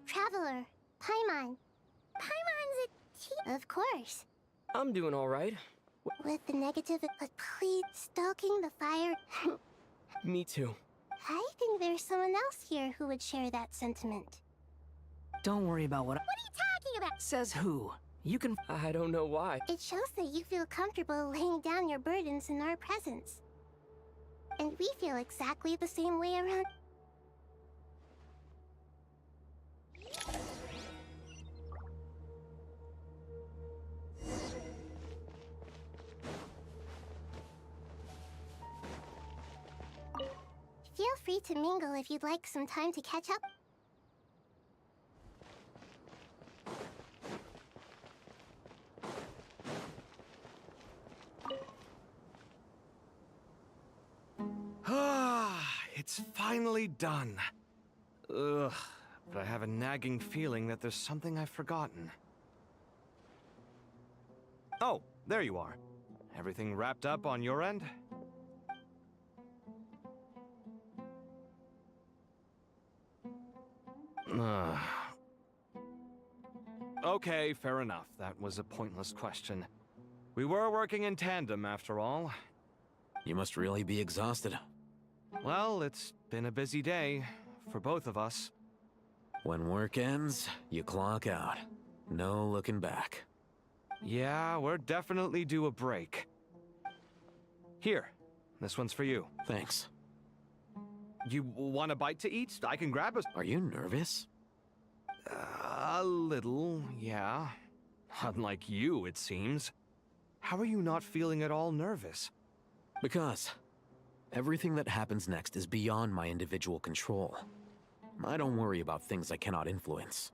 Traveler, Paimon. Paimon's a tea. Of course. I'm doing all right. With the negative, but please, stoking the fire. Me too. I think there's someone else here who would share that sentiment. Don't worry about what What are you talking about? says who. You can. I don't know why. It shows that you feel comfortable laying down your burdens in our presence. And we feel exactly the same way around. free to mingle if you'd like some time to catch up. Ah, it's finally done. Ugh, but I have a nagging feeling that there's something I've forgotten. Oh, there you are. Everything wrapped up on your end? Okay, fair enough. That was a pointless question. We were working in tandem, after all. You must really be exhausted. Well, it's been a busy day for both of us. When work ends, you clock out. No looking back. Yeah, we're definitely due a break. Here, this one's for you. Thanks. You want a bite to eat? I can grab a... Are you nervous? A little, yeah. Unlike you, it seems. How are you not feeling at all nervous? Because everything that happens next is beyond my individual control. I don't worry about things I cannot influence.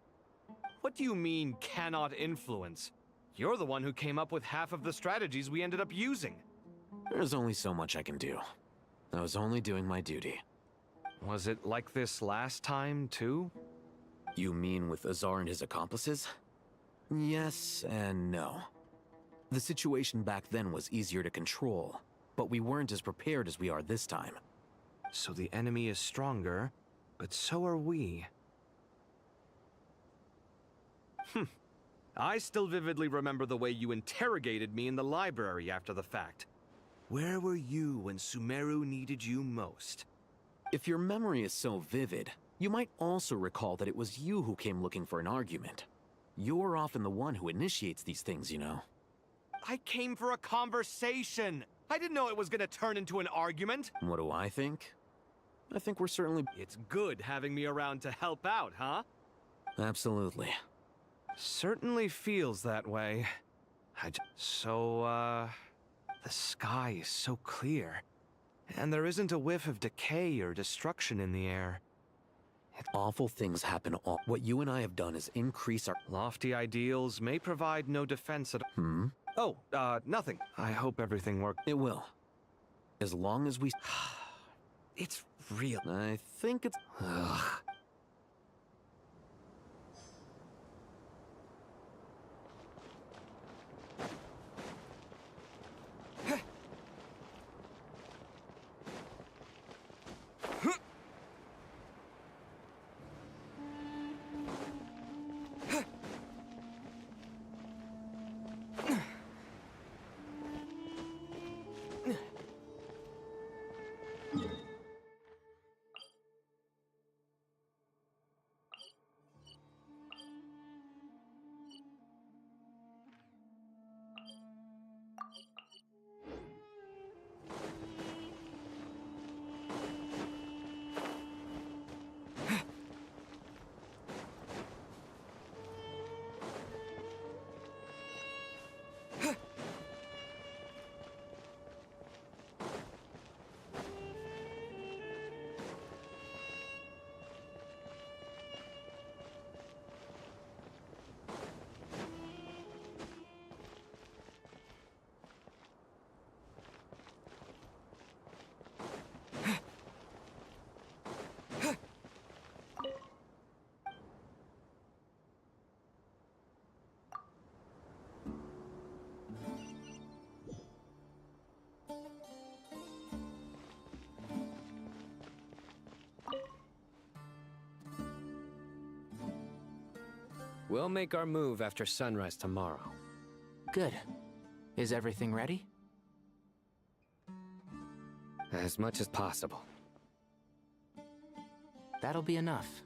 What do you mean, cannot influence? You're the one who came up with half of the strategies we ended up using. There's only so much I can do. I was only doing my duty. Was it like this last time, too? You mean with Azar and his accomplices? Yes and no. The situation back then was easier to control, but we weren't as prepared as we are this time. So the enemy is stronger, but so are we. I still vividly remember the way you interrogated me in the library after the fact. Where were you when Sumeru needed you most? If your memory is so vivid, you might also recall that it was you who came looking for an argument. You're often the one who initiates these things, you know. I came for a conversation! I didn't know it was gonna turn into an argument! What do I think? I think we're certainly... It's good having me around to help out, huh? Absolutely. Certainly feels that way. The sky is so clear. And there isn't a whiff of decay or destruction in the air. Awful things happen all... What you and I have done is increase our... Lofty ideals may provide no defense at... Oh, nothing. I hope everything works. It will. As long as we... It's real. I think it's... Ugh. We'll make our move after sunrise tomorrow. Good. Is everything ready? As much as possible. That'll be enough.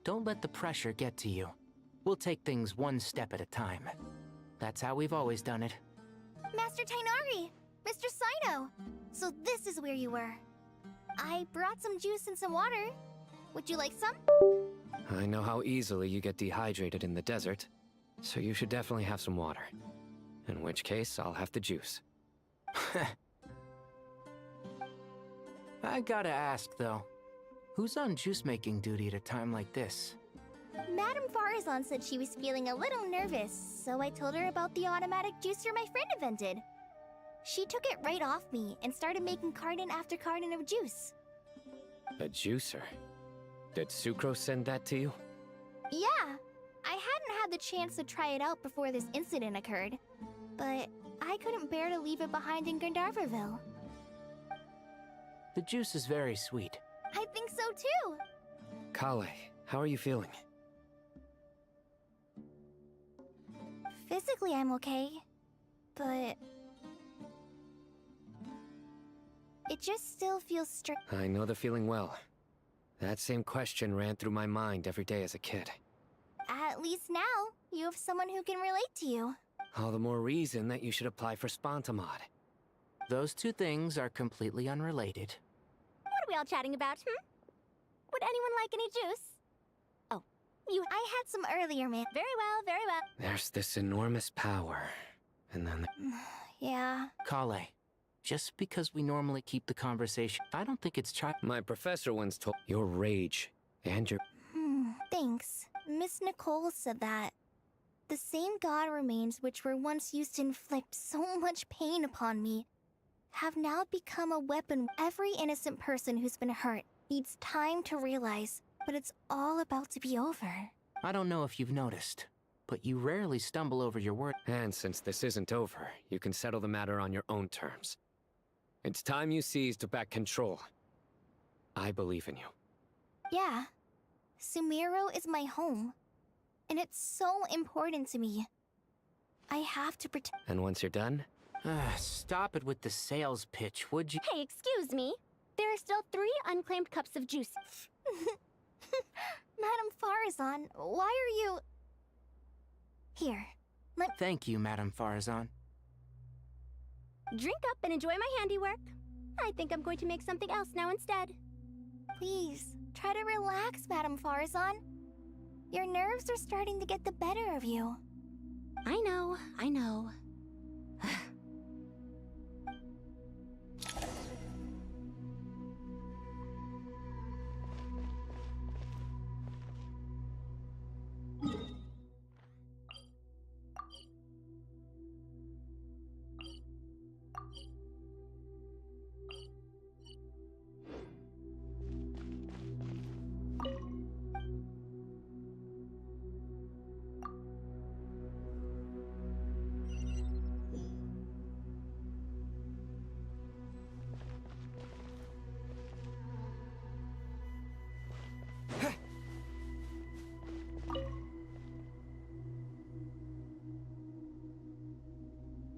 Don't let the pressure get to you. We'll take things one step at a time. That's how we've always done it. Master Tainari! Mr. Saito! So this is where you were. I brought some juice and some water. Would you like some? I know how easily you get dehydrated in the desert, so you should definitely have some water. In which case, I'll have the juice. I gotta ask, though. Who's on juice-making duty at a time like this? Madame Farazan said she was feeling a little nervous, so I told her about the automatic juicer my friend invented. She took it right off me and started making carton after carton of juice. A juicer? Did Sucrose send that to you? Yeah, I hadn't had the chance to try it out before this incident occurred, but I couldn't bear to leave it behind in Gandharvaville. The juice is very sweet. I think so too. Kale, how are you feeling? Physically, I'm okay, but it just still feels strict. I know the feeling well. That same question ran through my mind every day as a kid. At least now, you have someone who can relate to you. All the more reason that you should apply for Spontamod. Those two things are completely unrelated. What are we all chatting about, Would anyone like any juice? Oh, I had some earlier, man. Very well, very well. There's this enormous power, and then... Yeah. Kale, just because we normally keep the conversation, I don't think it's My professor once told your rage and your... Thanks. Miss Nicole said that. The same god remains which were once used to inflict so much pain upon me have now become a weapon. Every innocent person who's been hurt needs time to realize, but it's all about to be over. I don't know if you've noticed, but you rarely stumble over your words. And since this isn't over, you can settle the matter on your own terms. It's time you seized back control. I believe in you. Yeah. Sumiro is my home. And it's so important to me. I have to protect. And once you're done, Stop it with the sales pitch, would you? Hey, excuse me. There are still 3 unclaimed cups of juice. Madame Farazan, why are you... Here. Thank you, Madame Farazan. Drink up and enjoy my handiwork. I think I'm going to make something else now instead. Please, try to relax, Madame Farazan. Your nerves are starting to get the better of you. I know, I know.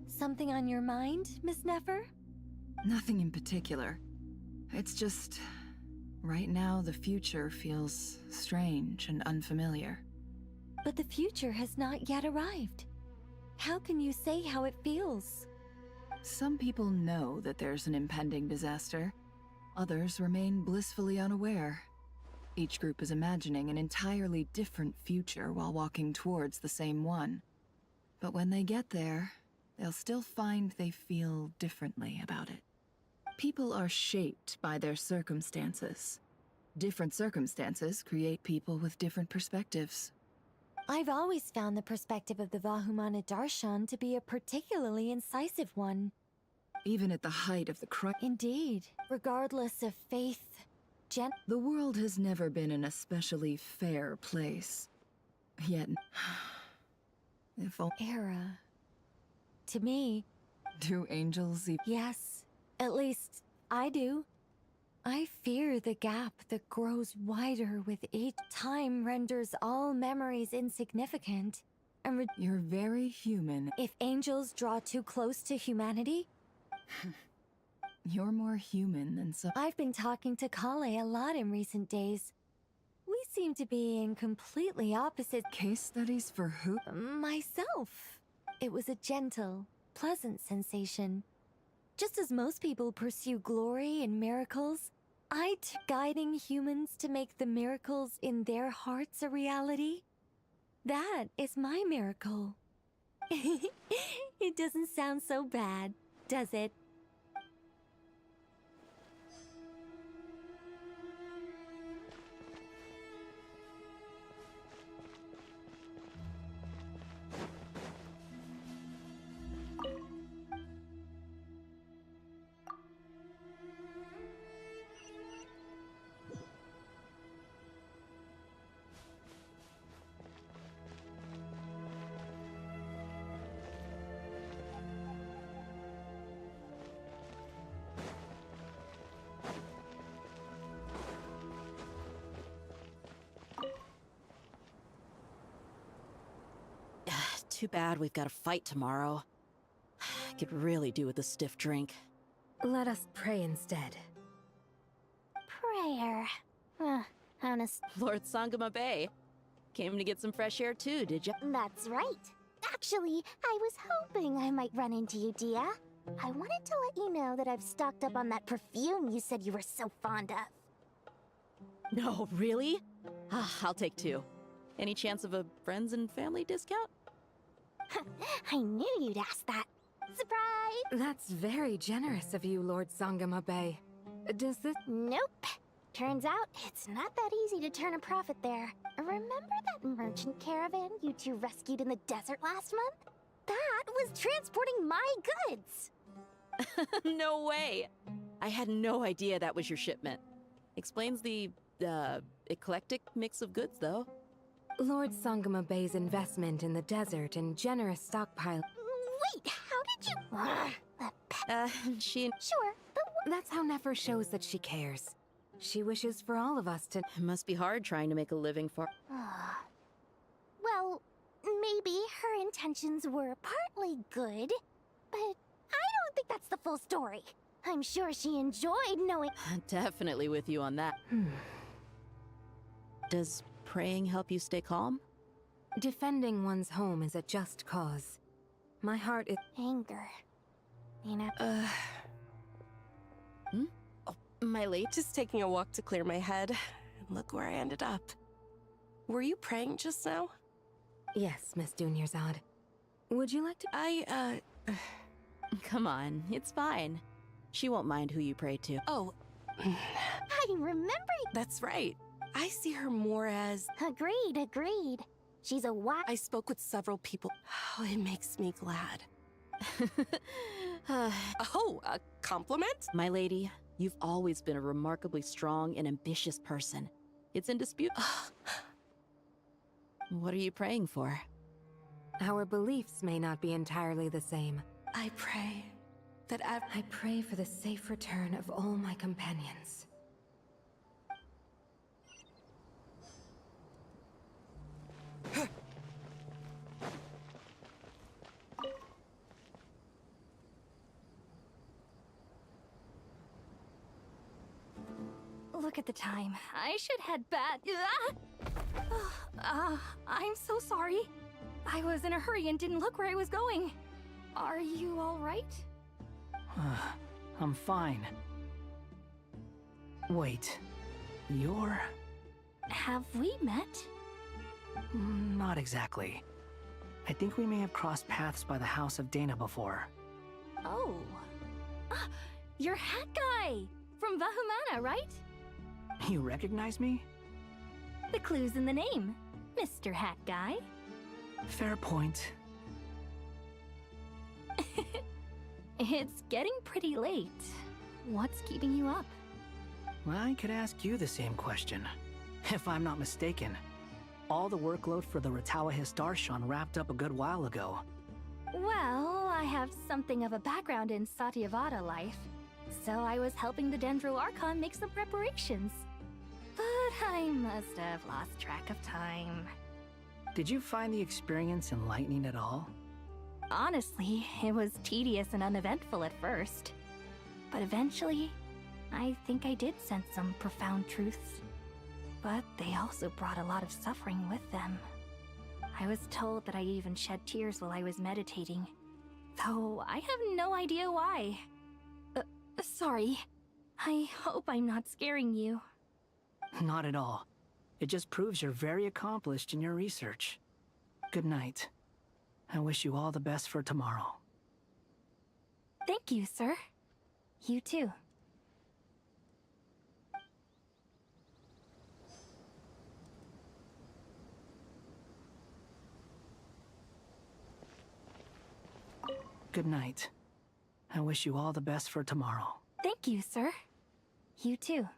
Something on your mind, Miss Nefer? Nothing in particular. It's just... right now, the future feels strange and unfamiliar. But the future has not yet arrived. How can you say how it feels? Some people know that there's an impending disaster. Others remain blissfully unaware. Each group is imagining an entirely different future while walking towards the same one. But when they get there, they'll still find they feel differently about it. People are shaped by their circumstances. Different circumstances create people with different perspectives. I've always found the perspective of the Vahumana Darshan to be a particularly incisive one. Even at the height of the crisis. Indeed, regardless of faith, The world has never been an especially fair place. Yet, if era. To me, do angels even... yes, at least I do. I fear the gap that grows wider with each time renders all memories insignificant. And You're very human. if angels draw too close to humanity, You're more human than some... I've been talking to Kale a lot in recent days. We seem to be in completely opposite... Case studies for who? Myself. It was a gentle, pleasant sensation. Just as most people pursue glory and miracles, guiding humans to make the miracles in their hearts a reality. That is my miracle. It doesn't sound so bad, does it? Too bad we've got a fight tomorrow. I could really do with a stiff drink. Let us pray instead. Prayer. Honest. Lord Sangama Bay. Came to get some fresh air too, did you? That's right. Actually, I was hoping I might run into you, Dia. I wanted to let you know that I've stocked up on that perfume you said you were so fond of. No, really? I'll take 2. Any chance of a friends and family discount? I knew you'd ask that. Surprise! That's very generous of you, Lord Sangama Bay. Does this... Nope. Turns out, it's not that easy to turn a profit there. Remember that merchant caravan you two rescued in the desert last month? That was transporting my goods! No way! I had no idea that was your shipment. Explains the, eclectic mix of goods, though. Lord Sangama Bay's investment in the desert and generous stockpile... Wait, how did you... She... Sure, but That's how Nefer shows that she cares. She wishes for all of us to... It must be hard trying to make a living for... well, maybe her intentions were partly good, but I don't think that's the full story. I'm sure she enjoyed knowing... Definitely with you on that. Does praying help you stay calm? Defending one's home is a just cause. My heart is... Anger. You know... My late? Just taking a walk to clear my head. And look where I ended up. Were you praying just now? Yes, Miss Dunyarzad. Would you like to... Come on, it's fine. She won't mind who you pray to. Oh, I remember... that's right. I see her more as... Agreed. She's a wise... I spoke with several people. Oh, it makes me glad. Oh, a compliment? My lady, you've always been a remarkably strong and ambitious person. It's indisputable. What are you praying for? Our beliefs may not be entirely the same. I pray that I pray for the safe return of all my companions. Look at the time. I should head back. I'm so sorry. I was in a hurry and didn't look where I was going. Are you all right? I'm fine. Wait, you're... Have we met? Not exactly. I think we may have crossed paths by the house of Dana before. Oh. You're Hat Guy! From Vahumana, right? You recognize me? The clue's in the name. Mr. Hat Guy. Fair point. It's getting pretty late. What's keeping you up? I could ask you the same question. If I'm not mistaken, all the workload for the Ratawa Hisdarshan wrapped up a good while ago. Well, I have something of a background in Satyavada life, so I was helping the Dendro Archon make some preparations. But I must have lost track of time. Did you find the experience enlightening at all? Honestly, it was tedious and uneventful at first. But eventually, I think I did sense some profound truths. But they also brought a lot of suffering with them. I was told that I even shed tears while I was meditating, though I have no idea why. Sorry. I hope I'm not scaring you. Not at all. It just proves you're very accomplished in your research. Good night. I wish you all the best for tomorrow. Thank you, sir. You too. Good night. I wish you all the best for tomorrow. Thank you, sir. You too.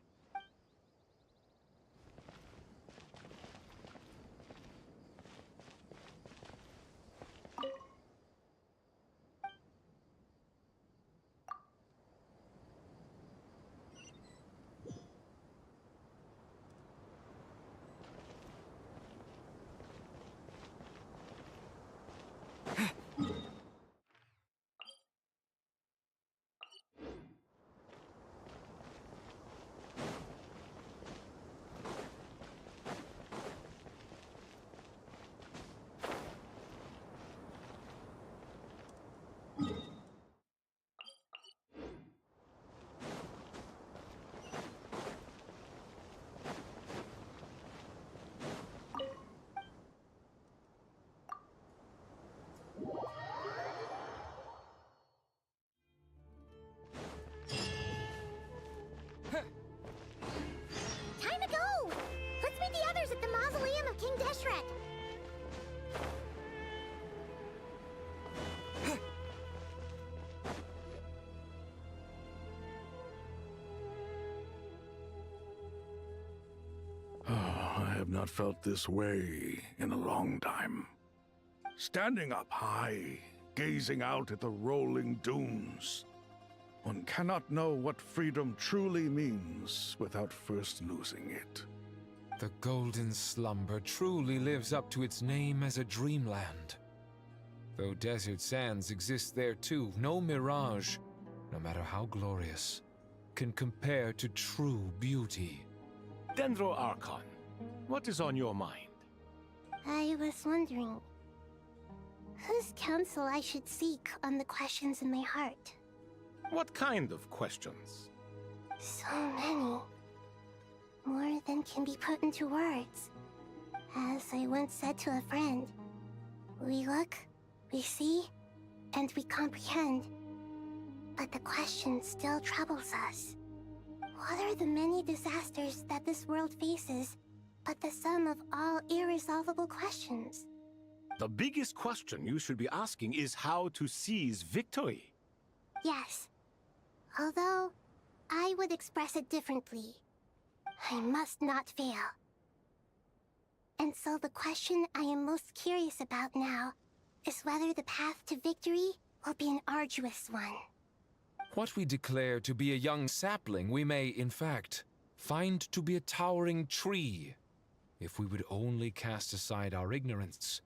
have not felt this way in a long time. Standing up high, gazing out at the rolling dunes. One cannot know what freedom truly means without first losing it. The golden slumber truly lives up to its name as a dreamland. Though desert sands exist there too, no mirage, no matter how glorious, can compare to true beauty. Dottore Archon, what is on your mind? I was wondering whose counsel I should seek on the questions in my heart. What kind of questions? So many. More than can be put into words. As I once said to a friend, we look, we see, and we comprehend. But the question still troubles us. What are the many disasters that this world faces, but the sum of all irresolvable questions? The biggest question you should be asking is how to seize victory. Yes. Although, I would express it differently. I must not fail. And so the question I am most curious about now is whether the path to victory will be an arduous one. What we declare to be a young sapling, we may, in fact, find to be a towering tree, if we would only cast aside our ignorance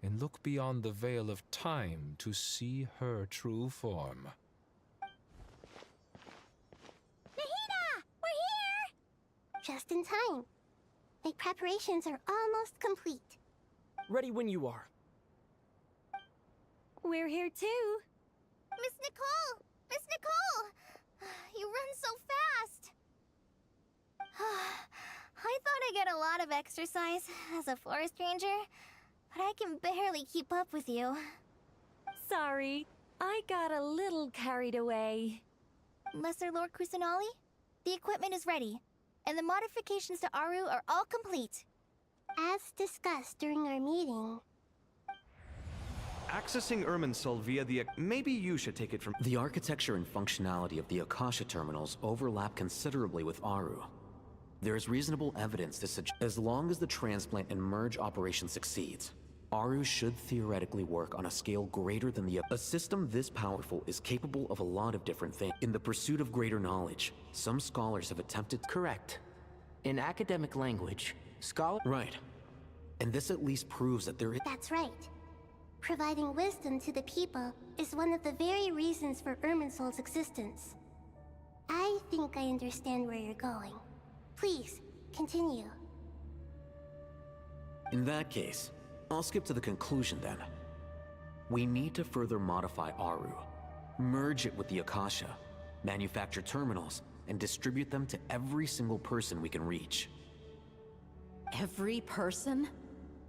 and look beyond the veil of time to see her true form. Nahida! We're here! Just in time. My preparations are almost complete. Ready when you are. We're here too. Miss Nicole! Miss Nicole! You run so fast! I thought I'd get a lot of exercise as a forest ranger, but I can barely keep up with you. Sorry, I got a little carried away. Lesser Lord Kusanali, the equipment is ready, and the modifications to Aru are all complete. As discussed during our meeting, Accessing Irminsul via the... Maybe you should take it from... The architecture and functionality of the Akasha terminals overlap considerably with Aru. There is reasonable evidence to suggest as long as the transplant and merge operation succeeds, Aru should theoretically work on a scale greater than the... A system this powerful is capable of a lot of different things. In the pursuit of greater knowledge, some scholars have attempted... Correct. In academic language, Right. And this at least proves that there is... That's right. Providing wisdom to the people is one of the very reasons for Irminsul's existence. I think I understand where you're going. Please, continue. In that case, I'll skip to the conclusion then. We need to further modify Aru, merge it with the Akasha, manufacture terminals, and distribute them to every single person we can reach. Every person?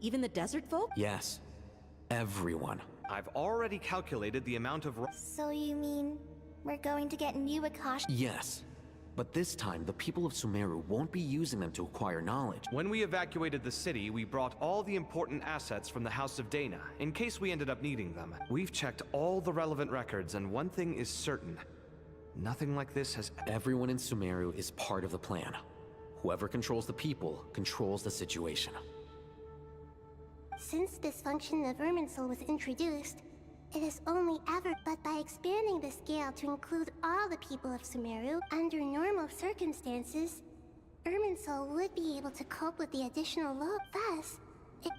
Even the desert folk? Yes, everyone. I've already calculated the amount of... So you mean we're going to get new Akasha? Yes, but this time the people of Sumeru won't be using them to acquire knowledge. When we evacuated the city, we brought all the important assets from the House of Dana, in case we ended up needing them. We've checked all the relevant records, and one thing is certain. Nothing like this has... Everyone in Sumeru is part of the plan. Whoever controls the people controls the situation. Since this function of Irminsul was introduced, it is only ever but by expanding the scale to include all the people of Sumeru, under normal circumstances, Irminsul would be able to cope with the additional load. Thus, it...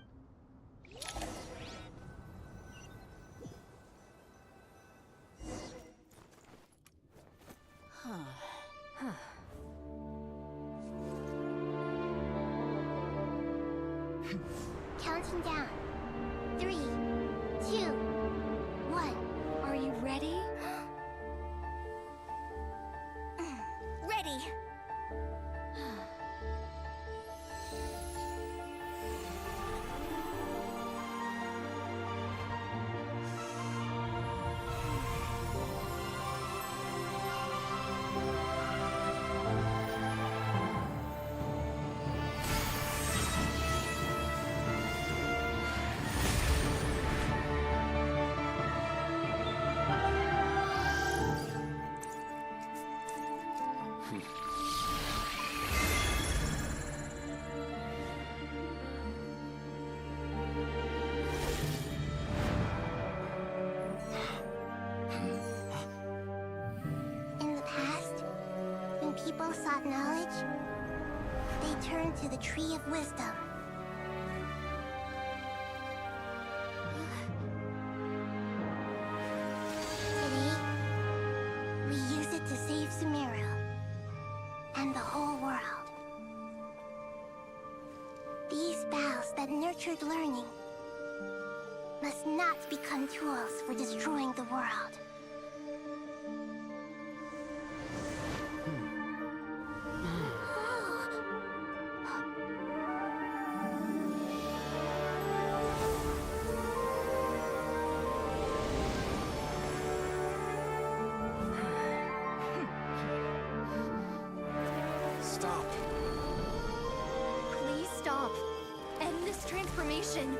Counting down. 3, 2, 1. Are you ready? Ready! sought knowledge, they turned to the Tree of Wisdom. Today, we use it to save Sumeru and the whole world. These boughs that nurtured learning must not become tools for destroying the world. Stop. Please stop. End this transformation.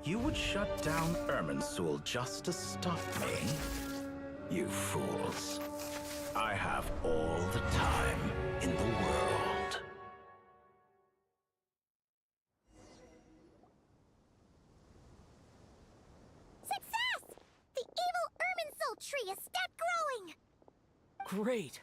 You would shut down Irminsul just to stop me? You fools. I have all the time in the world. Success! The evil Irminsul tree is stepped growing! Great.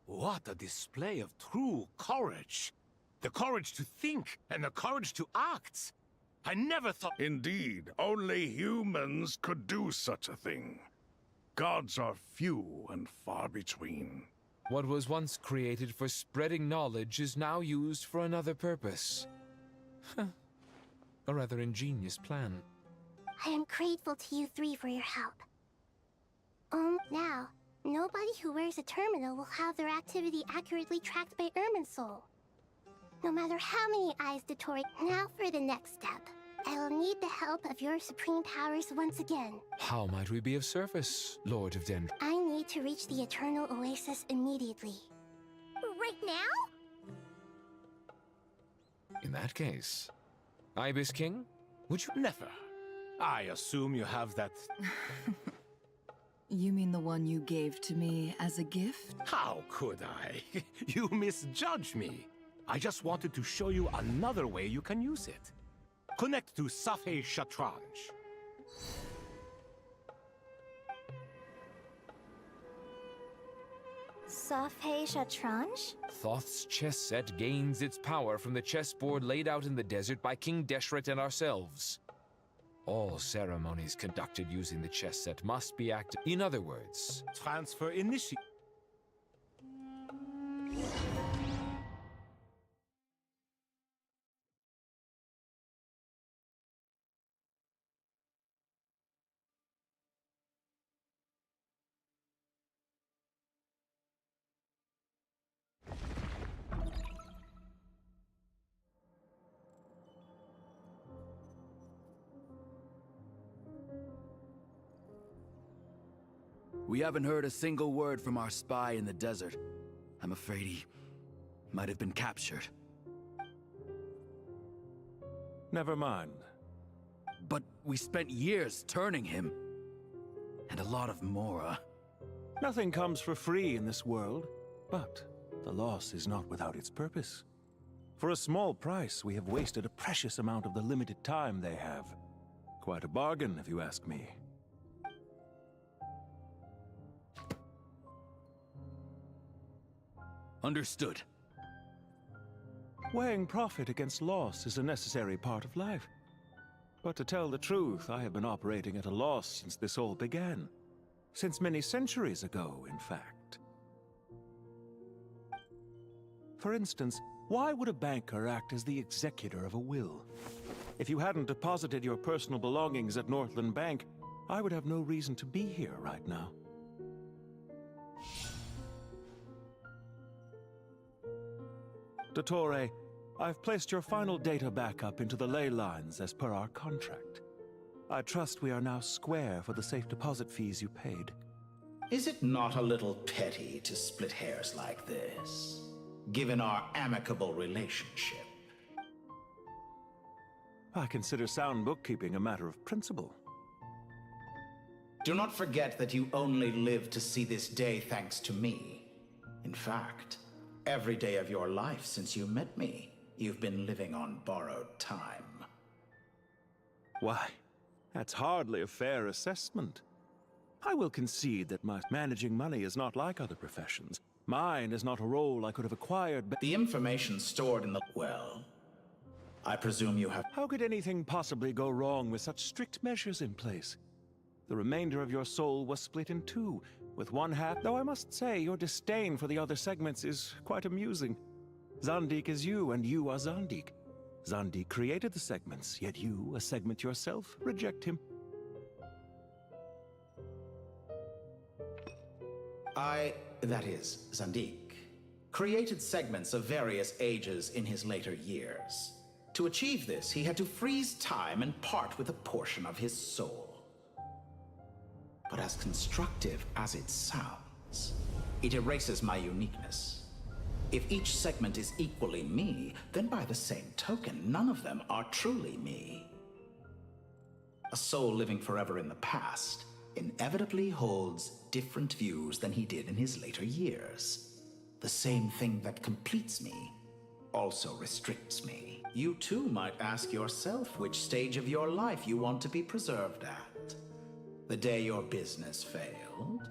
What a display of true courage. The courage to think and the courage to act. I never thought... Indeed, only humans could do such a thing. Gods are few and far between. What was once created for spreading knowledge is now used for another purpose. A rather ingenious plan. I am grateful to you three for your help. Now, nobody who wears a terminal will have their activity accurately tracked by Irminsul. No matter how many eyes Dottore... Now for the next step. I will need the help of your supreme powers once again. How might we be of service, Lord of Dendr? I need to reach the Eternal Oasis immediately. Right now? In that case, Ibis King, would you... Never. I assume you have that... You mean the one you gave to me as a gift? How could I? You misjudge me. I just wanted to show you another way you can use it. Connect to Safhe Shatranj. Safhe Shatranj? Thoth's chess set gains its power from the chessboard laid out in the desert by King Deshret and ourselves. All ceremonies conducted using the chess set must be active. In other words, transfer initiate. We haven't heard a single word from our spy in the desert. I'm afraid he might have been captured. Never mind. But we spent years turning him. And a lot of Mora. Nothing comes for free in this world, but the loss is not without its purpose. For a small price, we have wasted a precious amount of the limited time they have. Quite a bargain, if you ask me. Understood. Weighing profit against loss is a necessary part of life. But to tell the truth, I have been operating at a loss since this all began. Since many centuries ago, in fact. For instance, why would a banker act as the executor of a will? If you hadn't deposited your personal belongings at Northland Bank, I would have no reason to be here right now. Dottore, I've placed your final data backup into the ley lines as per our contract. I trust we are now square for the safe deposit fees you paid. Is it not a little petty to split hairs like this, given our amicable relationship? I consider sound bookkeeping a matter of principle. Do not forget that you only live to see this day thanks to me. In fact, every day of your life since you met me, you've been living on borrowed time. Why, that's hardly a fair assessment. I will concede that my managing money is not like other professions. Mine is not a role I could have acquired, but the information stored in the... Well, I presume you have... How could anything possibly go wrong with such strict measures in place? The remainder of your soul was split in two, with one half... Though I must say, your disdain for the other segments is quite amusing. Zandik is you, and you are Zandik. Zandik created the segments, yet you, a segment yourself, reject him. That is, Zandik, created segments of various ages in his later years. To achieve this, he had to freeze time and part with a portion of his soul. But as constructive as it sounds, it erases my uniqueness. If each segment is equally me, then by the same token, none of them are truly me. A soul living forever in the past inevitably holds different views than he did in his later years. The same thing that completes me also restricts me. You too might ask yourself which stage of your life you want to be preserved at. The day your business failed?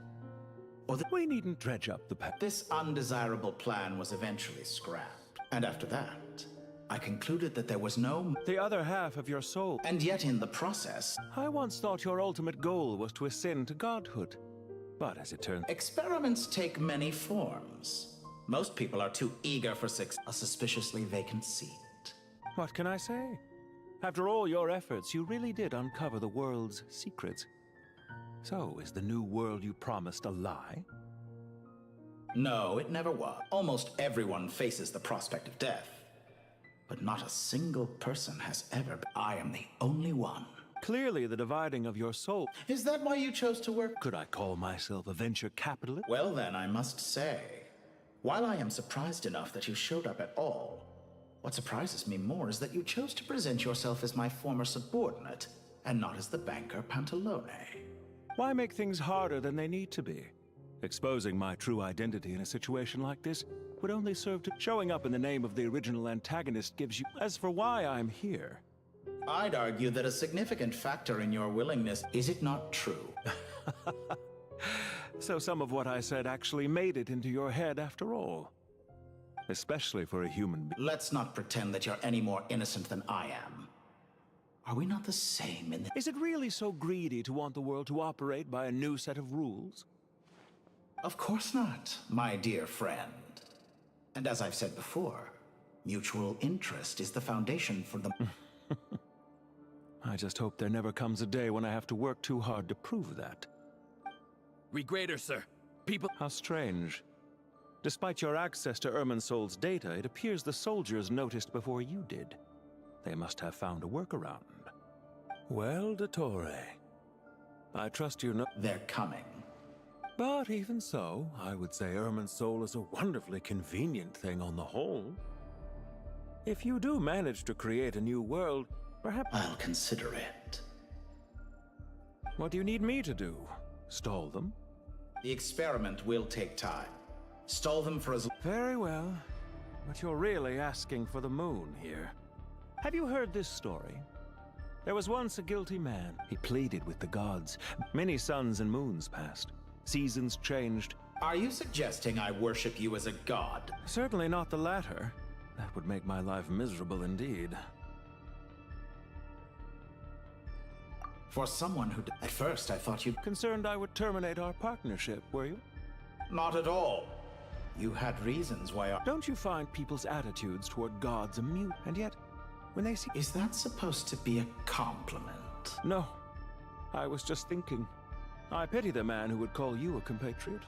Or the... We needn't dredge up the past. This undesirable plan was eventually scrapped. And after that, I concluded that there was no... The other half of your soul. And yet in the process... I once thought your ultimate goal was to ascend to godhood. But as it turns... Experiments take many forms. Most people are too eager for a suspiciously vacant seat. What can I say? After all your efforts, you really did uncover the world's secrets. So, is the new world you promised a lie? No, it never was. Almost everyone faces the prospect of death. But not a single person has ever been. I am the only one. Clearly the dividing of your soul... Is that why you chose to work? Could I call myself a venture capitalist? Well then, I must say, while I am surprised enough that you showed up at all, what surprises me more is that you chose to present yourself as my former subordinate, and not as the banker Pantalone. Why make things harder than they need to be? Exposing my true identity in a situation like this would only serve to... Showing up in the name of the original antagonist gives you... As for why I'm here... I'd argue that a significant factor in your willingness... Is it not true? So some of what I said actually made it into your head after all. Especially for a human being. Let's not pretend that you're any more innocent than I am. Are we not the same in the... Is it really so greedy to want the world to operate by a new set of rules? Of course not, my dear friend. And as I've said before, mutual interest is the foundation for the... I just hope there never comes a day when I have to work too hard to prove that. Regrader, sir. People... How strange. Despite your access to Irminsol's data, it appears the soldiers noticed before you did. They must have found a workaround. Well, Dottore, I trust you know... They're coming. But even so, I would say Irminsol is a wonderfully convenient thing on the whole. If you do manage to create a new world, perhaps... I'll consider it. What do you need me to do? Stall them? The experiment will take time. Stall them for as... Very well. But you're really asking for the moon here. Have you heard this story? There was once a guilty man. He pleaded with the gods. Many suns and moons passed. Seasons changed. Are you suggesting I worship you as a god? Certainly not the latter. That would make my life miserable indeed. For someone who... At first, I thought you'd... Concerned I would terminate our partnership, were you? Not at all. You had reasons why I... Don't you find people's attitudes toward gods amusing? And yet, when they see... Is that supposed to be a compliment? No. I was just thinking. I pity the man who would call you a compatriot.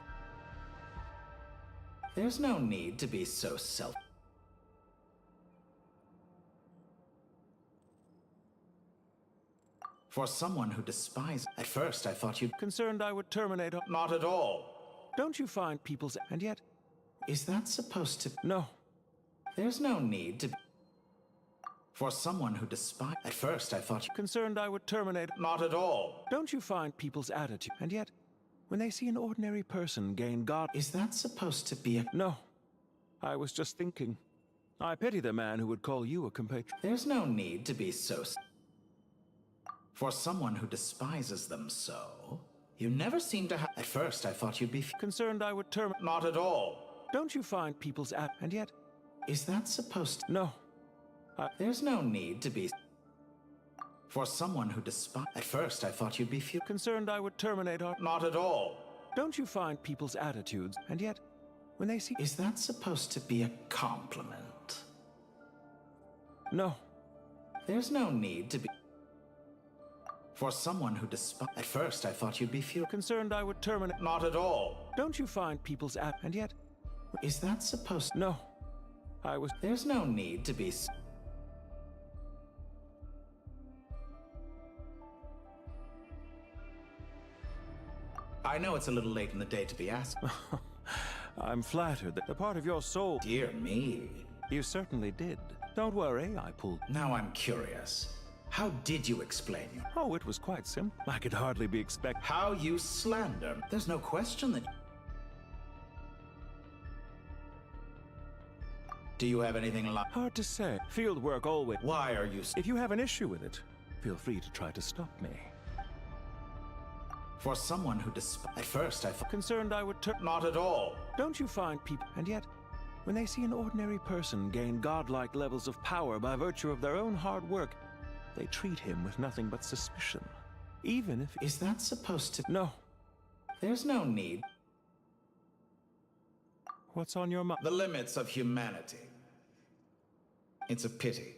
There's no need to be so self... For someone who despises... At first, I thought you'd... Concerned I would terminate... Not at all. Don't you find people's... And yet... Is that supposed to... No. There's no need to... For someone who despise... At first, I thought you... Concerned I would terminate... Not at all. Don't you find people's attitude... And yet, when they see an ordinary person gain God... Is that supposed to be a... No. I was just thinking. I pity the man who would call you a compatriot. There's no need to be so... For someone who despises them so... You never seem to have... At first, I thought you'd be... Concerned I would terminate... Not at all. Don't you find people's And yet... Is that supposed to... No. There's no need to be... For someone who despise... At first, I thought you'd be... Concerned I would terminate our... Not at all. Don't you find people's attitudes... And yet, when they see... Is that supposed to be a compliment? No. There's no need to be... For someone who despise... At first, I thought you'd be... Concerned I would terminate... Not at all. Don't you find people's And yet... Is that supposed... No. I was... There's no need to be... I know it's a little late in the day to be asked. I'm flattered that the part of your soul... Dear me. You certainly did. Don't worry, I pulled... Now I'm curious. How did you explain your... Oh, it was quite simple. I could hardly be expected... How you slander. There's no question that... Do you have anything like... Hard to say. Field work always... Why are you... If you have an issue with it, feel free to try to stop me. For someone who At first, I thought... Concerned I would Not at all. Don't you find people... And yet, when they see an ordinary person gain godlike levels of power by virtue of their own hard work, they treat him with nothing but suspicion. Even if... Is that supposed to... No. There's no need. What's on your mind? The limits of humanity. It's a pity.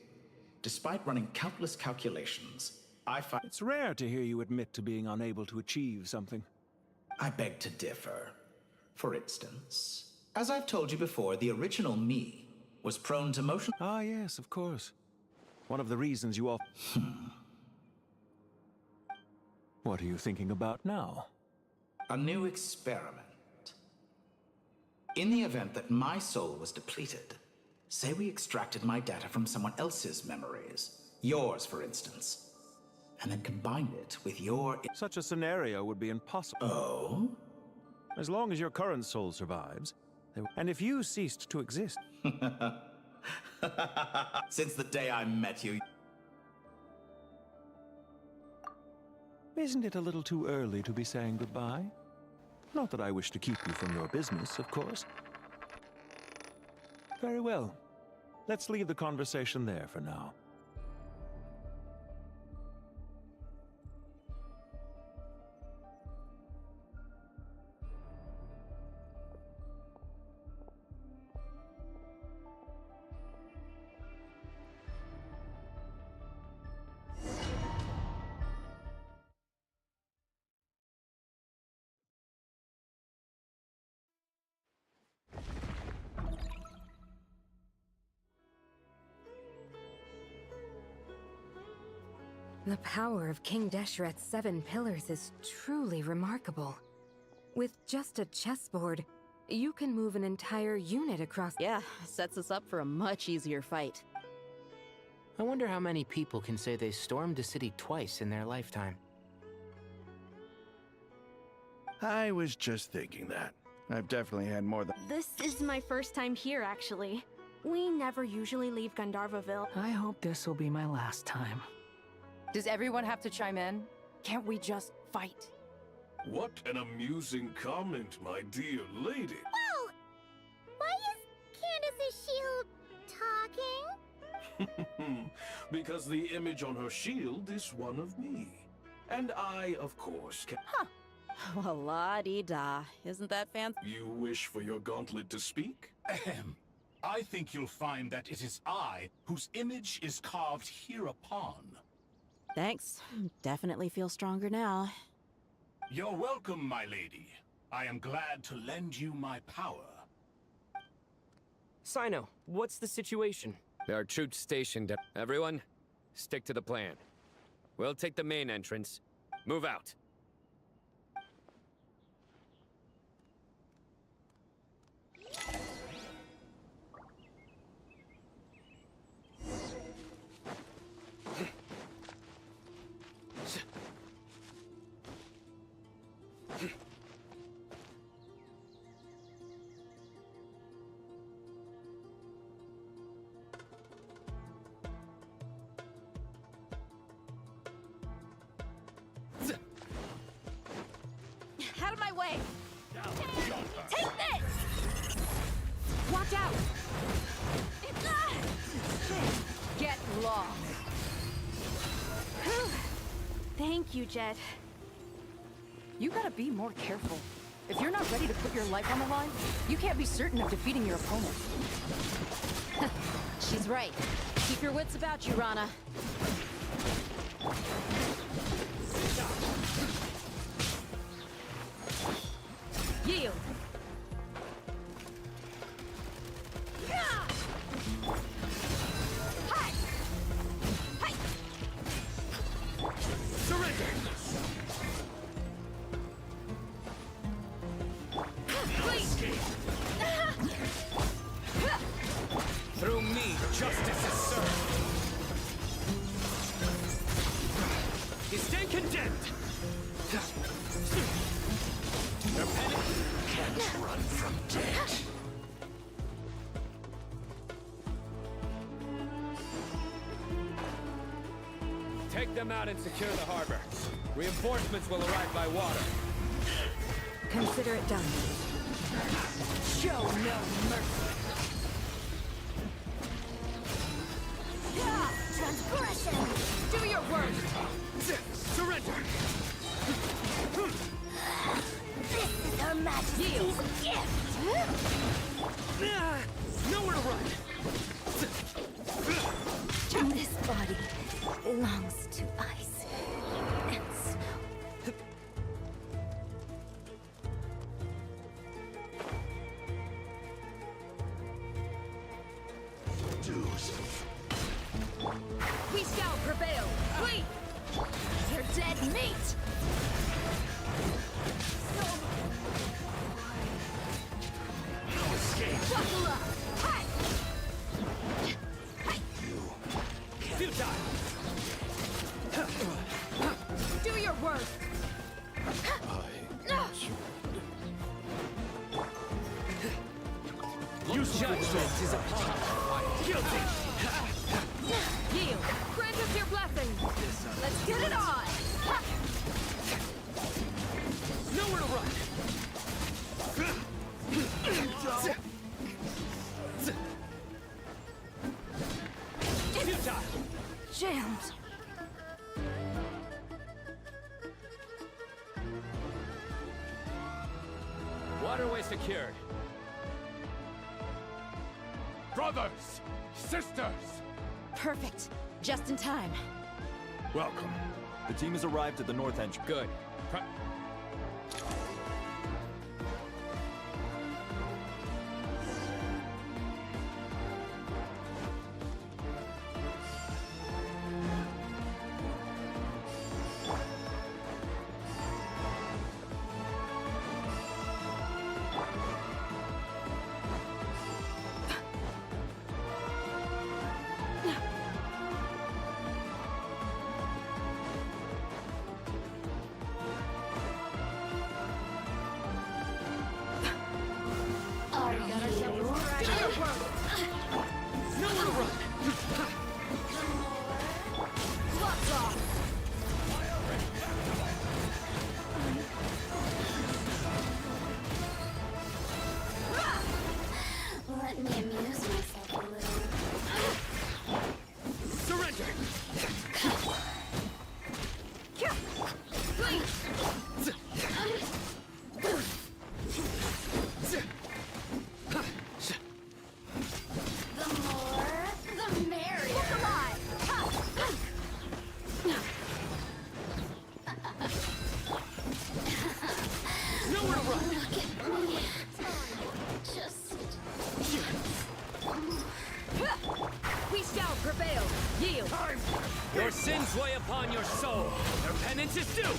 Despite running countless calculations, I find... It's rare to hear you admit to being unable to achieve something. I beg to differ. For instance, as I've told you before, the original me was prone to motion... Ah, yes, of course. One of the reasons you all... What are you thinking about now? A new experiment. In the event that my soul was depleted, say we extracted my data from someone else's memories, yours, for instance, and then combined it with your... Such a scenario would be impossible. Oh? As long as your current soul survives, and if you ceased to exist... Since the day I met you... Isn't it a little too early to be saying goodbye? Not that I wish to keep you from your business, of course. Very well. Let's leave the conversation there for now. The power of King Desheret's 7 pillars is truly remarkable. With just a chessboard, you can move an entire unit across... Yeah, sets us up for a much easier fight. I wonder how many people can say they stormed a city twice in their lifetime. I was just thinking that. I've definitely had more than... This is my first time here, actually. We never usually leave Gandharvaville. I hope this will be my last time. Does everyone have to chime in? Can't we just fight? What an amusing comment, my dear lady. Whoa! Why is Candace's shield talking? Because the image on her shield is one of me. And I, of course, can... Huh. Well, la-dee-da. Isn't that fancy? You wish for your gauntlet to speak? Ahem. I think you'll find that it is I whose image is carved hereupon. Thanks. Definitely feel stronger now. You're welcome, my lady. I am glad to lend you my power. Sino, what's the situation? There are troops stationed at... Everyone, stick to the plan. We'll take the main entrance. Move out. out of my way! Take this! Watch out! Get lost. Thank you, Jet. You gotta be more careful. If you're not ready to put your life on the line, you can't be certain of defeating your opponent. She's right. Keep your wits about you, Rana. Yield! Surrender! Through me, justice is served. You stand condemned. Their panic can't run from death. Take them out and secure the harbor. Reinforcements will arrive by water. Consider it done. Show no mercy. Transgression! Do your work! Surrender! This is Her Majesty's gift! Nowhere to run! This body belongs to ice and snow. We shall prevail! Flee! You're dead meat! No escape! Buckle up! Hi! Futile! Do your work! Judgment is upon us. Guilty! Yield! Grant us your blessing! Let's get it on! Nowhere to run! Futile! Jammed. Waterway secured. Brothers! Sisters! Perfect. Just in time. Welcome. The team has arrived at the north entrance. Good. Let me amuse myself a little. Surrender! The more, the merrier. Look alive! Nowhere to run! Look at me. Just... We shall prevail! Yield! Your sins weigh upon your soul. Their penance is due.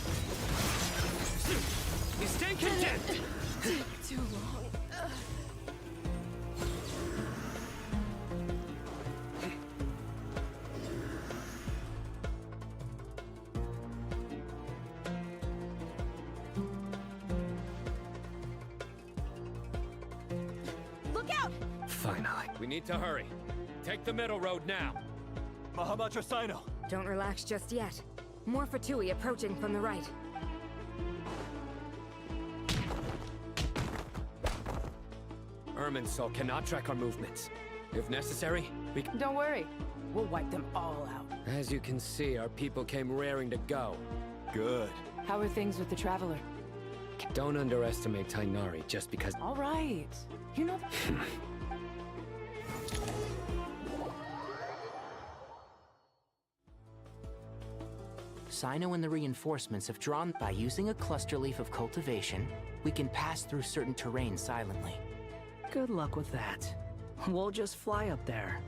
You stand condemned. Too long. Look out! Finally. We need to hurry. Take the middle road now. Mahamachasino! Don't relax just yet. More Fatui approaching from the right. Irminsul cannot track our movements. If necessary, we can... Don't worry. We'll wipe them all out. As you can see, our people came raring to go. Good. How are things with the Traveler? Don't underestimate Tainari just because... All right. You know... Sino and the reinforcements have drawn. By using a cluster leaf of cultivation, we can pass through certain terrain silently. Good luck with that. We'll just fly up there.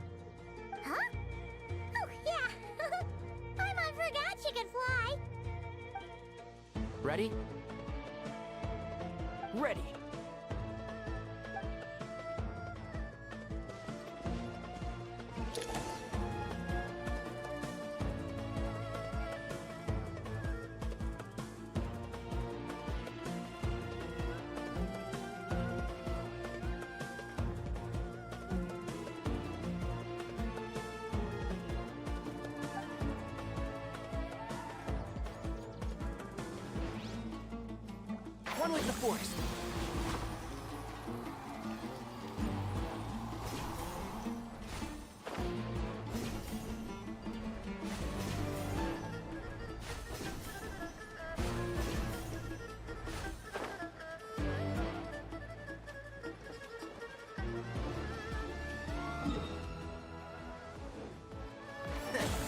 Huh? Oh, yeah. Paimon forgot she could fly. Ready? Ready. One with the forest.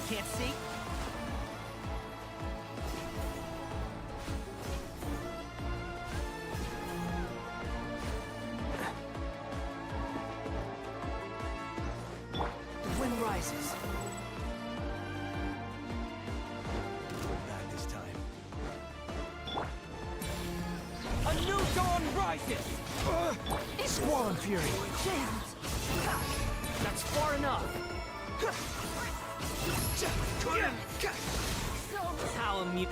Can't see? The wind rises. Not this time. A new dawn rises! Squall Fury. That's far enough. How amusing.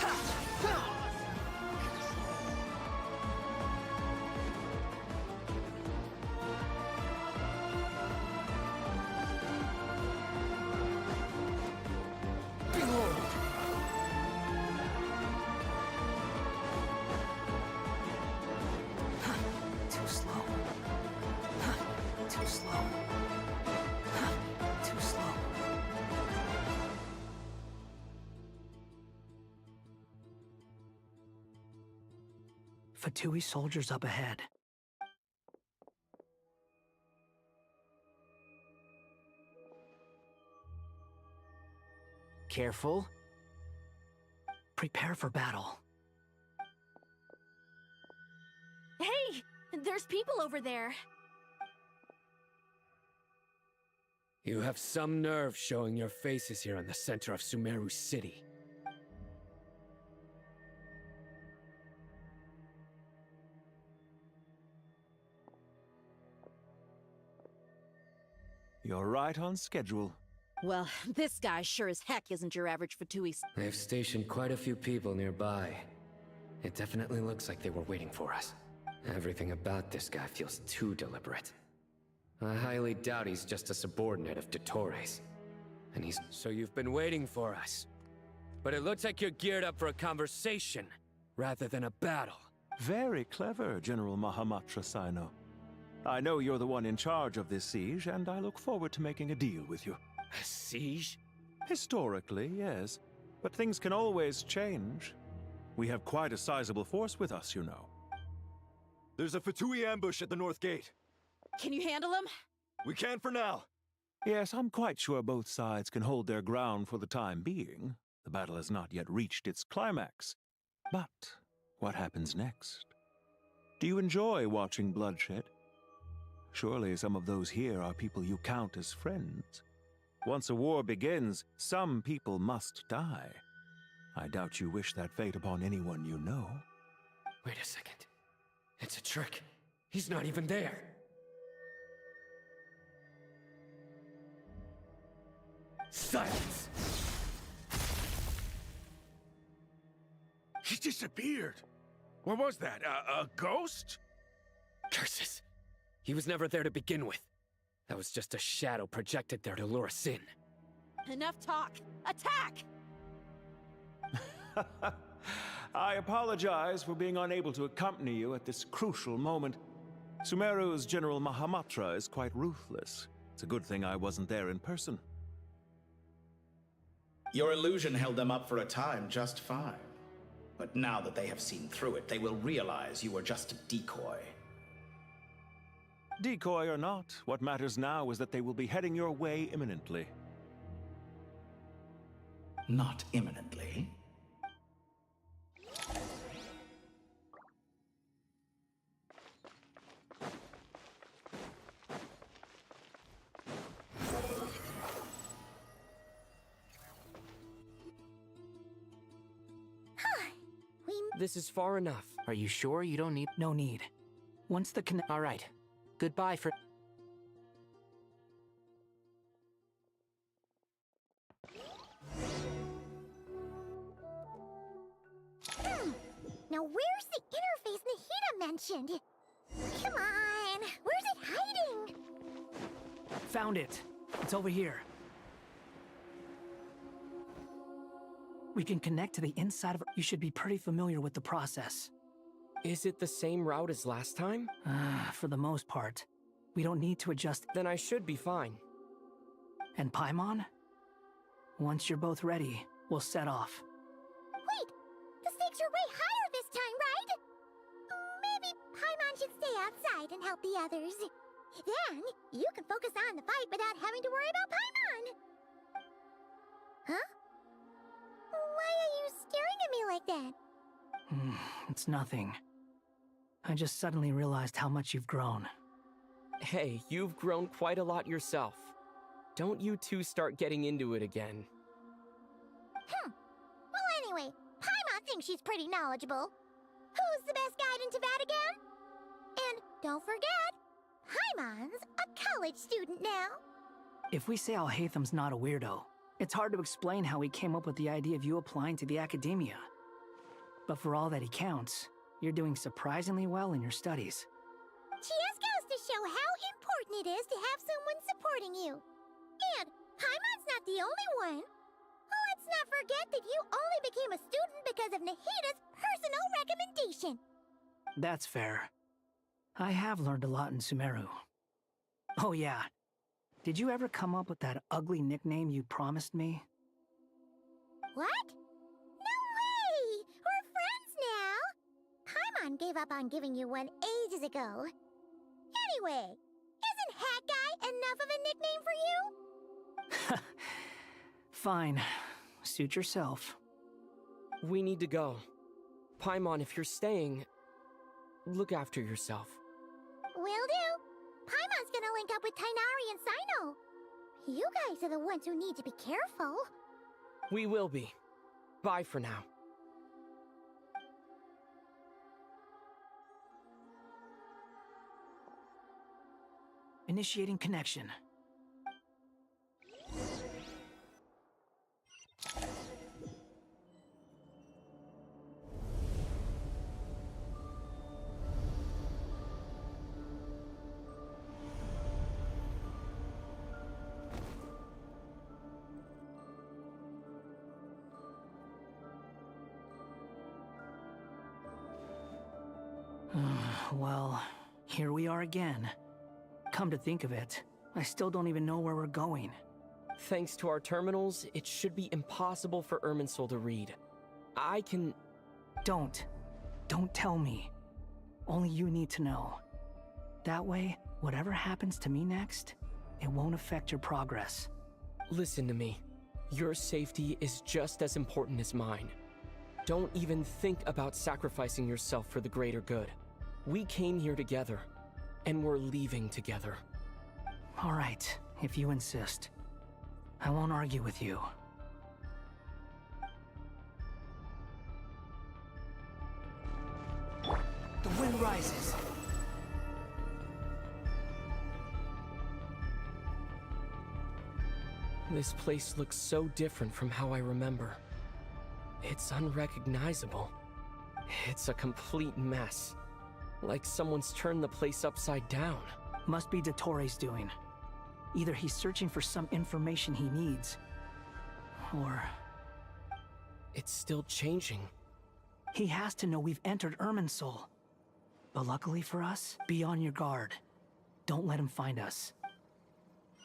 Behold. Too slow. Too slow. Too slow. Fatui soldiers up ahead. Careful. Prepare for battle. Hey! There's people over there. You have some nerve showing your faces here in the center of Sumeru City. You're right on schedule. Well, this guy sure as heck isn't your average Fatui. They've stationed quite a few people nearby. It definitely looks like they were waiting for us. Everything about this guy feels too deliberate. I highly doubt he's just a subordinate of Dottore's. And he's... So you've been waiting for us. But it looks like you're geared up for a conversation, rather than a battle. Very clever, General Mahamatra Sino. I know you're the one in charge of this siege, and I look forward to making a deal with you. A siege? Historically, yes. But things can always change. We have quite a sizable force with us, you know. There's a Fatui ambush at the north gate. Can you handle him? We can for now. Yes, I'm quite sure both sides can hold their ground for the time being. The battle has not yet reached its climax. But what happens next? Do you enjoy watching bloodshed? Surely some of those here are people you count as friends. Once a war begins, some people must die. I doubt you wish that fate upon anyone you know. Wait a second. It's a trick. He's not even there. Silence! He disappeared. What was that? A ghost? Curses. He was never there to begin with. That was just a shadow projected there to lure us in. Enough talk. Attack! I apologize for being unable to accompany you at this crucial moment. Sumeru's General Mahamatra is quite ruthless. It's a good thing I wasn't there in person. Your illusion held them up for a time just fine. But now that they have seen through it, they will realize you were just a decoy. Decoy or not, what matters now is that they will be heading your way imminently. Not imminently. This is far enough. Are you sure you don't need... No need. Once the All right. Goodbye for... Now where's the interface Nahida mentioned? Come on, where's it hiding? Found it. It's over here. We can connect to the inside of... You should be pretty familiar with the process. Is it the same route as last time? For the most part. We don't need to adjust... Then I should be fine. And Paimon? Once you're both ready, we'll set off. Wait! The stakes are way higher this time, right? Maybe Paimon should stay outside and help the others. Then, you can focus on the fight without having to worry about Paimon. Huh? Why are you staring at me like that? It's nothing. I just suddenly realized how much you've grown. Hey, you've grown quite a lot yourself. Don't you two start getting into it again. Well, anyway, Paimon thinks she's pretty knowledgeable. Who's the best guide into Vatican? And don't forget, Paimon's a college student now. If we say Alhatham's not a weirdo, it's hard to explain how he came up with the idea of you applying to the academia. But for all that he counts, you're doing surprisingly well in your studies. Just goes to show how important it is to have someone supporting you. And Paimon's not the only one. Let's not forget that you only became a student because of Nahida's personal recommendation. That's fair. I have learned a lot in Sumeru. Oh yeah. Did you ever come up with that ugly nickname you promised me? What? No way! We're friends now! Paimon gave up on giving you one ages ago. Anyway, isn't Hat Guy enough of a nickname for you? Fine. Suit yourself. We need to go. Paimon, if you're staying, look after yourself. Will do. Paimon's gonna link up with Tainari and Sino. You guys are the ones who need to be careful. We will be. Bye for now. Initiating connection. Well, here we are again. Come to think of it, I still don't even know where we're going. Thanks to our terminals, it should be impossible for Irminsul to read. I can... Don't tell me. Only you need to know. That way, whatever happens to me next, it won't affect your progress. Listen to me. Your safety is just as important as mine. Don't even think about sacrificing yourself for the greater good. We came here together, and we're leaving together. All right, if you insist. I won't argue with you. The wind rises. This place looks so different from how I remember. It's unrecognizable. It's a complete mess. Like someone's turned the place upside down. Must be Dottore's doing. Either he's searching for some information he needs, or... It's still changing. He has to know we've entered Irminsul. But luckily for us, be on your guard. Don't let him find us.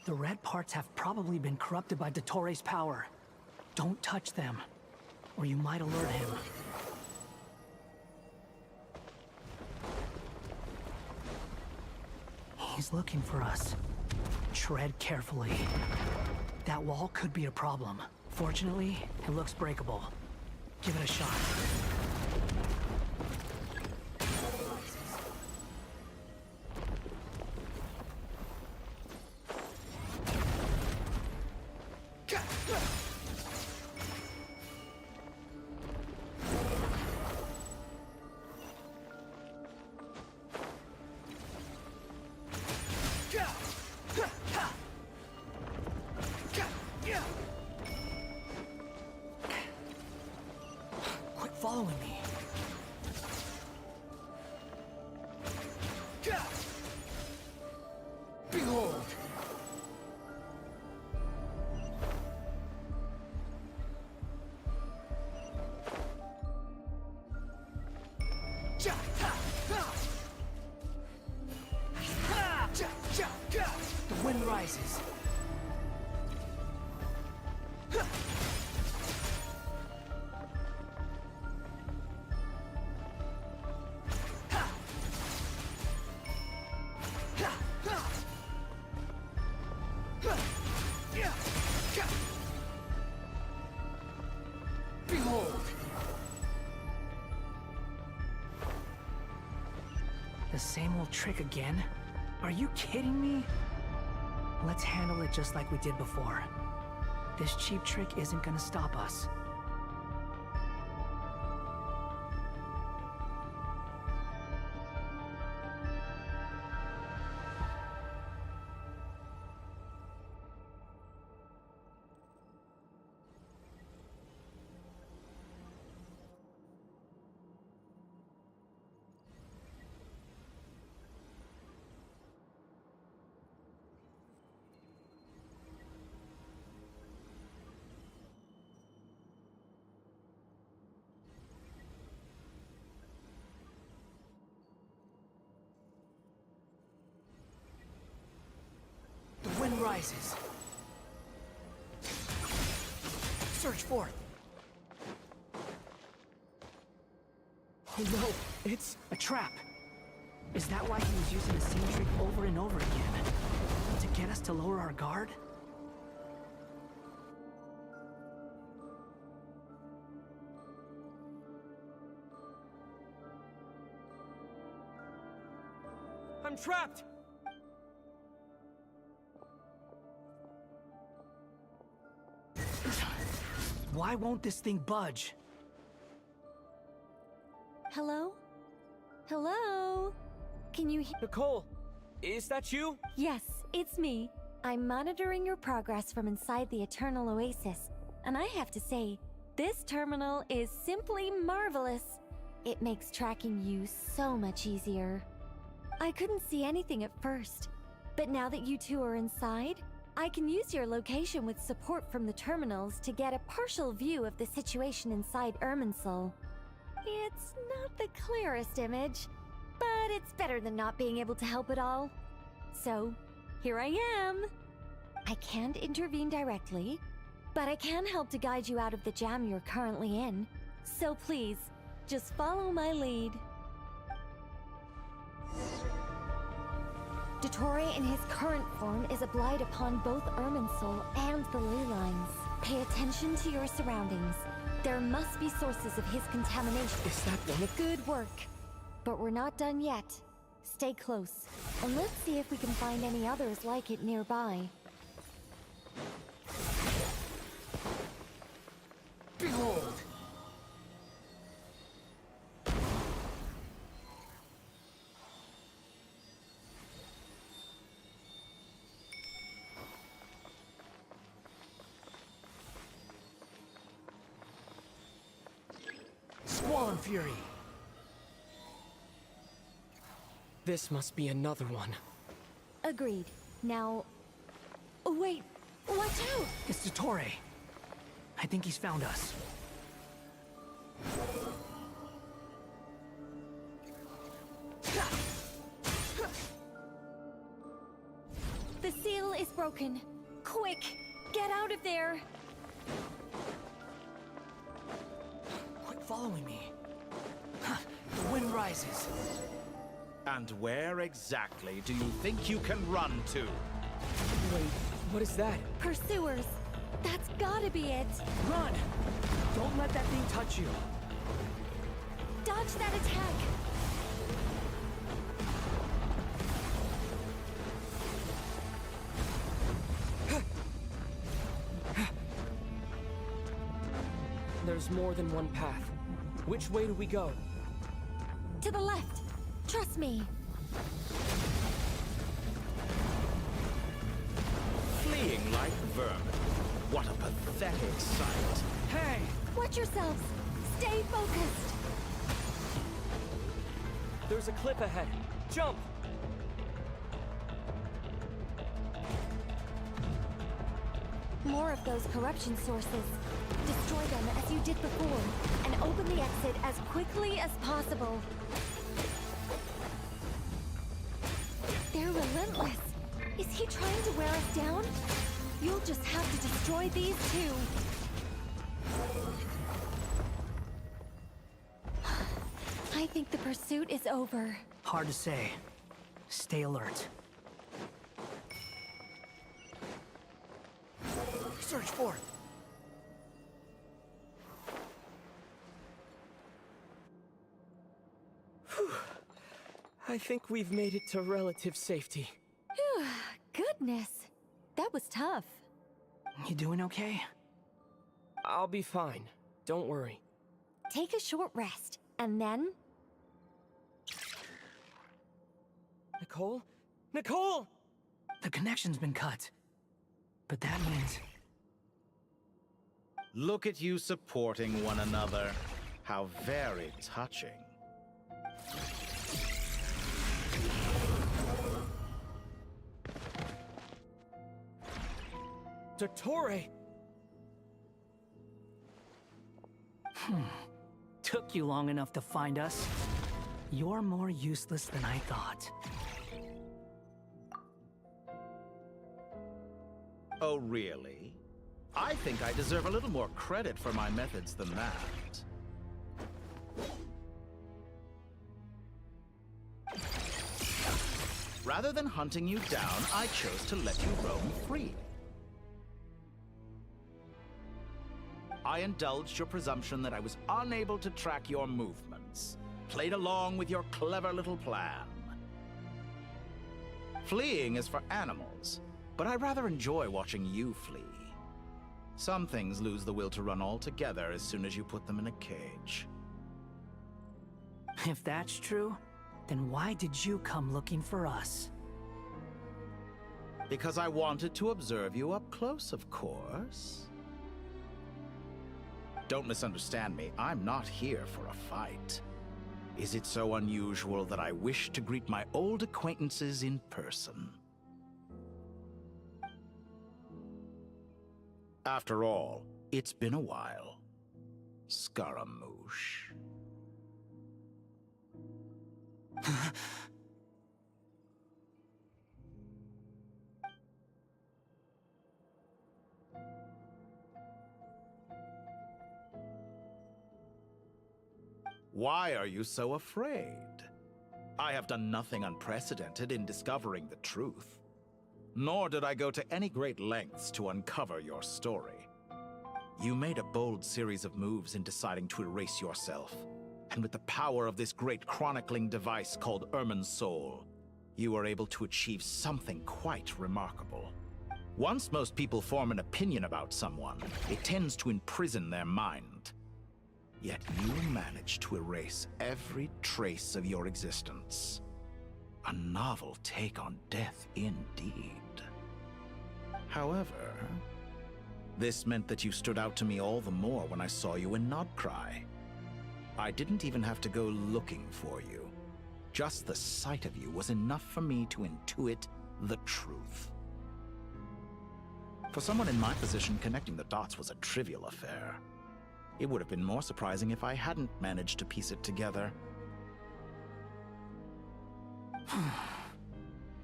The red parts have probably been corrupted by Dottore's power. Don't touch them, or you might alert him. He's looking for us. Tread carefully. That wall could be a problem. Fortunately, it looks breakable. Give it a shot. Quit following me. Behold! The wind rises. Behold! The same old trick again? Are you kidding me? Let's handle it just like we did before. This cheap trick isn't gonna stop us. The wind rises. Search for it. Oh no, it's a trap. Is that why he was using the same trick over and over again? To get us to lower our guard? I'm trapped! Why won't this thing budge? Hello? Hello? Can you hear? Nicole, is that you? Yes, it's me. I'm monitoring your progress from inside the Eternal Oasis, and I have to say, this terminal is simply marvelous. It makes tracking you so much easier. I couldn't see anything at first, but now that you two are inside, I can use your location with support from the terminals to get a partial view of the situation inside Irminsul. It's not the clearest image, but it's better than not being able to help at all. So, here I am. I can't intervene directly, but I can help to guide you out of the jam you're currently in. So please, just follow my lead. Dottore in his current form is a blight upon both Irminsul and the ley lines. Pay attention to your surroundings. There must be sources of his contamination. Is that one of... Good work. But we're not done yet. Stay close, and let's see if we can find any others like it nearby. Behold! Squall and Fury! This must be another one. Agreed. Now... Oh, wait! Watch out! It's Dottore. I think he's found us. broken. Quick, get out of there! Quit following me. The wind rises. And where exactly do you think you can run to? Wait, what is that? Pursuers! That's gotta be it! Run! Don't let that thing touch you. Dodge that attack! There's more than one path. Which way do we go? To the left! Trust me! Fleeing like vermin. What a pathetic sight. Hey! Watch yourselves! Stay focused! There's a cliff ahead. Jump! More of those corruption sources. Destroy them as you did before, and open the exit as quickly as possible. They're relentless. Is he trying to wear us down? You'll just have to destroy these too. I think the pursuit is over. Hard to say. Stay alert. Search for it. I think we've made it to relative safety. Phew, goodness. That was tough. You doing okay? I'll be fine. Don't worry. Take a short rest, and then... Nicole? Nicole! The connection's been cut. But that means... Look at you supporting one another. How very touching. Dottore! Took you long enough to find us. You're more useless than I thought. Oh, really? I think I deserve a little more credit for my methods than that. Rather than hunting you down, I chose to let you roam free. I indulged your presumption that I was unable to track your movements, played along with your clever little plan. Fleeing is for animals, but I rather enjoy watching you flee. Some things lose the will to run altogether as soon as you put them in a cage. If that's true, then why did you come looking for us? Because I wanted to observe you up close, of course. Don't misunderstand me, I'm not here for a fight. Is it so unusual that I wish to greet my old acquaintances in person? After all, it's been a while. Scaramouche. Why are you so afraid? I have done nothing unprecedented in discovering the truth. Nor did I go to any great lengths to uncover your story. You made a bold series of moves in deciding to erase yourself. And with the power of this great chronicling device called Irminsul, you were able to achieve something quite remarkable. Once most people form an opinion about someone, it tends to imprison their mind. Yet you managed to erase every trace of your existence. A novel take on death indeed. However, this meant that you stood out to me all the more when I saw you in Krai. I didn't even have to go looking for you. Just the sight of you was enough for me to intuit the truth. For someone in my position, connecting the dots was a trivial affair. It would have been more surprising if I hadn't managed to piece it together.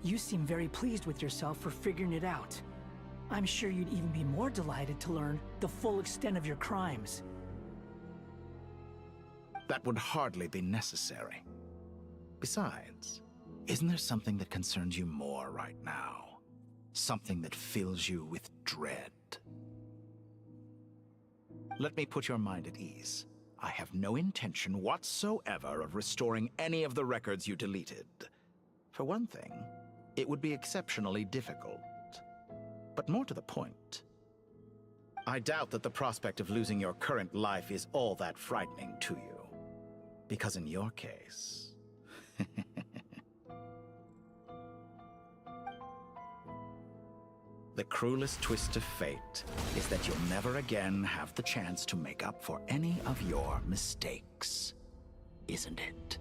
You seem very pleased with yourself for figuring it out. I'm sure you'd even be more delighted to learn the full extent of your crimes. That would hardly be necessary. Besides, isn't there something that concerns you more right now? Something that fills you with dread? Let me put your mind at ease. I have no intention whatsoever of restoring any of the records you deleted. For one thing, it would be exceptionally difficult. But more to the point, I doubt that the prospect of losing your current life is all that frightening to you. Because in your case... the cruelest twist of fate is that you'll never again have the chance to make up for any of your mistakes. Isn't it?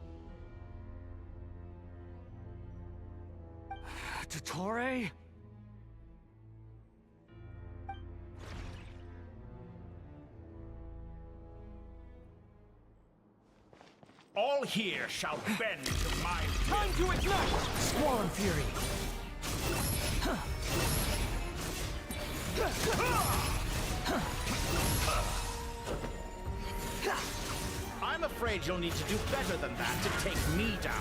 Dottore? All here shall bend to my will. Time to ignite! Squall and Fury! I'm afraid you'll need to do better than that to take me down.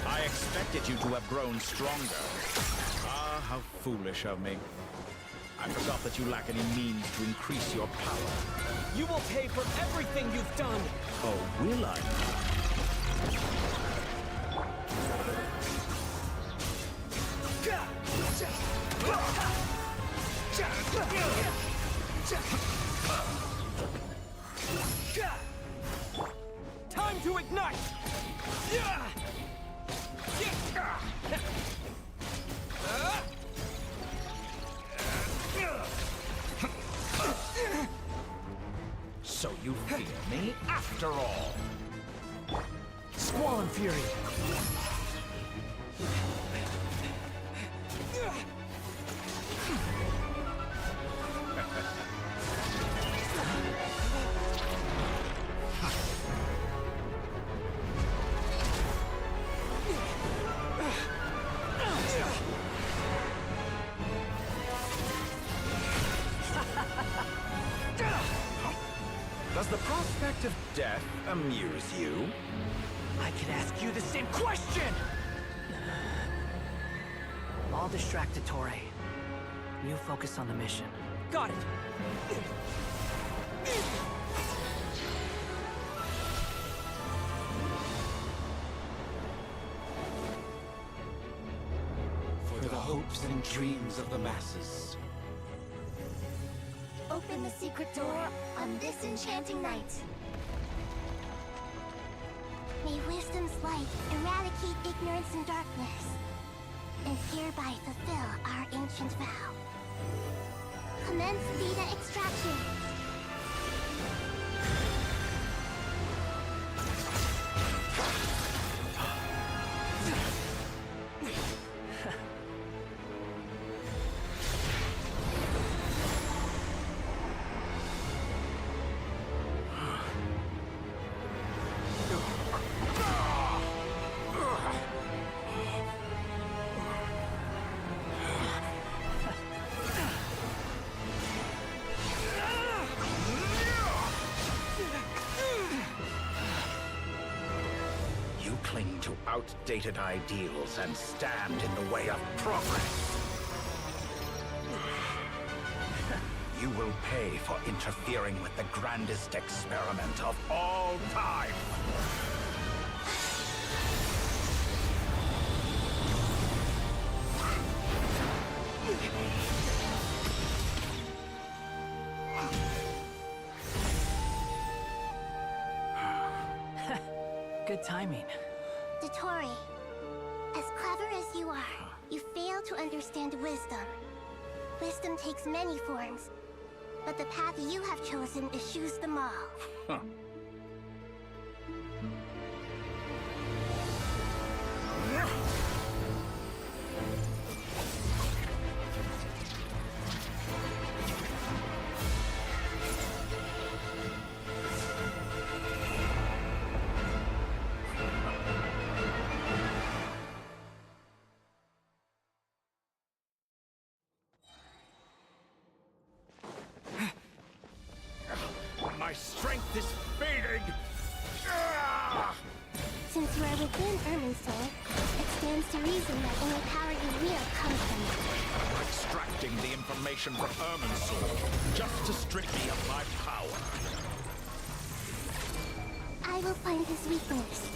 I expected you to have grown stronger. Ah, how foolish of me. I forgot that you lack any means to increase your power. You will pay for everything you've done! Oh, will I? Time to ignite! So you fear me after all? Squall and Fury! Does the prospect of death amuse you? I could ask you the same question! I'll distract Dottore. You focus on the mission. Got it! For the hopes and dreams of the masses. Open the secret door on this enchanting night. May wisdom's light eradicate ignorance and darkness, and hereby fulfill our ancient vow. Commence data extraction. You cling to outdated ideals and stand in the way of progress. You will pay for interfering with the grandest experiment of all time. Good timing. Dottore, as clever as you are, you fail to understand wisdom. Wisdom takes many forms, but the path you have chosen eschews them all. Huh. My strength is fading! Since you are within Irminsul, it stands to reason that any power you wield comes from it. I'm extracting the information from Irminsul just to strip me of my power. I will find his weakness.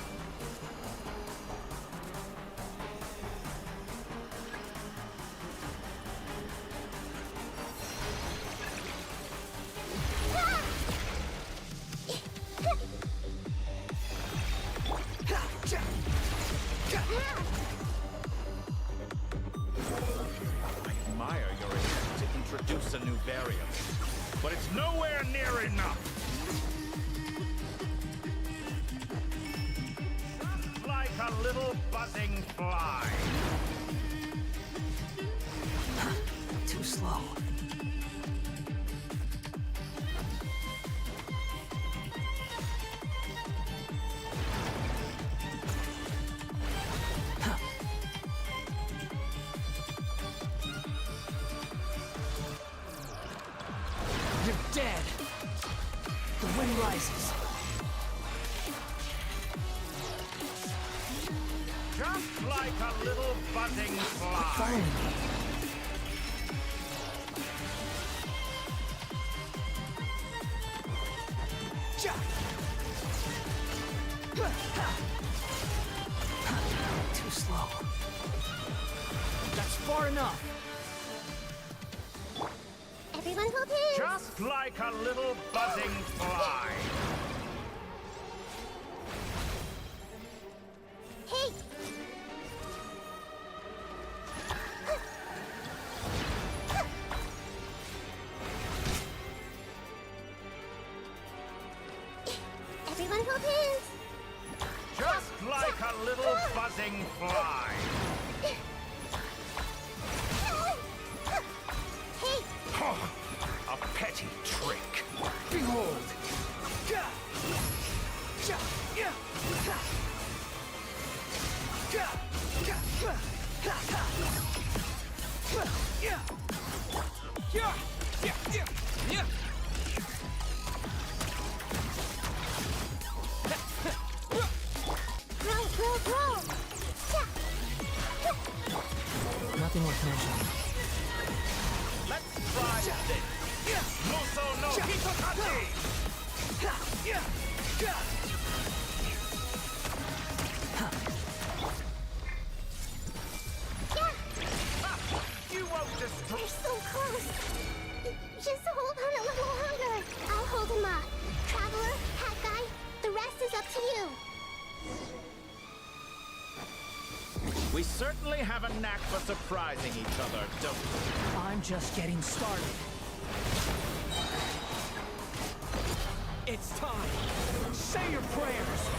I admire your attempt to introduce a new variant, but it's nowhere near enough. Like a little buzzing fly. Too slow. You're dead. The wind rises. Just like a little buzzing fly. Follow me. Too slow. That's far enough. Everyone hold hands! Just like a little buzzing fly. Hey! Everyone hold hands! Just like a little buzzing fly. Hey! A petty trick. Behold! Grow! Nothing worth mentioning. Let's try this. Muso no Hitotaki! You won't destroy. You're so close! Just hold on a little longer. I'll hold him off. Traveler, Hat Guy, the rest is up to you. We certainly have a knack for surprising each other, don't we? I'm just getting started. It's time. Say your prayers.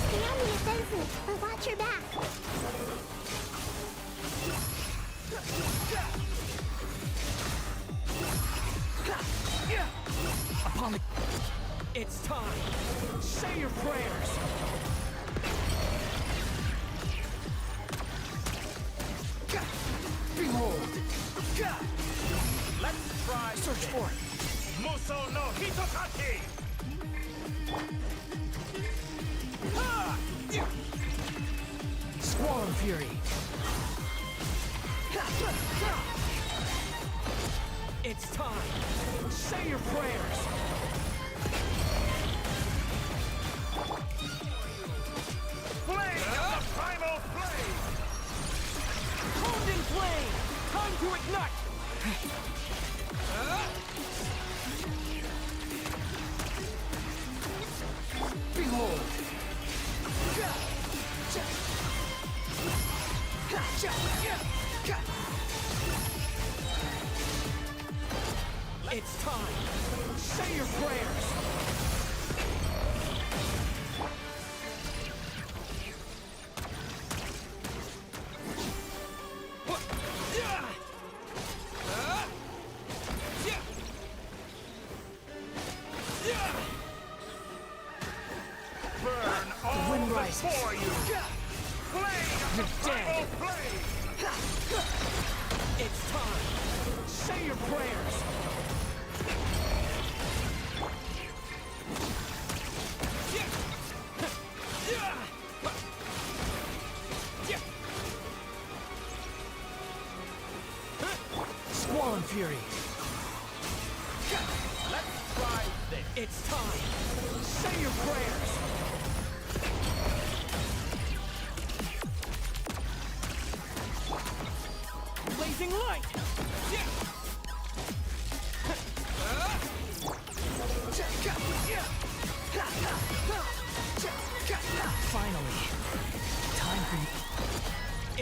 Stay on the offensive, but watch your back. Upon the... It's time. Say your prayers. Behold. Let's try. Search for it. Muso no Hitotaki! Squall Fury. It's time. Say your prayers. Flame of the primal flame! Honed in flame. Time to ignite. Behold. It's time. Say your prayers. Burn all wind rises. before you! Flame of You're the primal dead. flame! It's time. Say your prayers. fury. Let's try this. It's time. Say your prayers. Blazing light. Finally, time for you.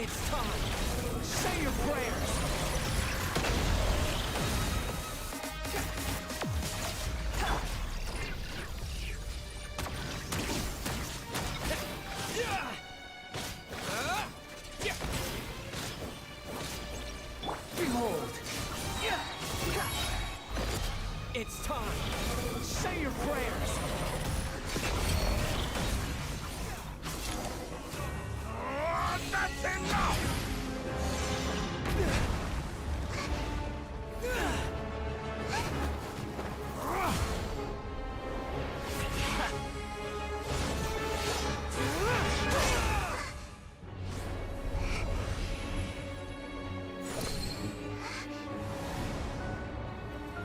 It's time. Say your prayers. Behold. It's time. Say your prayers. That's enough!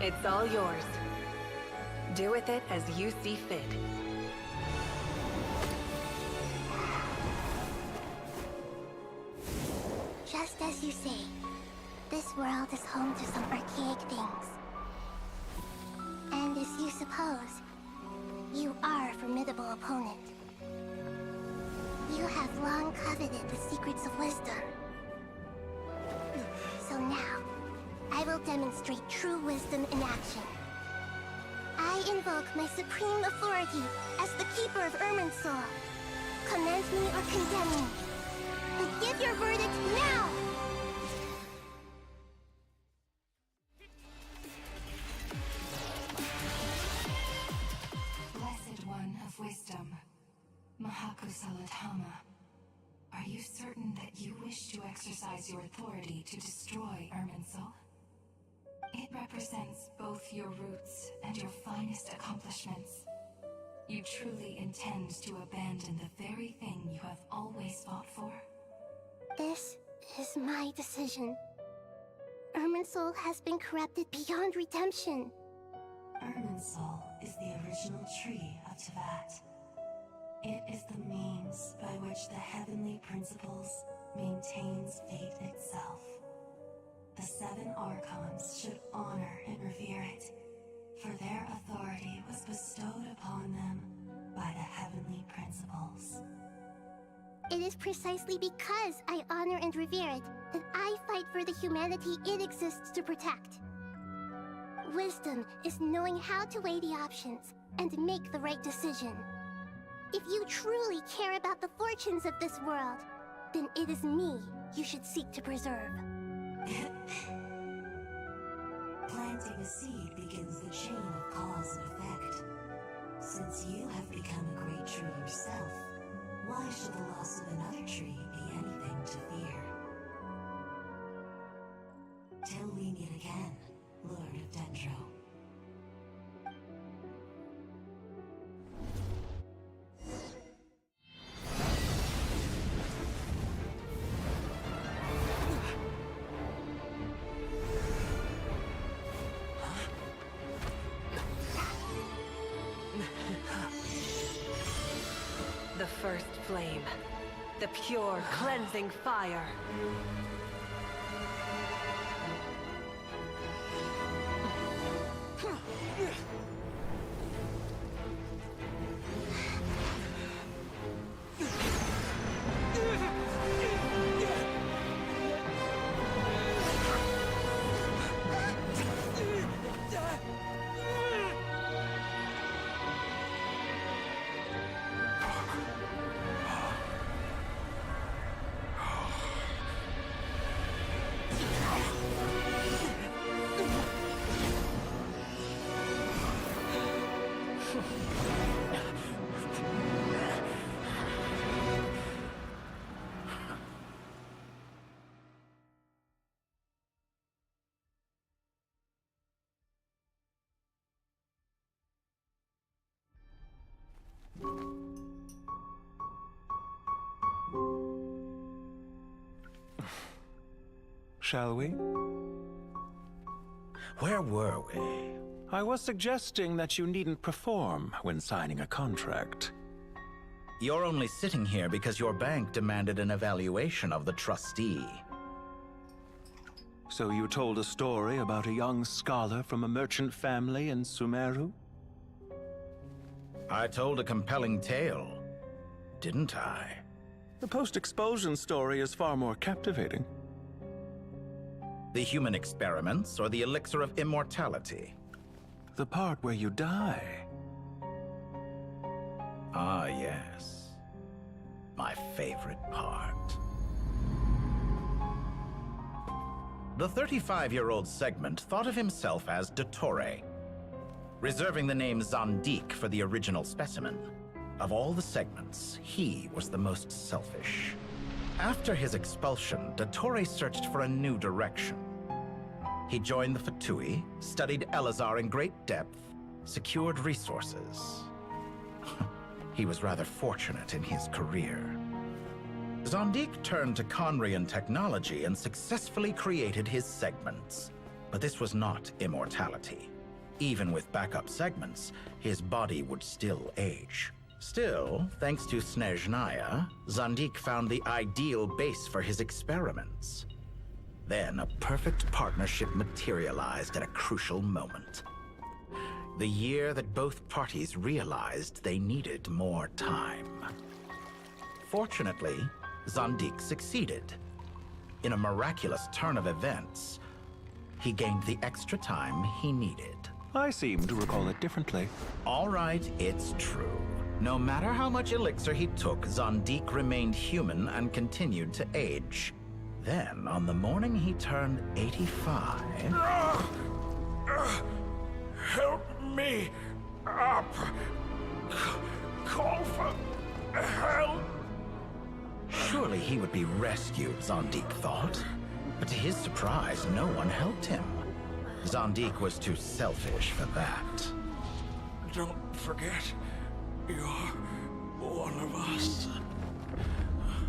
It's all yours. Do with it as you see fit. Just as you say, this world is home to some archaic things. And as you suppose, you are a formidable opponent. You have long coveted the secrets of wisdom. So now, I will demonstrate true wisdom in action. I invoke my supreme authority as the keeper of Irminsul. Commend me or condemn me. But give your verdict now! Blessed One of Wisdom, Mahakusaladhama, are you certain that you wish to exercise your authority to destroy Irminsul? It represents both your roots and your finest accomplishments. You truly intend to abandon the very thing you have always fought for? This is my decision. Irminsul has been corrupted beyond redemption. Irminsul is the original tree of Tevat. It is the means by which the heavenly principles maintains fate itself. The 7 Archons should honor and revere it, for their authority was bestowed upon them by the heavenly principles. It is precisely because I honor and revere it that I fight for the humanity it exists to protect. Wisdom is knowing how to weigh the options and make the right decision. If you truly care about the fortunes of this world, then it is me you should seek to preserve. Planting a seed begins the chain of cause and effect. Since you have become a great tree yourself, why should the loss of another tree be anything to fear? Till we meet again, Lord of Dendro. The first flame. The pure, cleansing fire. Shall we? Where were we? I was suggesting that you needn't perform when signing a contract. You're only sitting here because your bank demanded an evaluation of the trustee. So you told a story about a young scholar from a merchant family in Sumeru? I told a compelling tale, didn't I? The post-expulsion story is far more captivating. The human experiments or the elixir of immortality? The part where you die. Ah, yes. My favorite part. The 35-year-old Segment thought of himself as Dottore, reserving the name Zandik for the original specimen. Of all the Segments, he was the most selfish. After his expulsion, Dottore searched for a new direction. He joined the Fatui, studied Elazar in great depth, secured resources. He was rather fortunate in his career. Zandik turned to Conrian technology and successfully created his segments. But this was not immortality. Even with backup segments, his body would still age. Still, thanks to Snezhnaya, Zandik found the ideal base for his experiments. Then a perfect partnership materialized at a crucial moment. The year that both parties realized they needed more time. Fortunately, Zandik succeeded. In a miraculous turn of events, he gained the extra time he needed. I seem to recall it differently. All right, it's true. No matter how much elixir he took, Zandik remained human and continued to age. Then, on the morning he turned 85... Help me up! Call for help! Surely he would be rescued, Zandik thought. But to his surprise, no one helped him. Zandik was too selfish for that. Don't forget, you're one of us.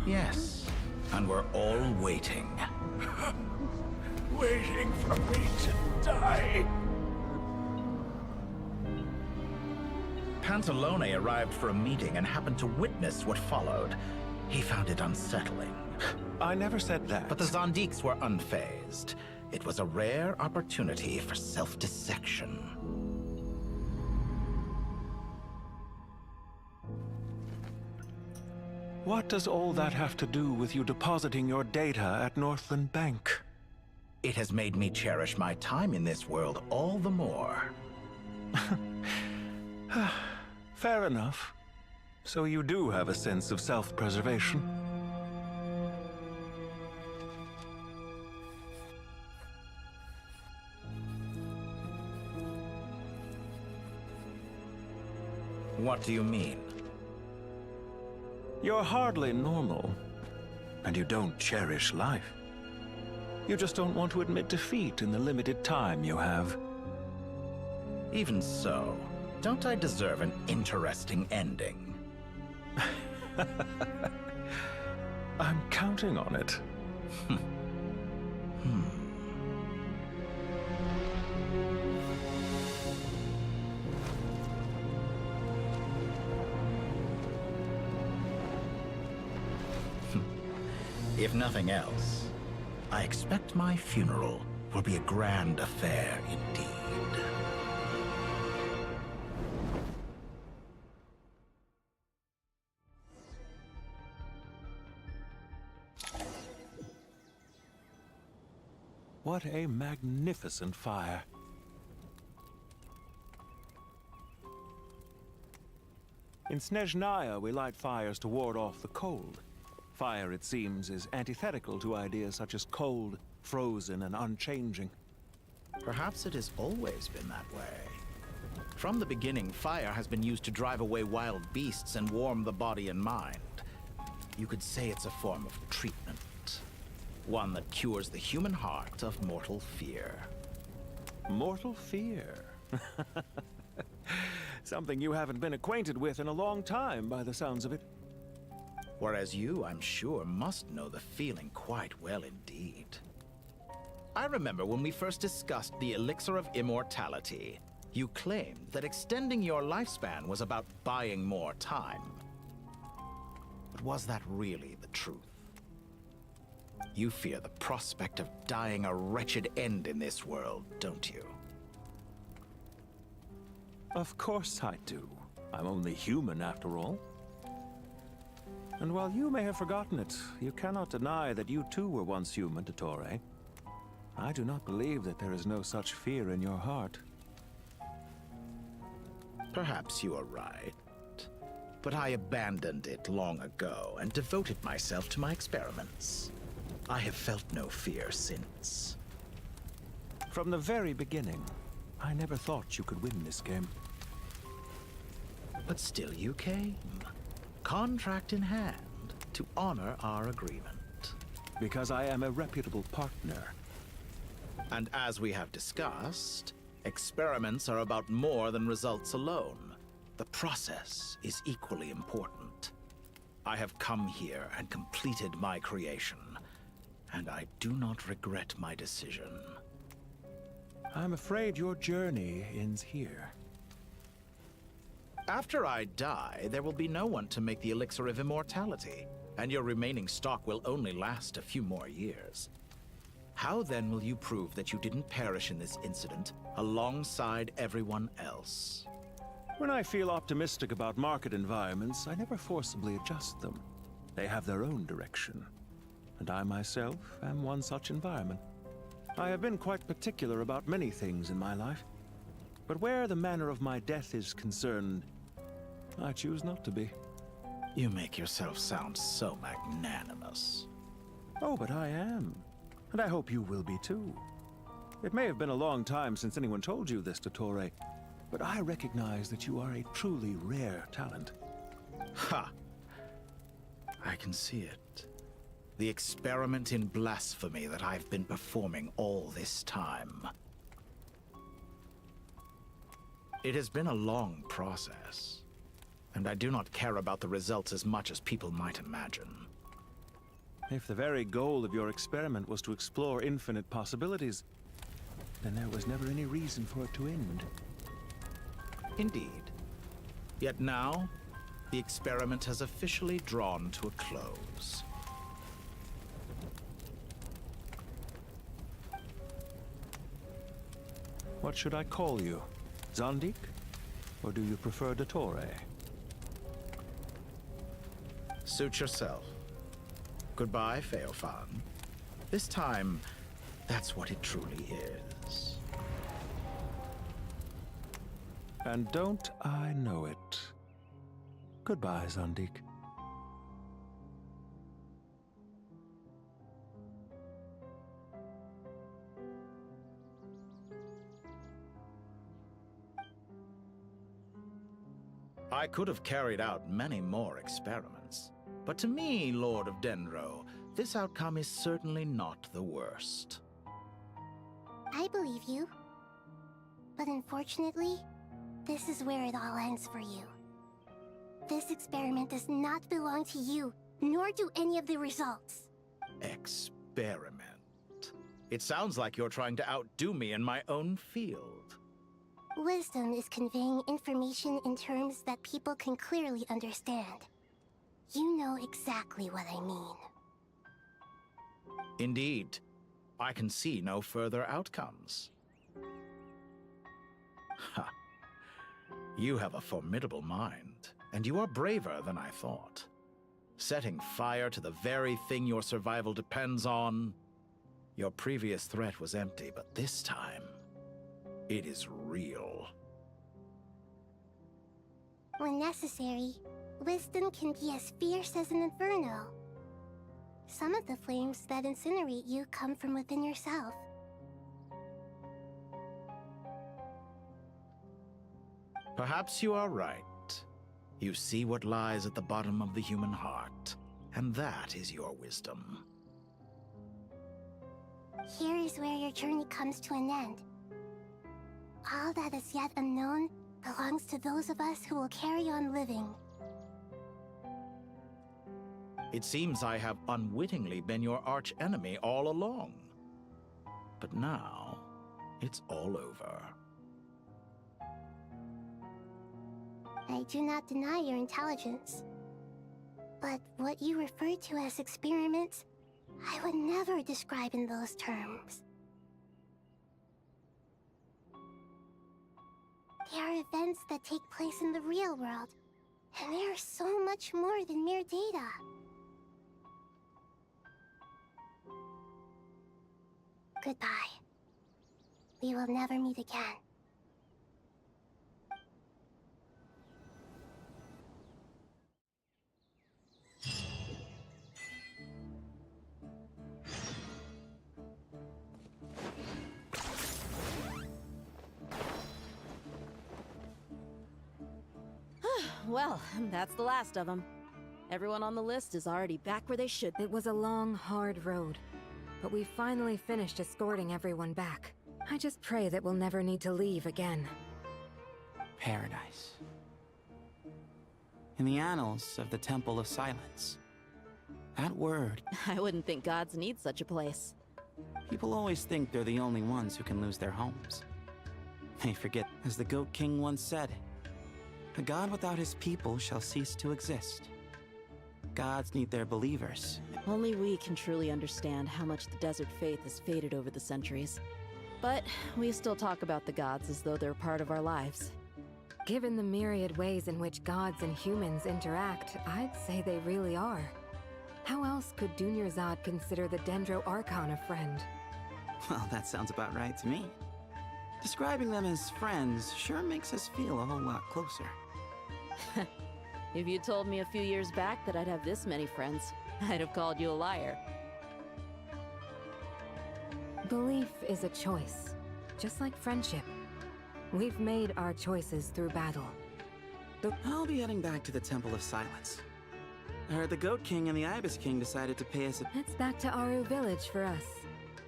Yes, and we're all waiting. Waiting for me to die. Pantalone arrived for a meeting and happened to witness what followed. He found it unsettling. I never said that. But the Zandiks were unfazed. It was a rare opportunity for self-dissection. What does all that have to do with you depositing your data at Northland Bank? It has made me cherish my time in this world all the more. Fair enough. So you do have a sense of self-preservation. What do you mean? You're hardly normal, and you don't cherish life. You just don't want to admit defeat in the limited time you have. Even so, don't I deserve an interesting ending? I'm counting on it. If nothing else, I expect my funeral will be a grand affair indeed. What a magnificent fire. In Snezhnaya, we light fires to ward off the cold. Fire, it seems, is antithetical to ideas such as cold, frozen, and unchanging. Perhaps it has always been that way. From the beginning, fire has been used to drive away wild beasts and warm the body and mind. You could say it's a form of treatment. One that cures the human heart of mortal fear. Mortal fear? Something you haven't been acquainted with in a long time, by the sounds of it. Whereas you, I'm sure, must know the feeling quite well indeed. I remember when we first discussed the elixir of immortality. You claimed that extending your lifespan was about buying more time. But was that really the truth? You fear the prospect of dying a wretched end in this world, don't you? Of course I do. I'm only human after all. And while you may have forgotten it, you cannot deny that you too were once human, Dottore. I do not believe that there is no such fear in your heart. Perhaps you are right. But I abandoned it long ago and devoted myself to my experiments. I have felt no fear since. From the very beginning, I never thought you could win this game. But still you came, contract in hand, to honor our agreement. Because I am a reputable partner. And as we have discussed, experiments are about more than results alone. The process is equally important. I have come here and completed my creation, and I do not regret my decision. I'm afraid your journey ends here. After I die, there will be no one to make the elixir of immortality, and your remaining stock will only last a few more years. How then will you prove that you didn't perish in this incident alongside everyone else? When I feel optimistic about market environments, I never forcibly adjust them. They have their own direction. And I myself am one such environment. I have been quite particular about many things in my life. But where the manner of my death is concerned, I choose not to be. You make yourself sound so magnanimous. Oh, but I am. And I hope you will be too. It may have been a long time since anyone told you this, Dottore, but I recognize that you are a truly rare talent. Ha! I can see it. The experiment in blasphemy that I've been performing all this time. It has been a long process, and I do not care about the results as much as people might imagine. If the very goal of your experiment was to explore infinite possibilities, then there was never any reason for it to end. Indeed. Yet now, the experiment has officially drawn to a close. What should I call you? Zandik? Or do you prefer Dottore? Suit yourself. Goodbye, Feofan. This time, that's what it truly is. And don't I know it? Goodbye, Zandik. I could have carried out many more experiments, but to me, Lord of Denro, this outcome is certainly not the worst. I believe you. But unfortunately, this is where it all ends for you. This experiment does not belong to you, nor do any of the results. Experiment? It sounds like you're trying to outdo me in my own field. Wisdom is conveying information in terms that people can clearly understand. You know exactly what I mean. Indeed. I can see no further outcomes. Ha. You have a formidable mind, and you are braver than I thought. Setting fire to the very thing your survival depends on. Your previous threat was empty, but this time, it is real. When necessary, wisdom can be as fierce as an inferno. Some of the flames that incinerate you come from within yourself. Perhaps you are right. You see what lies at the bottom of the human heart, and that is your wisdom. Here is where your journey comes to an end. All that is yet unknown belongs to those of us who will carry on living. It seems I have unwittingly been your arch-enemy all along. But now, it's all over. I do not deny your intelligence. But what you refer to as experiments, I would never describe in those terms. They are events that take place in the real world, and they are so much more than mere data. Goodbye. We will never meet again. Well, that's the last of them. Everyone on the list is already back where they should. It was a long, hard road, but we finally finished escorting everyone back. I just pray that we'll never need to leave again. Paradise. In the annals of the Temple of Silence. That word. I wouldn't think gods need such a place. People always think they're the only ones who can lose their homes. They forget, as the Goat King once said, "A god without his people shall cease to exist." Gods need their believers. Only we can truly understand how much the desert faith has faded over the centuries. But we still talk about the gods as though they're part of our lives. Given the myriad ways in which gods and humans interact, I'd say they really are. How else could Dunyarzad consider the Dendro Archon a friend? Well, that sounds about right to me. Describing them as friends sure makes us feel a whole lot closer. If you told me a few years back that I'd have this many friends, I'd have called you a liar. Belief is a choice, just like friendship. We've made our choices through battle. I'll be heading back to the Temple of Silence. I heard the Goat King and the Ibis King decided to pay us a... It's back to Aru Village for us.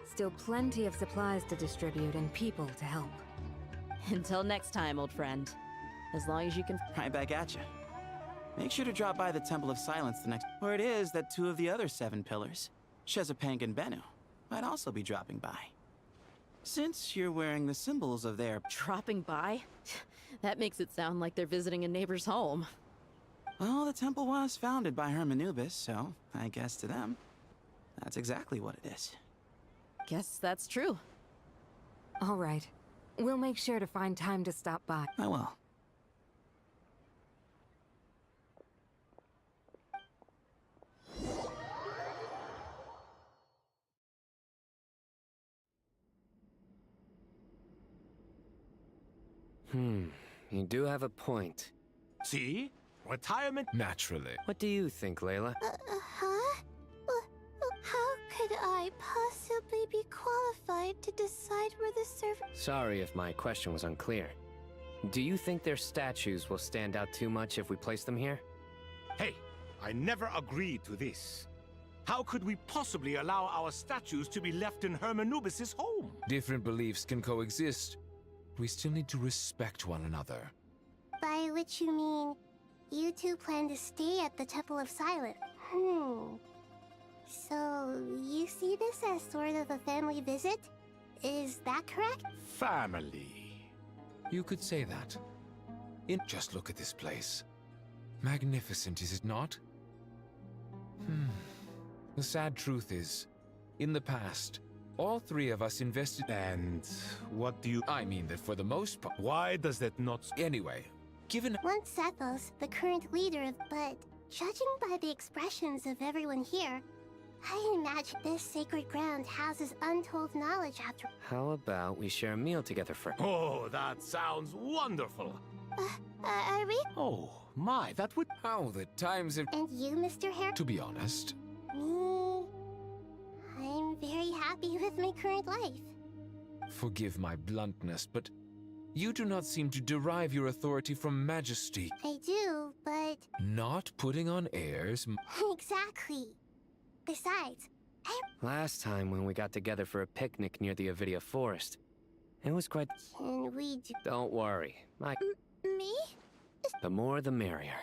Still plenty of supplies to distribute and people to help. Until next time, old friend. As long as you can... Right back at you. Make sure to drop by the Temple of Silence the next... Where it is that two of the other 7 pillars, Shezapang and Bennu, might also be dropping by. Since you're wearing the symbols of their... Dropping by? That makes it sound like they're visiting a neighbor's home. Well, the temple was founded by Hermanubis, so I guess to them, that's exactly what it is. Guess that's true. All right. We'll make sure to find time to stop by. I will. You do have a point. See? Retirement? Naturally. What do you think, Layla? Huh? How could I possibly be qualified to decide where the servant... Sorry if my question was unclear. Do you think their statues will stand out too much if we place them here? Hey, I never agreed to this. How could we possibly allow our statues to be left in Hermanubis' home? Different beliefs can coexist. We still need to respect one another. By which you mean, you two plan to stay at the Temple of Silence. So, you see this as sort of a family visit? Is that correct? Family. You could say that. Just look at this place. Magnificent, is it not? The sad truth is, in the past, all 3 of us invested... And what do you... I mean that for the most part... Why does that not... Anyway, given... Once Sethos, the current leader of... But, judging by the expressions of everyone here, I imagine this sacred ground houses untold knowledge after... How about we share a meal together first? Oh, that sounds wonderful. Are we? Oh, my, that would... How the times have... And you, Mr. Hare? To be honest... Me... I'm very happy with my current life. Forgive my bluntness, but you do not seem to derive your authority from majesty. I do, but... Not putting on airs... Exactly. Besides, Last time when we got together for a picnic near the Avidia Forest, it was quite... Can we do... Don't worry. Me? The more the merrier.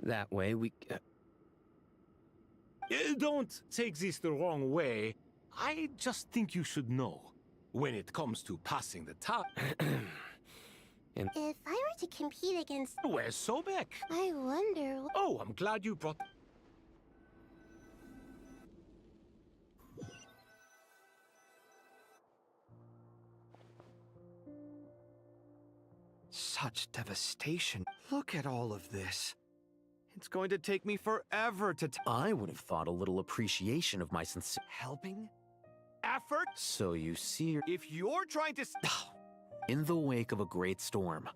That way we... Don't take this the wrong way. I just think you should know. when it comes to passing the time. If I were to compete against... Where's Sobek? I wonder... Oh, I'm glad you brought... Such devastation. Look at all of this. It's going to take me forever to I would have thought a little appreciation of my sincere helping effort. So you see, If you're trying to in the wake of a great storm,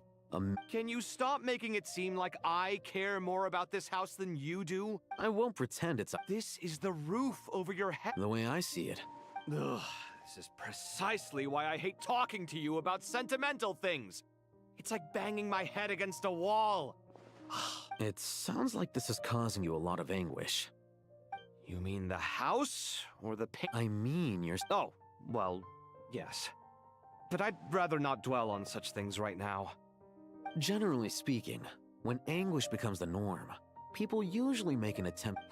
can you stop making it seem like I care more about this house than you do? I won't pretend it's This is the roof over your head. the way I see it. Ugh, this is precisely why I hate talking to you about sentimental things. It's like banging my head against a wall. It sounds like this is causing you a lot of anguish. You mean the house or the pain? I mean your... Oh, well, yes. But I'd rather not dwell on such things right now. Generally speaking, when anguish becomes the norm, people usually make an attempt...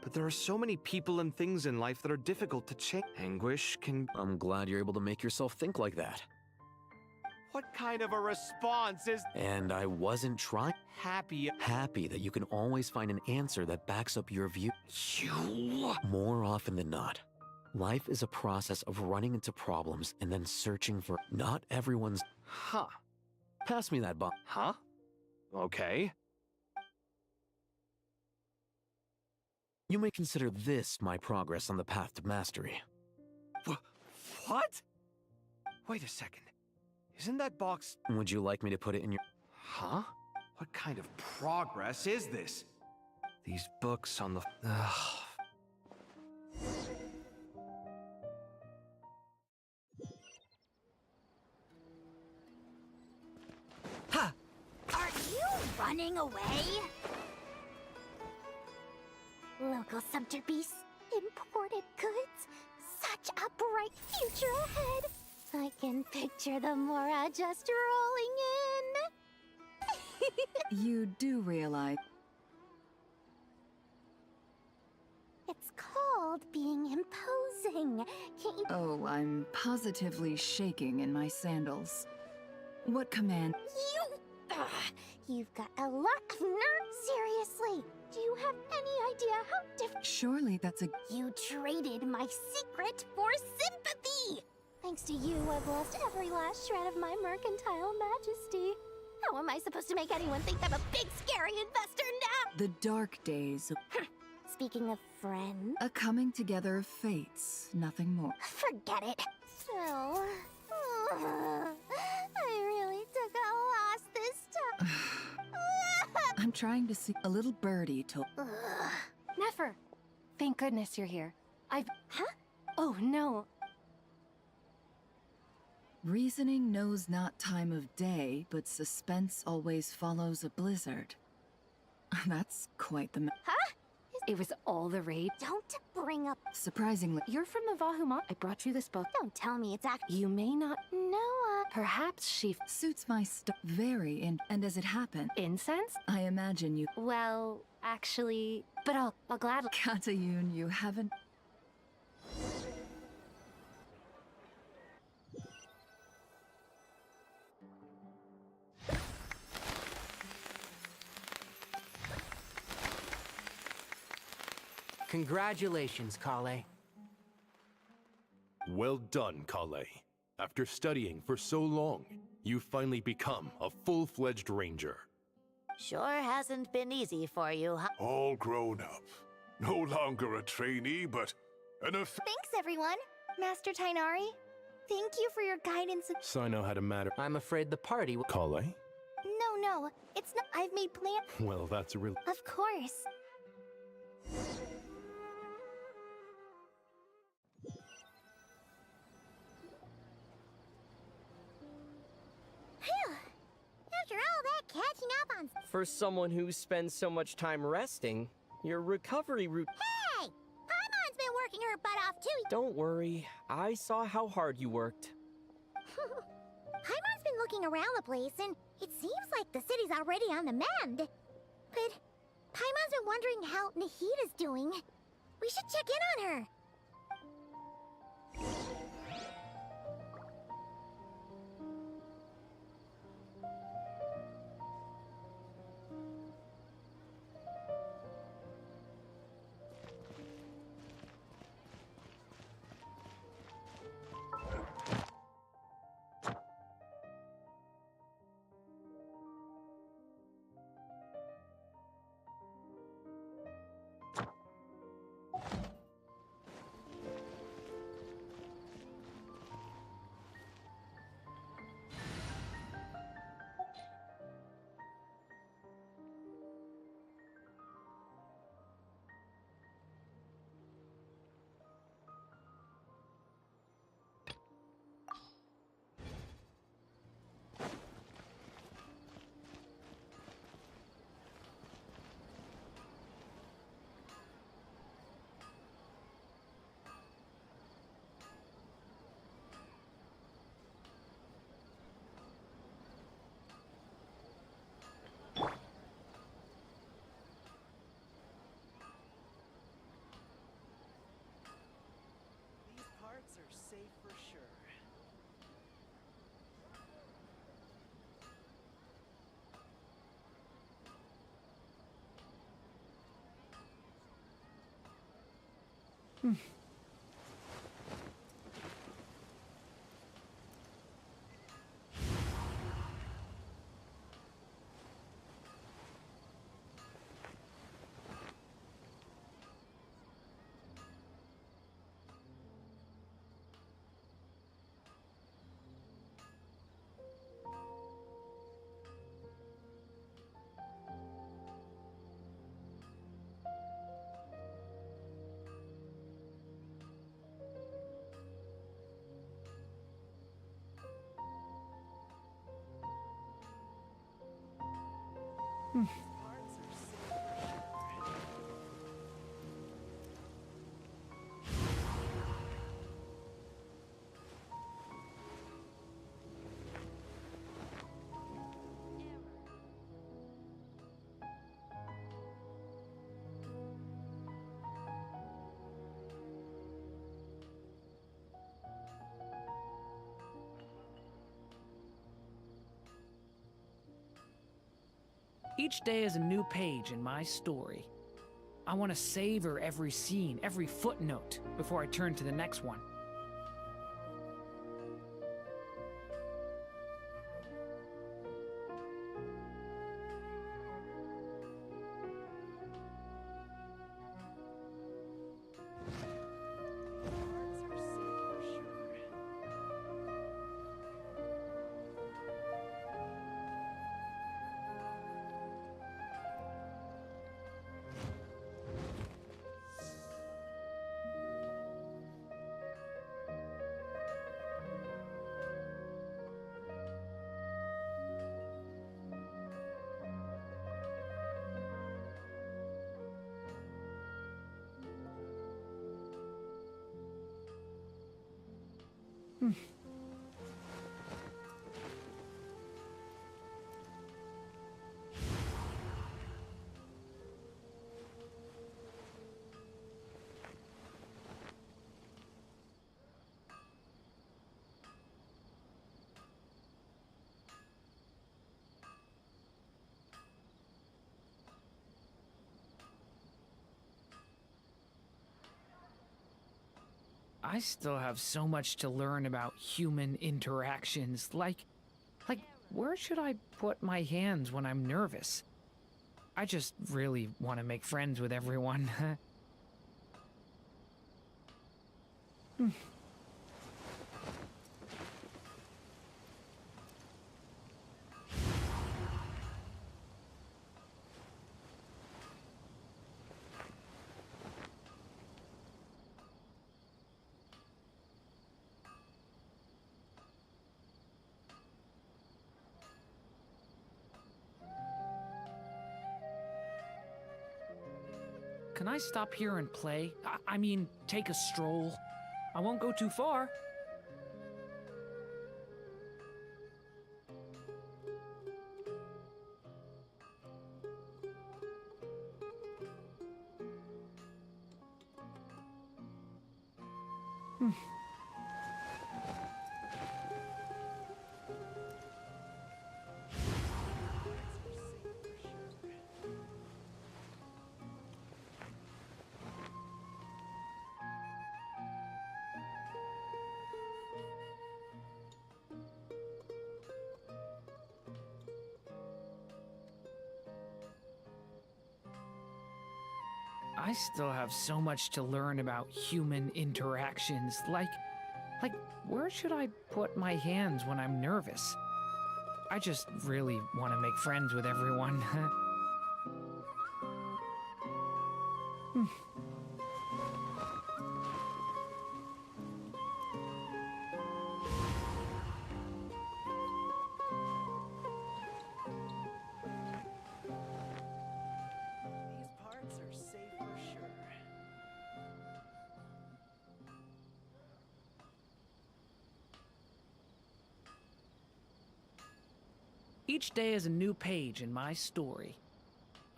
But there are so many people and things in life that are difficult to change. Anguish can... I'm glad you're able to make yourself think like that. What kind of a response is... And I wasn't trying... Happy that you can always find an answer that backs up your view. You... More often than not, life is a process of running into problems and then searching for... Not everyone's... Huh. Pass me that bomb. Huh? Okay. You may consider this my progress on the path to mastery. What? Wait a second. Isn't that box... Would you like me to put it in your... Huh? What kind of progress is this? These books on the... Ugh. Are you running away? Local subter beasts, imported goods, such a bright future ahead. I can picture the Mora just rolling in. You do realize... It's called being imposing. Can't you... Oh, I'm positively shaking in my sandals. What command? You've got a lot of nerve. Seriously, do you have any idea how different... Surely that's a... You traded my secret for sympathy! Thanks to you, I've lost every last shred of my mercantile majesty. How am I supposed to make anyone think I'm a big, scary investor now? The dark days of... Speaking of friends... A coming together of fates, nothing more. Forget it. So... I really took a loss this time. I'm trying to see a little birdie to... Nefer! Thank goodness you're here. Huh? Oh, no. Reasoning knows not time of day, but suspense always follows a blizzard. That's quite the... Huh? It was all the rage. Don't bring up... Surprisingly... You're from the Vahuma. I brought you this book. Don't tell me it's You may not... Noah. Perhaps she... Suits my very and as it happened... Incense? I imagine you... Well, actually... But I'll gladly... Katayun, you haven't... Congratulations, Kale. Well done, Kale. After studying for so long, you've finally become a full-fledged ranger. Sure hasn't been easy for you, huh? All grown up. No longer a trainee, but Thanks, everyone. Master Tainari, thank you for your guidance. So I know how to matter. I'm afraid the party will... Kale? No, it's not. I've made plans. Well, that's a real... Of course. After all that catching up on... For someone who spends so much time resting, your recovery route... Hey! Paimon's been working her butt off too! Don't worry, I saw how hard you worked. Paimon's been looking around the place, and it seems like the city's already on the mend. But Paimon's been wondering how Nahita's doing. We should check in on her. Each day is a new page in my story. I want to savor every scene, every footnote, before I turn to the next one. I still have so much to learn about human interactions. Like, where should I put my hands when I'm nervous? I just really want to make friends with everyone. Can I stop here and play? I mean, take a stroll. I won't go too far. I still have so much to learn about human interactions. Like, where should I put my hands when I'm nervous? I just really want to make friends with everyone. Each day is a new page in my story.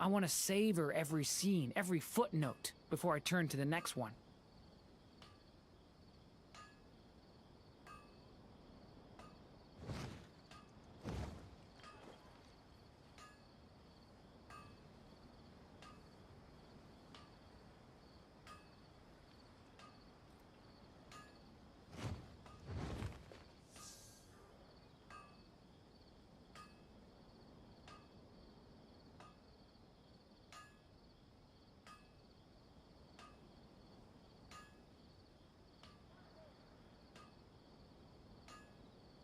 I want to savor every scene, every footnote, before I turn to the next one.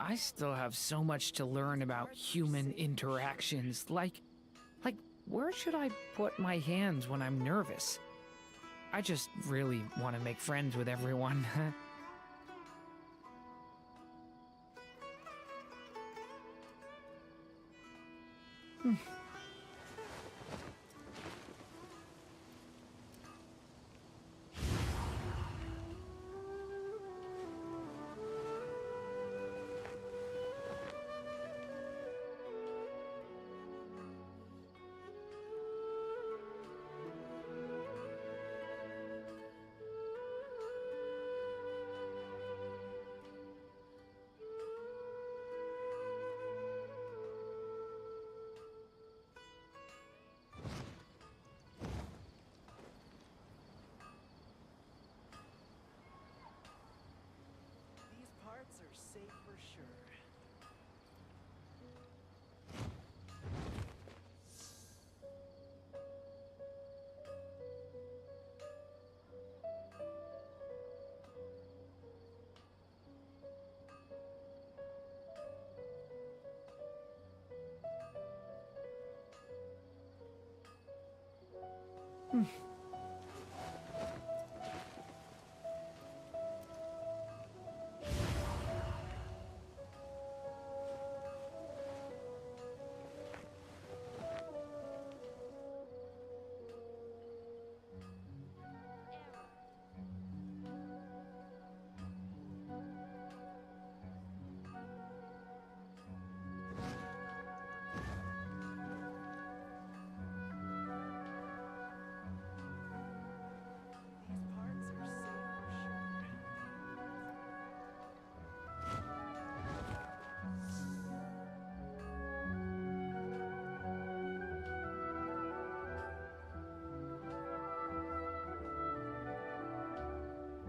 I still have so much to learn about human interactions. Like, where should I put my hands when I'm nervous? I just really want to make friends with everyone. These parts are safe for sure.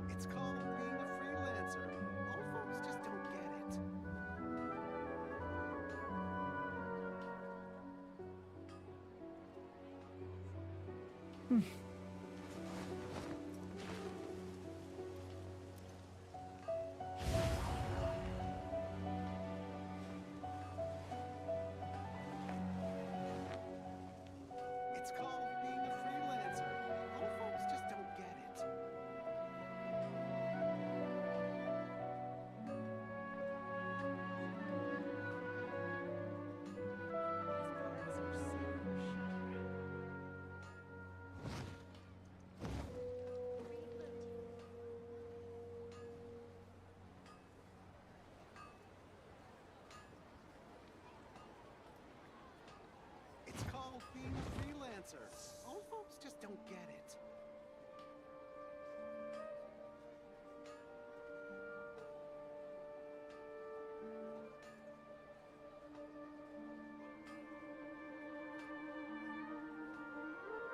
It's called being a freelancer. Old folks just don't get it. It's called being a freelancer. Old folks just don't get it. It's called being a freelancer. Old folks just don't get it.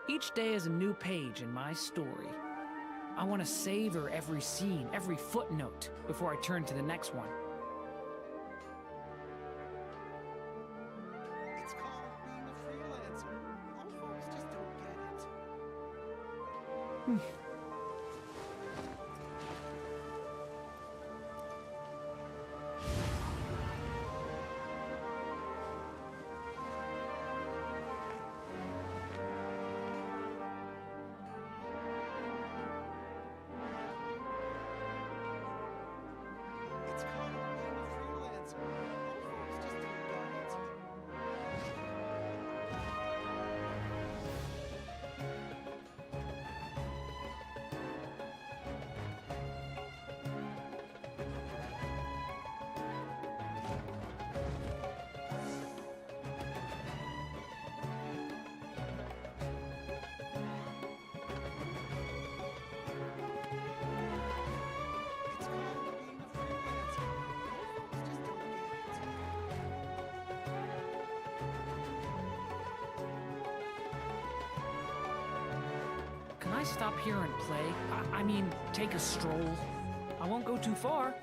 Each day is a new page in my story. I want to savor every scene, every footnote, before I turn to the next one. It's called being a freelancer. Old folks just don't get it. It's called being a freelancer. Old folks just don't get it. It's called being a freelancer. Old folks just don't get it. Can I stop here and play? I mean, take a stroll. I won't go too far.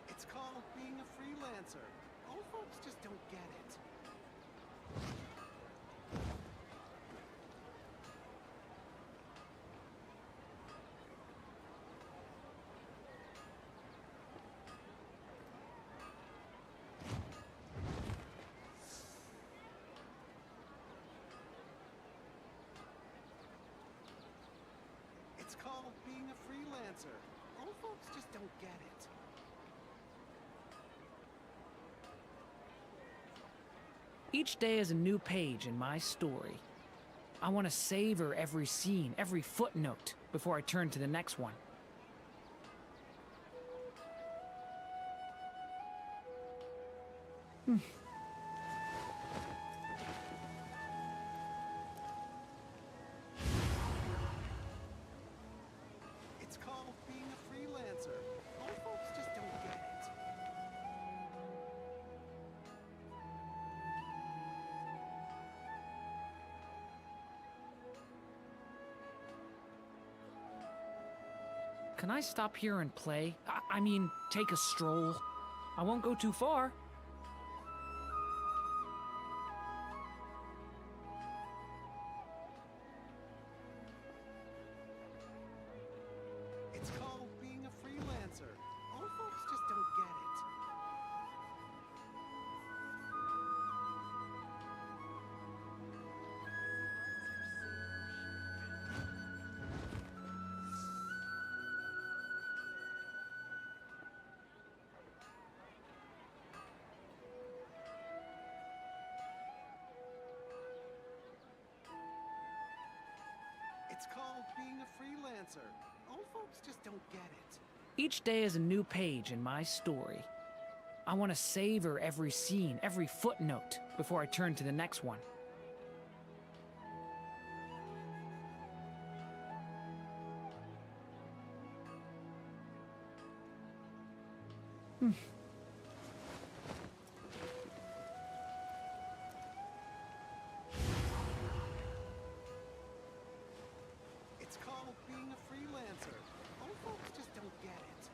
It's called being a freelancer. Old folks just don't get it. called being a freelancer. Old folks just don't get it. Each day is a new page in my story. I want to savor every scene, every footnote, before I turn to the next one. It's called being a freelancer. Old folks just don't get it. Can I stop here and play? I mean, take a stroll. I won't go too far. It's called being a freelancer. Old folks just don't get it. It's called being a freelancer. Old folks just don't get it. Each day is a new page in my story. I want to savor every scene, every footnote, before I turn to the next one. It's called being a freelancer. Old folks just don't get it.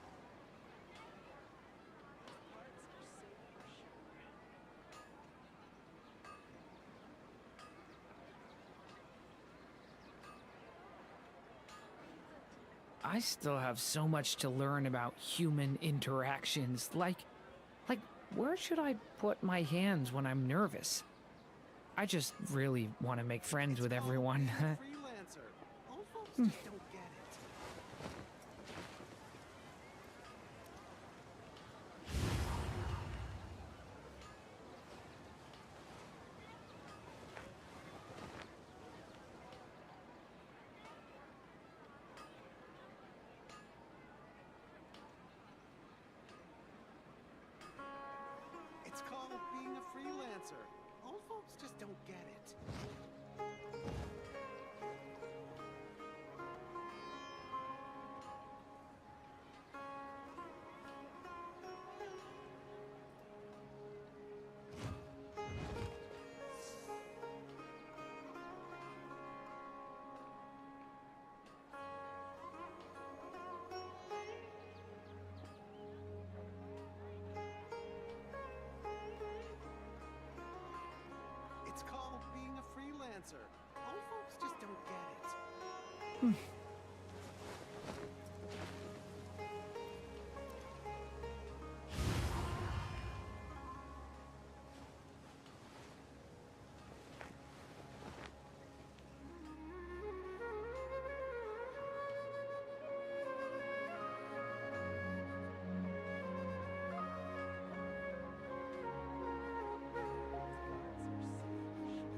I still have so much to learn about human interactions. Like, where should I put my hands when I'm nervous? I just really want to make friends with everyone. Freelancer. Old folks just don't get it. It's called being a freelancer. Old folks just don't get it. It's called being a freelancer. Old folks just don't get it.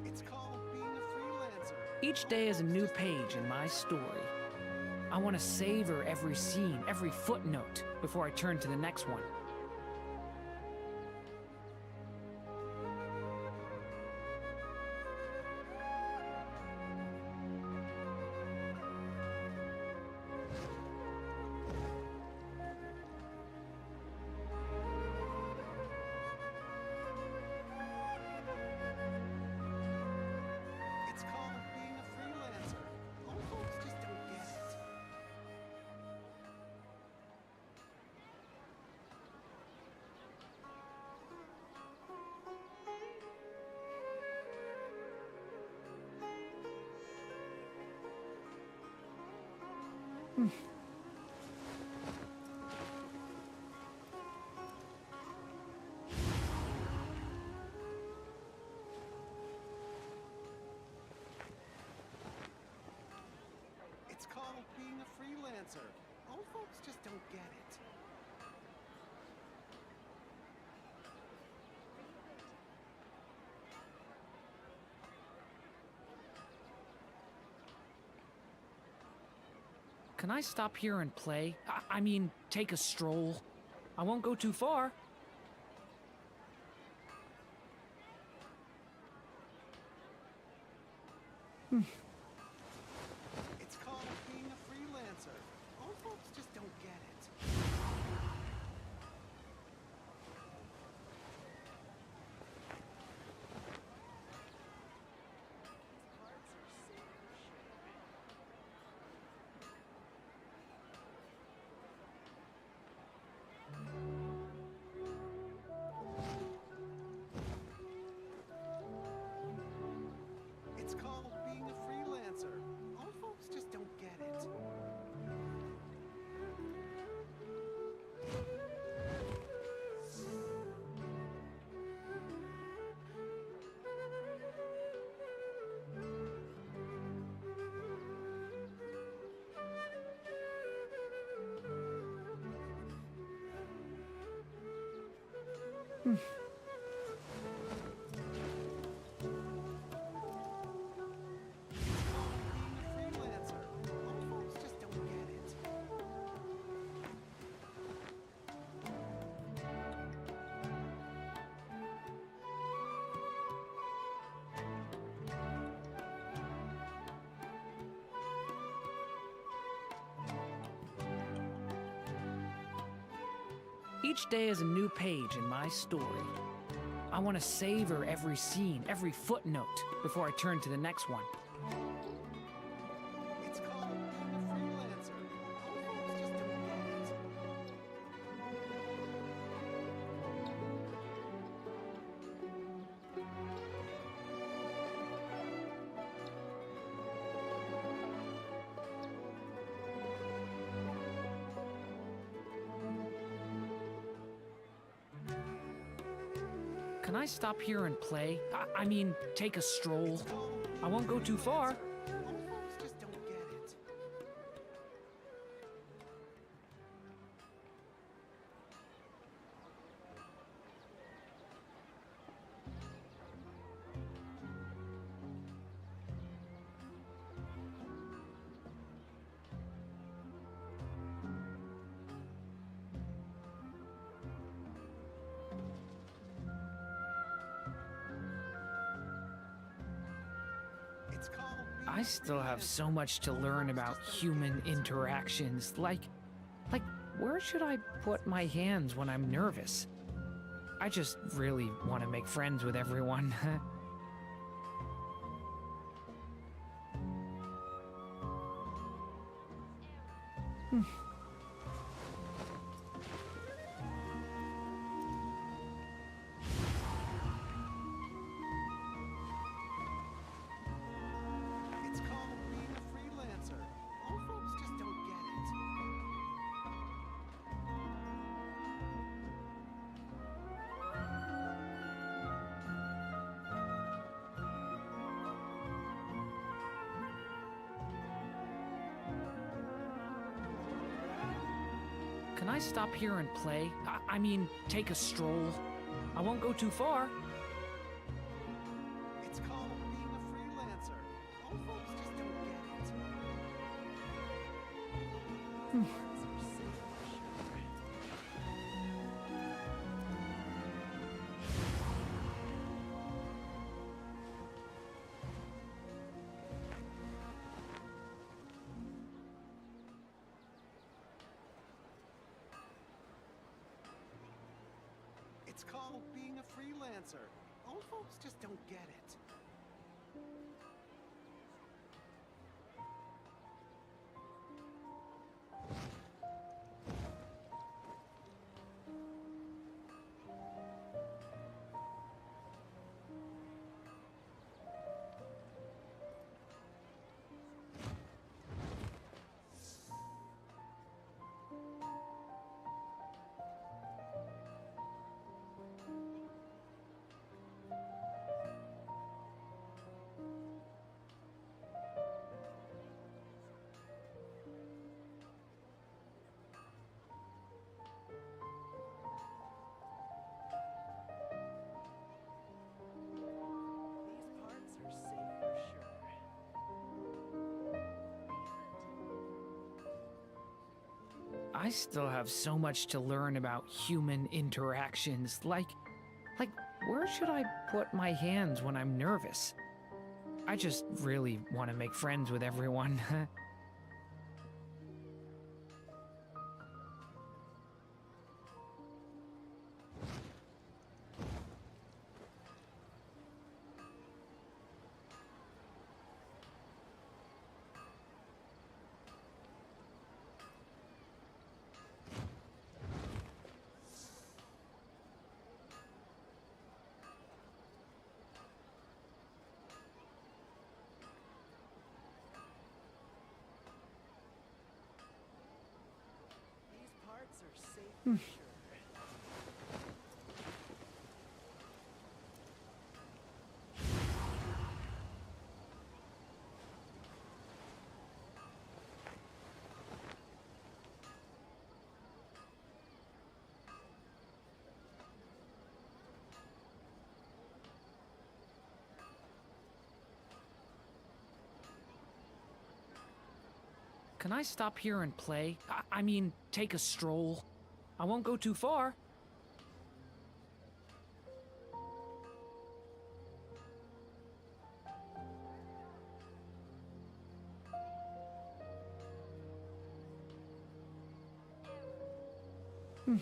It's called being a freelancer. Each day is a new page in my story. I want to savor every scene, every footnote, before I turn to the next one. It's called being a freelancer. Old folks just don't get it. It's called being a freelancer. folks just don't get it. Can I stop here and play? I mean, take a stroll. I won't go too far. It's called being a freelancer. Old folks just don't get it. It's called being a freelancer. Old folks just don't get it. Freelancer. Old folks just don't get it. Each day is a new page in my story. I want to savor every scene, every footnote, before I turn to the next one. It's called being a freelancer. Old folks just don't get it. Can I stop here and play? I mean, take a stroll. I won't go too far. Old folks just don't get it. It's called being I still have so much to learn about human interactions. Like, where should I put my hands when I'm nervous? I just really want to make friends with everyone. It's called being a freelancer. Old folks just don't get it. Can I stop here and play? I mean, take a stroll. I won't go too far. It's called being a freelancer. Old folks just don't get it. It's called being a freelancer. Old folks just don't get it. I still have so much to learn about human interactions, like where should I put my hands when I'm nervous? I just really want to make friends with everyone. These parts are safe for sure. Can I stop here and play? I mean, take a stroll. I won't go too far. These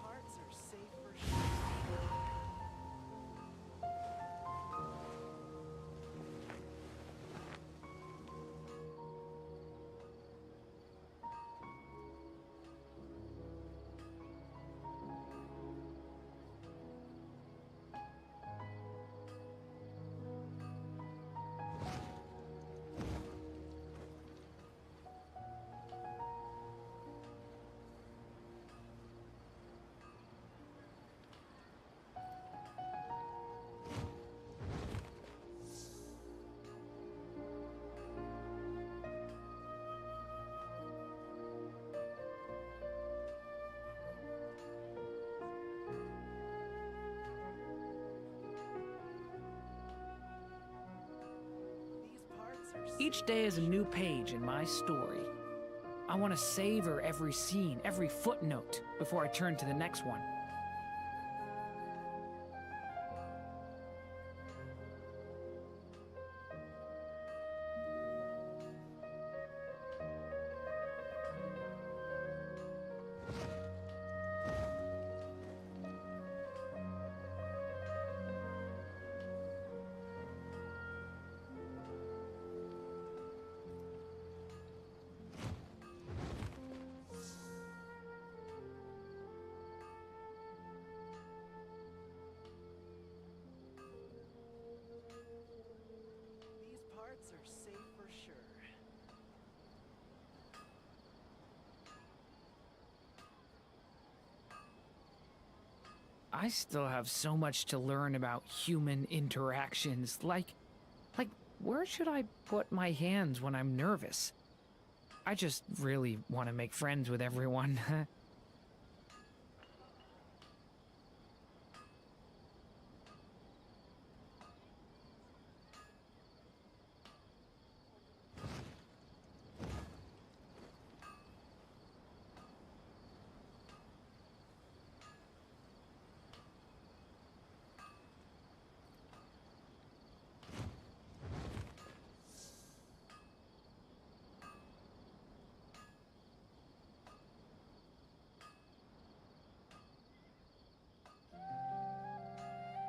parts are safe for sure. Each day is a new page in my story. I want to savor every scene, every footnote, before I turn to the next one. These parts are safe for sure. I still have so much to learn about human interactions, like where should I put my hands when I'm nervous? I just really want to make friends with everyone.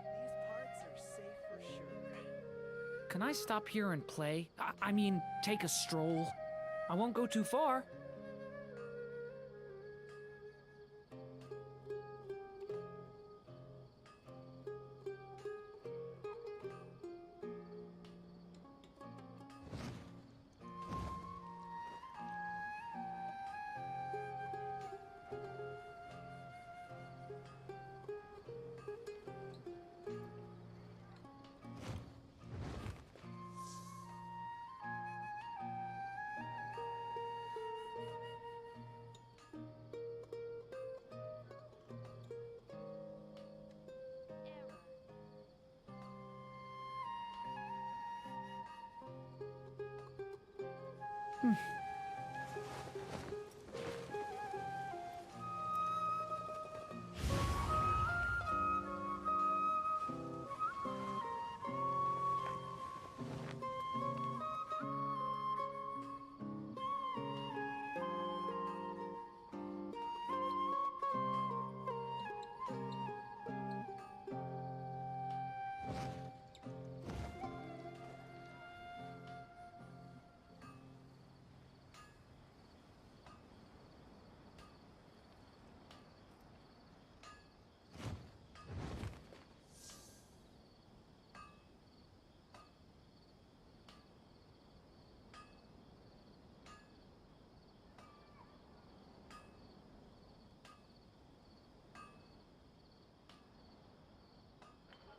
These parts are safe for sure. Can I stop here and play? I mean, take a stroll. I won't go too far.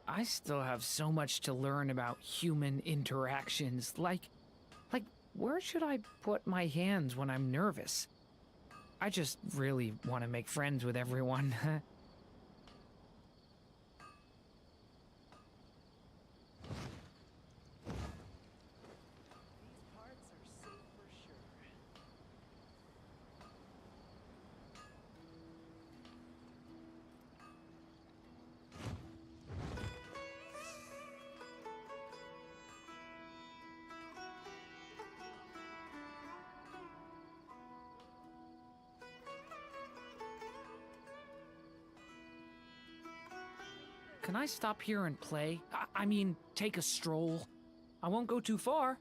I still have so much to learn about human interactions. Like, where should I put my hands when I'm nervous? I just really want to make friends with everyone. Can I stop here and play? I mean, take a stroll. I won't go too far.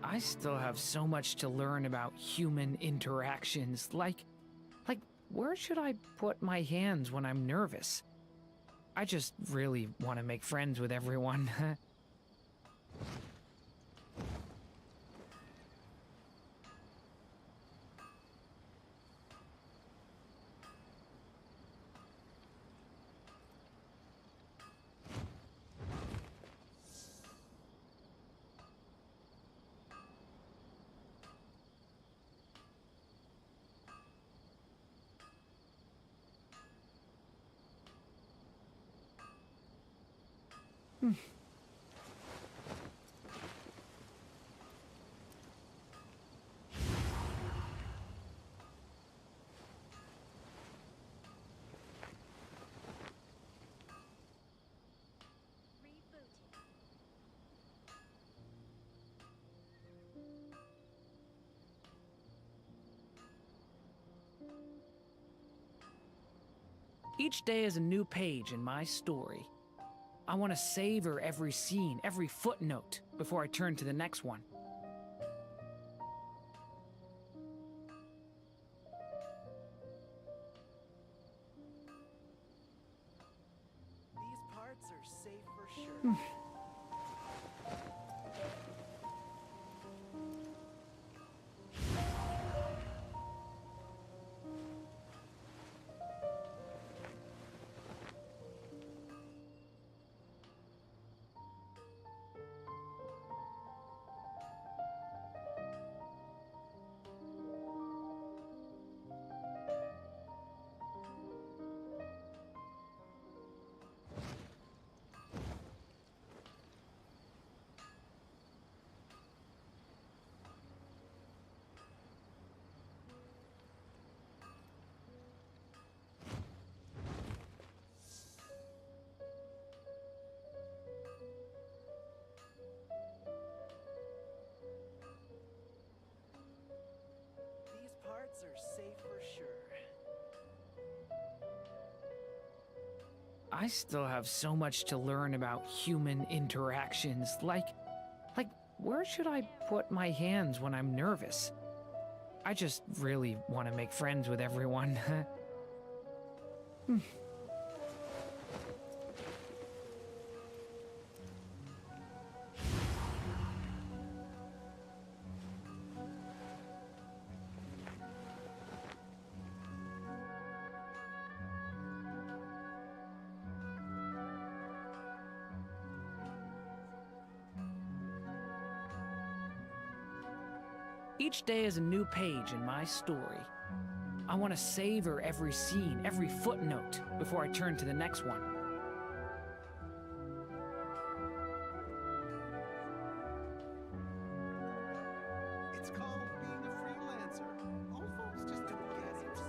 I still have so much to learn about human interactions. Like, where should I put my hands when I'm nervous? I just really want to make friends with everyone. Each day is a new page in my story. I want to savor every scene, every footnote, before I turn to the next one. These parts are safe for sure. These parts are safe for sure. I still have so much to learn about human interactions. Like, where should I put my hands when I'm nervous? I just really want to make friends with everyone. Each day is a new page in my story. I want to savor every scene, every footnote, before I turn to the next one. It's called being a freelancer. Old folks just don't get it.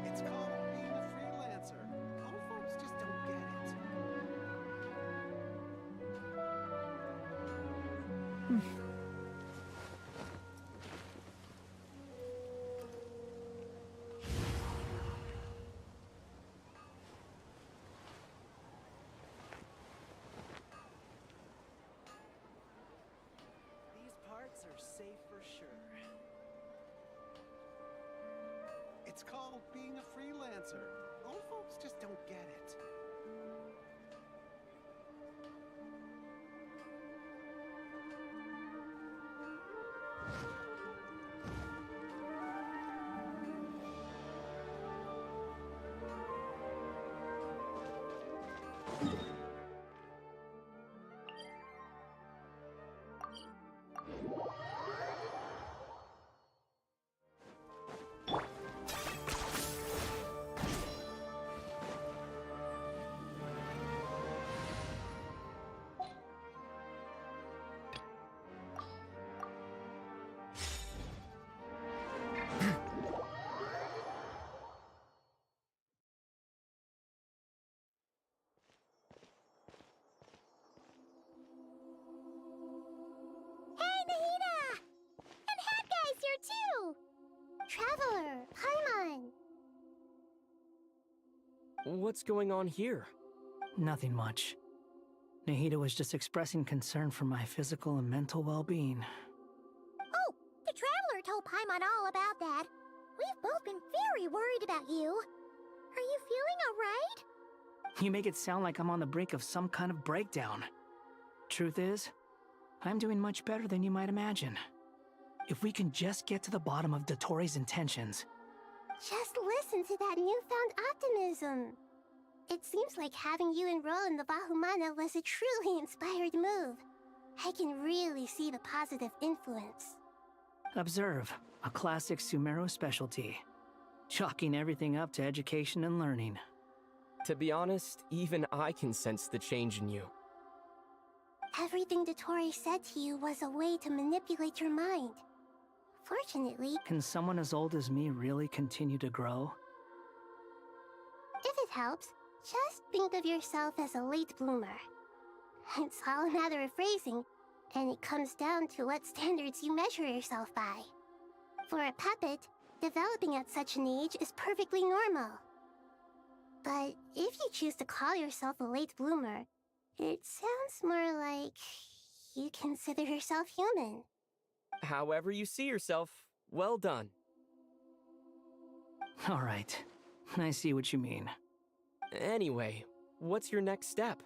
It's called being a freelancer. Old folks just don't get it. These parts are safe for sure. It's called being a freelancer. Old folks just don't get it. Hey, Nahida! And Hat Guy's here too! Traveler, Paimon! What's going on here? Nothing much. Nahida was just expressing concern for my physical and mental well-being. Oh, the Traveler told Paimon all about that. We've both been very worried about you. Are you feeling alright? You make it sound like I'm on the brink of some kind of breakdown. Truth is, I'm doing much better than you might imagine. If we can just get to the bottom of Dottore's intentions. Just listen to that newfound optimism. It seems like having you enroll in the Bahumana was a truly inspired move. I can really see the positive influence. Observe, a classic Sumeru specialty. Chalking everything up to education and learning. To be honest, even I can sense the change in you. Everything Dottore said to you was a way to manipulate your mind. Fortunately, Can someone as old as me really continue to grow? if it helps, just think of yourself as a late bloomer. It's all a matter of phrasing, and it comes down to what standards you measure yourself by. For a puppet, developing at such an age is perfectly normal. But if you choose to call yourself a late bloomer, it sounds more like you consider yourself human. However you see yourself, well done. Alright, I see what you mean. Anyway, what's your next step?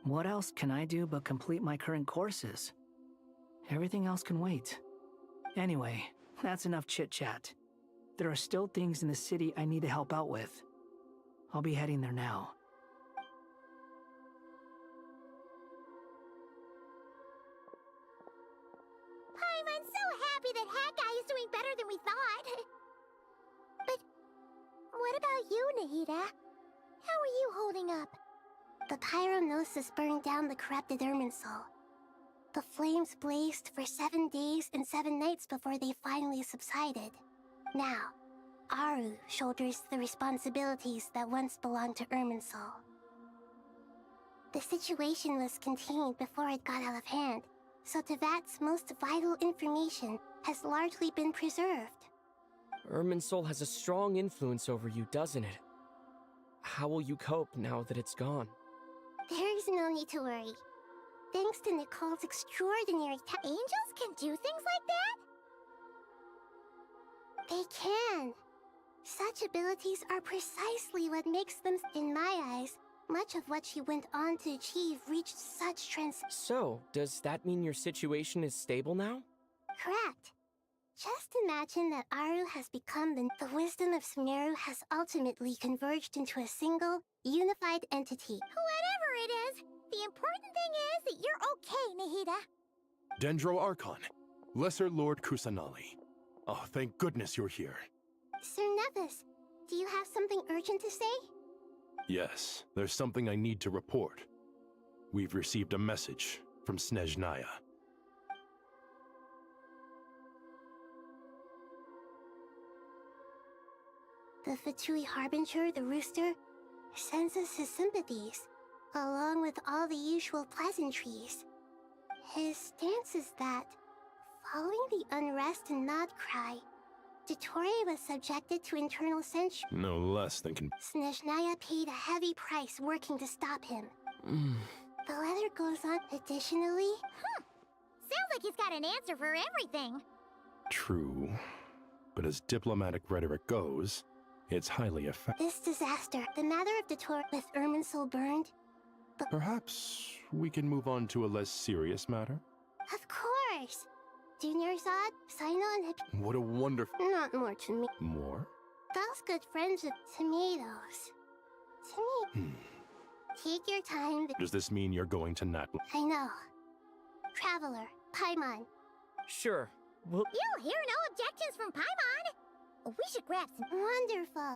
What else can I do but complete my current courses? Everything else can wait. Anyway, that's enough chit-chat. There are still things in the city I need to help out with. I'll be heading there now. I'm so happy that Hat Guy is doing better than we thought. But what about you, Nahida? How are you holding up? The pyronosis burned down the corrupted Irminsul. The flames blazed for 7 days and 7 nights before they finally subsided. Now, Aru shoulders the responsibilities that once belonged to Irminsul. The situation was contained before it got out of hand, so Tevat's most vital information has largely been preserved. Irminsul has a strong influence over you, doesn't it? How will you cope now that it's gone? There's no need to worry. Thanks to Nicole's extraordinary Angels can do things like that? They can. Such abilities are precisely what makes them, in my eyes, much of what she went on to achieve reached such So, does that mean your situation is stable now? Correct. Just imagine that Aru has become the wisdom of Sumeru has ultimately converged into a single, unified entity. Whatever it is, the important thing is that you're okay, Nahida. Dendro Archon, Lesser Lord Kusanali. Oh, thank goodness you're here. Sir Nevis, do you have something urgent to say? Yes, there's something I need to report. We've received a message from Snezhnaya. The Fatui Harbinger, the Rooster, sends us his sympathies, along with all the usual pleasantries. His stance is that, following the unrest in Nodcry, Dottore was subjected to internal censure. No less than Snezhnaya paid a heavy price working to stop him. The letter goes on. Additionally... Sounds like he's got an answer for everything. True. But as diplomatic rhetoric goes, it's highly effective. This disaster, the matter of Dottore with Irminsul burned... Perhaps we can move on to a less serious matter? Of course! Junior Zod, Sino, and Hip... What a wonderful... Not more to me. More? Those good friends with tomatoes. To me... Take your time. Does this mean you're going to Nat? I know. Traveler, Paimon. Sure. Well... You'll hear no objections from Paimon. We should grab some... Wonderful.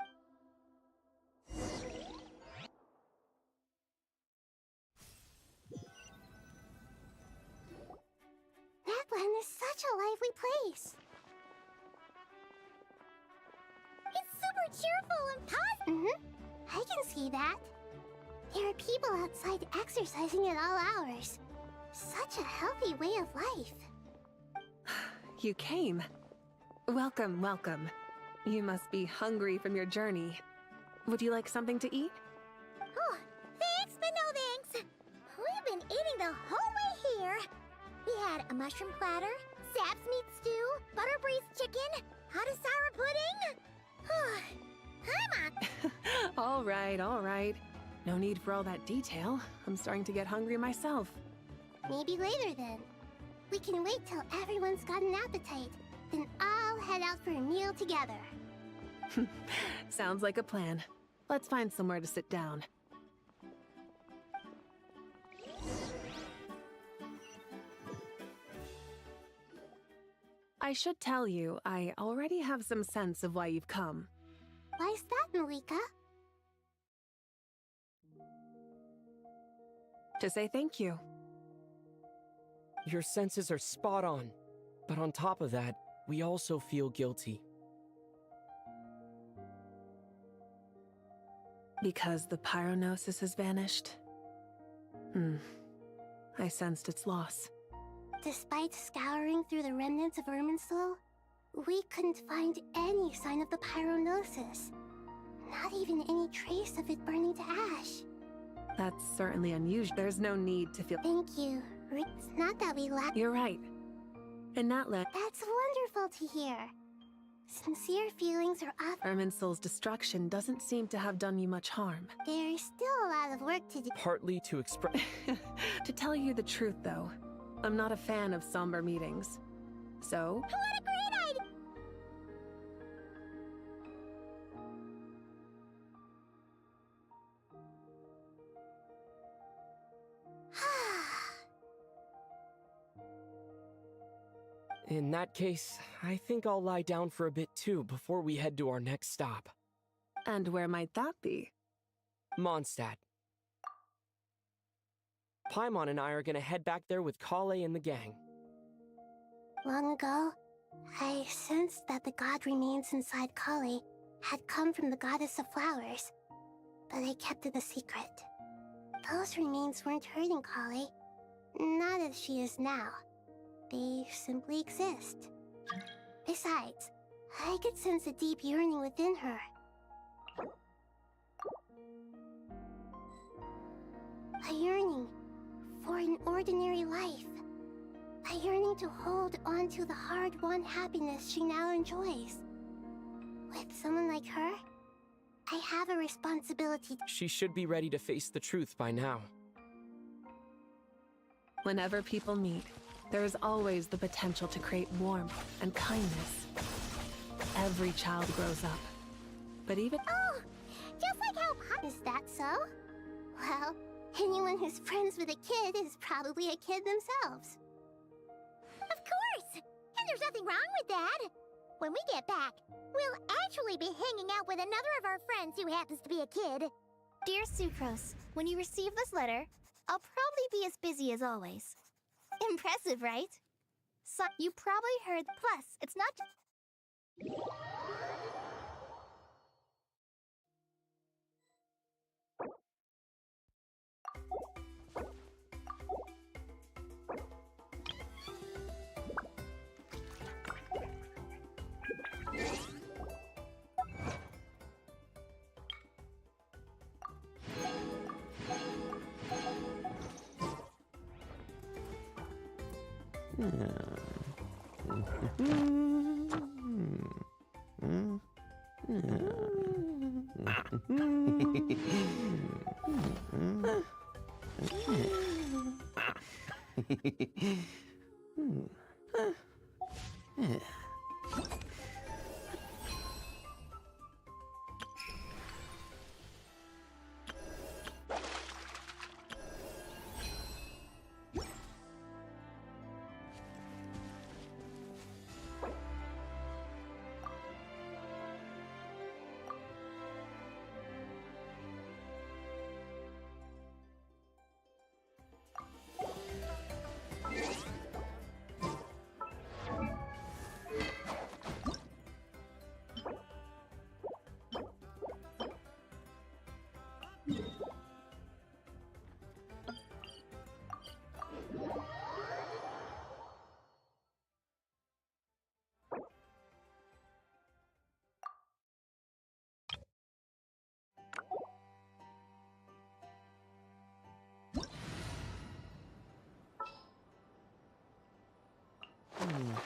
Natlan is such a lively place. It's super cheerful and positive. I can see that. There are people outside exercising at all hours. Such a healthy way of life. You came. Welcome, welcome. You must be hungry from your journey. Would you like something to eat? Oh, thanks, but no thanks. We've been eating the whole way here. We had a mushroom platter, sap's meat stew, butter braised chicken, Hadasara pudding. Paimon! All right. No need for all that detail. I'm starting to get hungry myself. Maybe later then. We can wait till everyone's got an appetite. Then I'll head out for a meal together. Sounds like a plan. Let's find somewhere to sit down. I should tell you, I already have some sense of why you've come. Why's that, Malika? To say thank you. Your senses are spot on. But on top of that, we also feel guilty. Because the pyronosis has vanished? I sensed its loss. Despite scouring through the remnants of Irminsul, we couldn't find any sign of the pyronosis. Not even any trace of it burning to ash. That's certainly unusual. There's no need to feel... Thank you. It's not that we lack... You're right. And Natlan... That's wonderful to hear. Sincere feelings are often... Irminsul's destruction doesn't seem to have done you much harm. There's still a lot of work to do. Partly to express... To tell you the truth, though, I'm not a fan of somber meetings. So... What a great idea! In that case, I think I'll lie down for a bit too before we head to our next stop. And where might that be? Mondstadt. Paimon and I are gonna head back there with Kale and the gang. Long ago, I sensed that the god remains inside Kale had come from the goddess of flowers, but I kept it a secret. Those remains weren't hurting Kale. Not as she is now. They simply exist. Besides, I could sense a deep yearning within her. A yearning for an ordinary life. A yearning to hold on to the hard-won happiness she now enjoys. With someone like her, I have a responsibility. She should be ready to face the truth by now. Whenever people meet, there is always the potential to create warmth and kindness. Every child grows up. But even— Oh! Just like how Is that so? Well, anyone who's friends with a kid is probably a kid themselves. Of course! And there's nothing wrong with that. When we get back, we'll actually be hanging out with another of our friends who happens to be a kid. Dear Sucrose, when you receive this letter, I'll probably be as busy as always. Impressive, right? So, you probably heard. Plus, it's not just...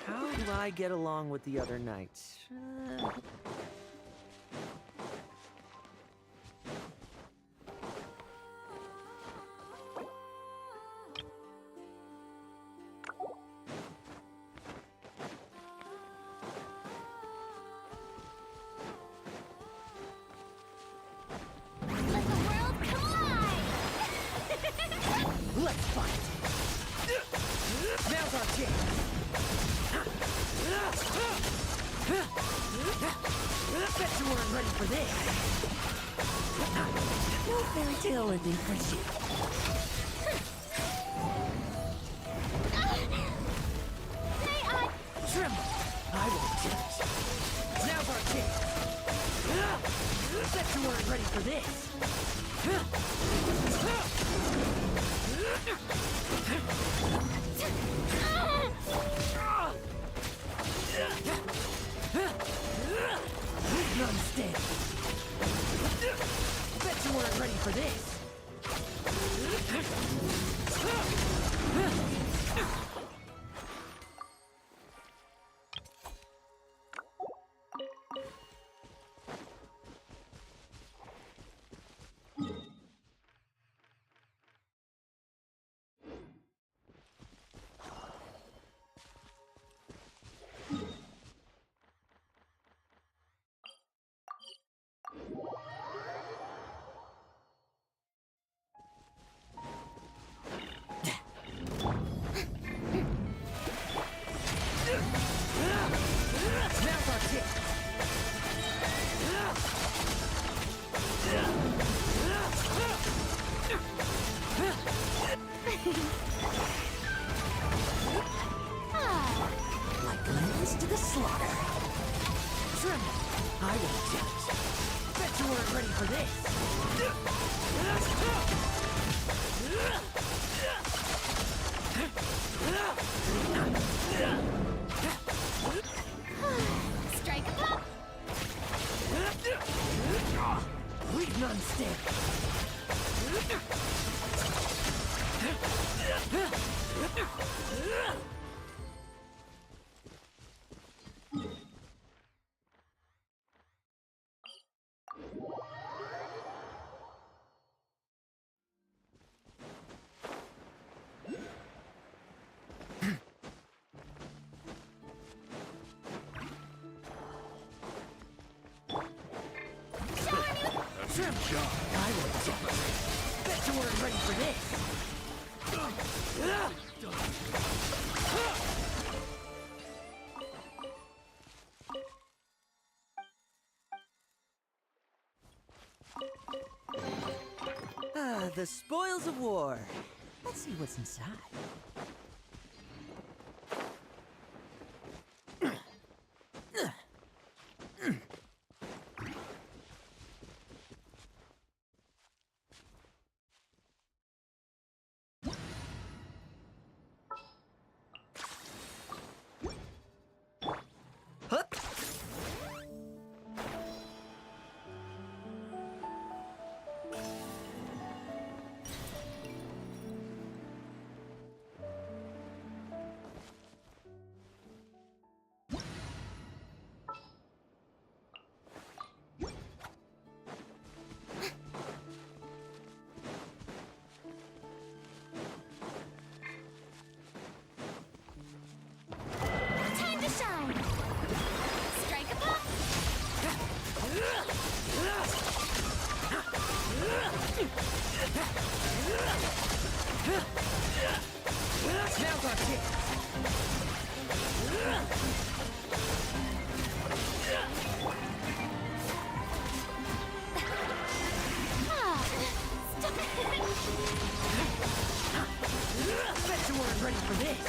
How do I get along with the other knights? Let's fight! Now's our chance! Bet you weren't ready for this! No fairy tale ending for you. Tremble! I won't judge. Now's our chance! Bet you weren't ready for this! None stand. Bet you weren't ready for this. Like lambs to the slaughter. Tremble! I won't judge. Bet you weren't ready for this. Shrimp job. I will definitely. Bet you weren't ready for this. Ah, the spoils of war. Let's see what's inside. Time to shine! Strike a pop! Now's our chance. Stop it! Bet you weren't ready for this.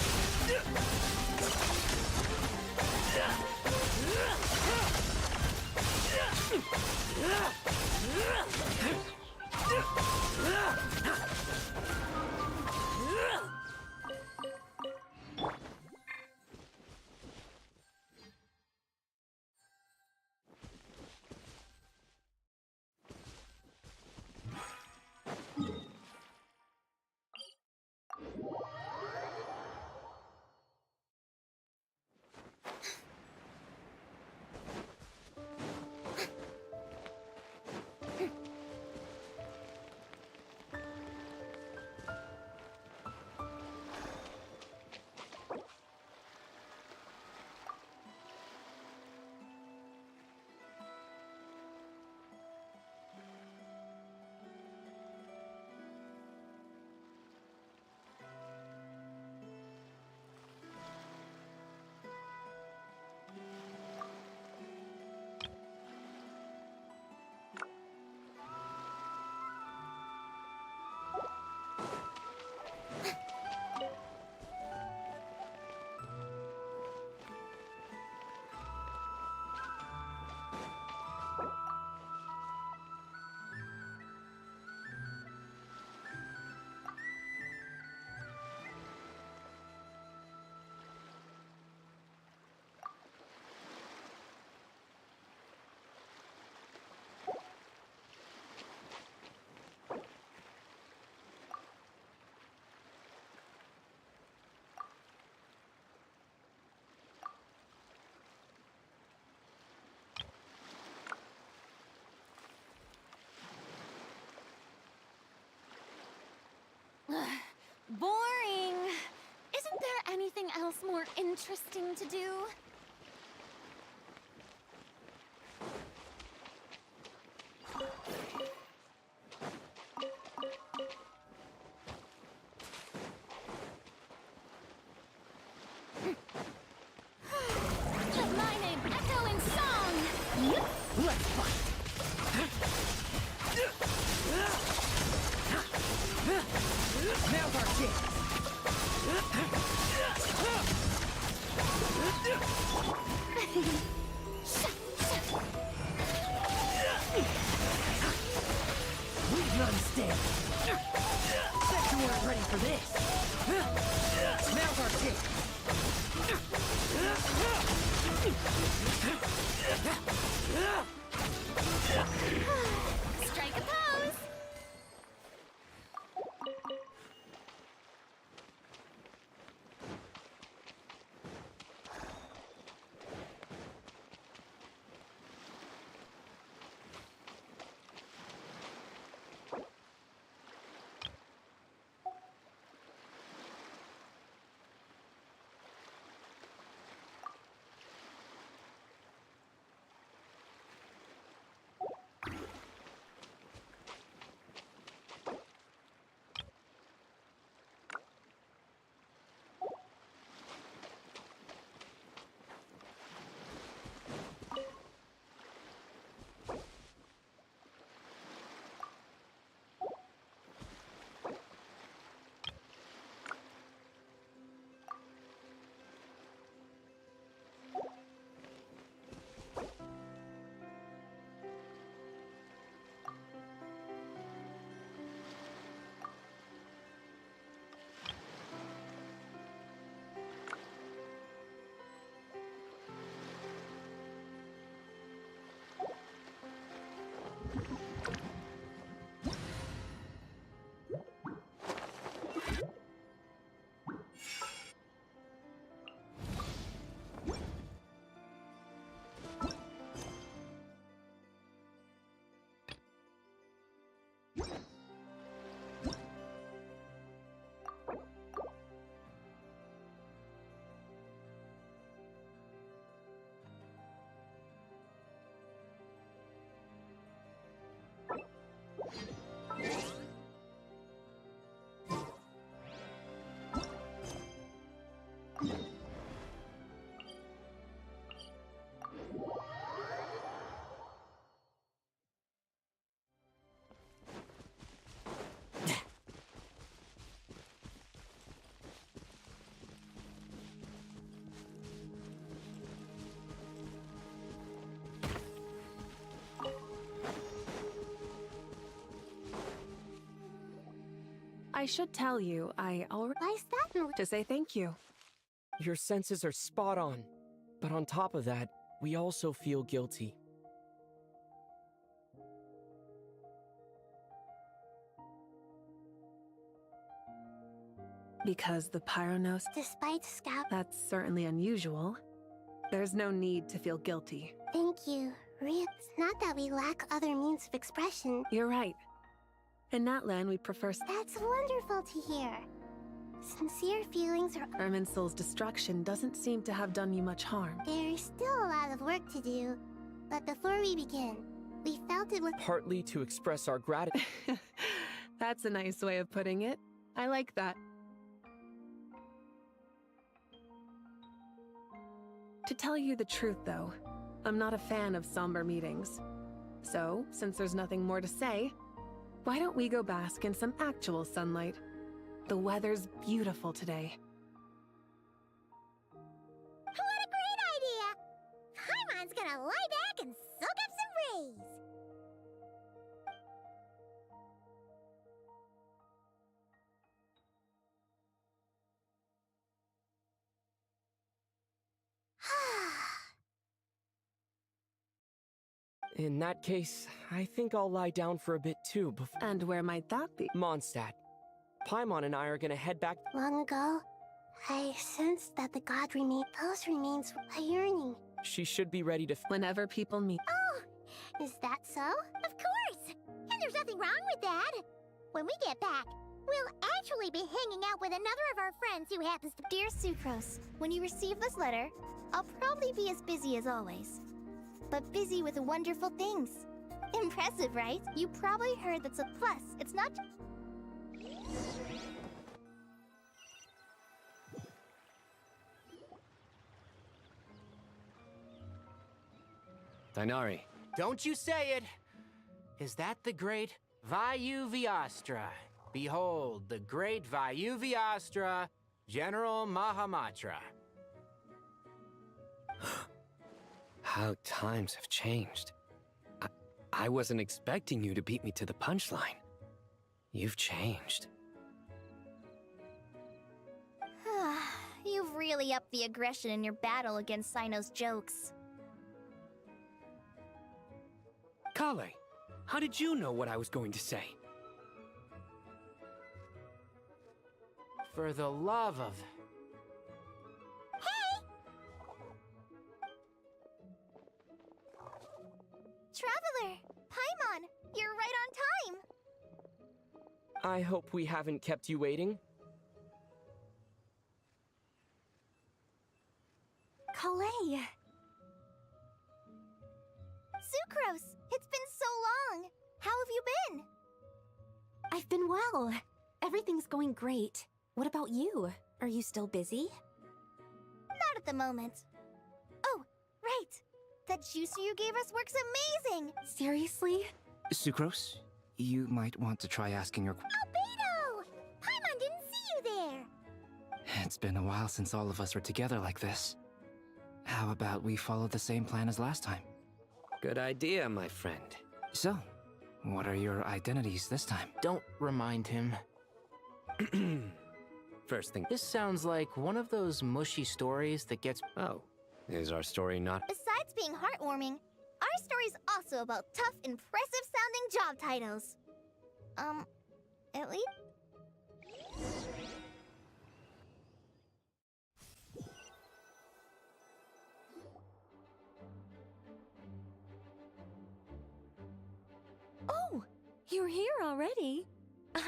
Boring! Isn't there anything else more interesting to do? Let my name echo in song! Let's fight. Now's our chance. I should tell you, I already... Why's that? To say thank you. Your senses are spot on. But on top of that, we also feel guilty. Because the Pyronos... Despite Scout... That's certainly unusual. There's no need to feel guilty. Thank you. It's not that we lack other means of expression. You're right. In that land, we prefer... That's wonderful to hear. Sincere feelings are... Irminsul's destruction doesn't seem to have done you much harm. There's still a lot of work to do. But before we begin, we felt it was... Partly to express our gratitude. That's a nice way of putting it. I like that. To tell you the truth, though, I'm not a fan of somber meetings. So, since there's nothing more to say, why don't we go bask in some actual sunlight? The weather's beautiful today. What a great idea! Paimon's gonna lie back and soak up some rays. In that case, I think I'll lie down for a bit too before... And where might that be? Mondstadt. Paimon and I are gonna head back... Long ago, I sensed that the god those remains a yearning. She should be ready to... Whenever people meet... Oh, is that so? Of course! And there's nothing wrong with that. When we get back, we'll actually be hanging out with another of our friends who happens to... Dear Sucrose, when you receive this letter, I'll probably be as busy as always. But busy with wonderful things. Impressive, right? You probably heard that's a plus. It's not... Dainari. Don't you say it! Is that the great Vayu-Vyastra? Behold, the great Vayu-Vyastra, General Mahamatra. How times have changed. I wasn't expecting you to beat me to the punchline. You've changed. You've really upped the aggression in your battle against Sino's jokes. Kale, how did you know what I was going to say? For the love of... Traveler! Paimon! You're right on time! I hope we haven't kept you waiting. Kale! Sucrose! It's been so long! How have you been? I've been well. Everything's going great. What about you? Are you still busy? Not at the moment. Oh, right! That juicer you gave us works amazing! Seriously? Sucrose, you might want to try asking your... Albedo! Paimon didn't see you there! It's been a while since all of us were together like this. How about we follow the same plan as last time? Good idea, my friend. So, what are your identities this time? Don't remind him. First thing... This sounds like one of those mushy stories that gets... Oh, is our story not... Besides being heartwarming, our story's also about tough, impressive-sounding job titles. At least... Oh, you're here already? A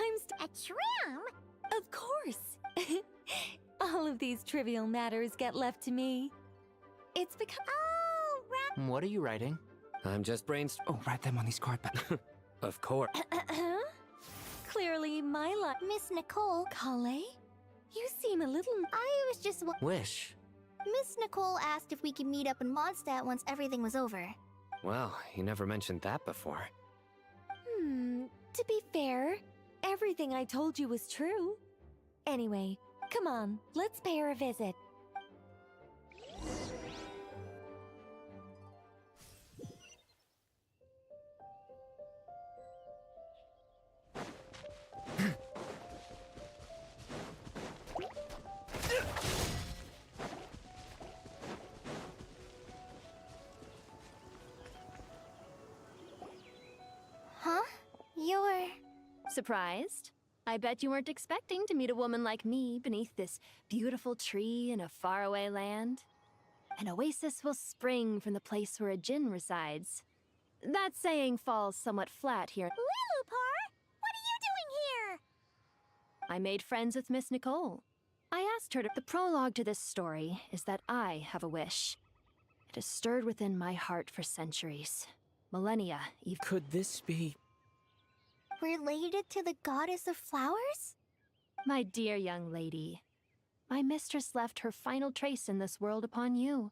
tram? Of course. All of these trivial matters get left to me. It's because... Oh, right. What are you writing? I'm just Oh, write them on these card backs. Of course. Clearly my luck. Miss Nicole... Kale? You seem a little... I was just... Wish. Miss Nicole asked if we could meet up in Mondstadt once everything was over. Well, you never mentioned that before. To be fair, everything I told you was true. Anyway, come on, let's pay her a visit. Surprised? I bet you weren't expecting to meet a woman like me beneath this beautiful tree in a faraway land. An oasis will spring from the place where a djinn resides. That saying falls somewhat flat here. Lilupar, what are you doing here? I made friends with Miss Nicole. I asked her to... The prologue to this story is that I have a wish. It has stirred within my heart for centuries. Millennia, even. Could this be... Related to the goddess of flowers? My dear young lady, my mistress left her final trace in this world upon you.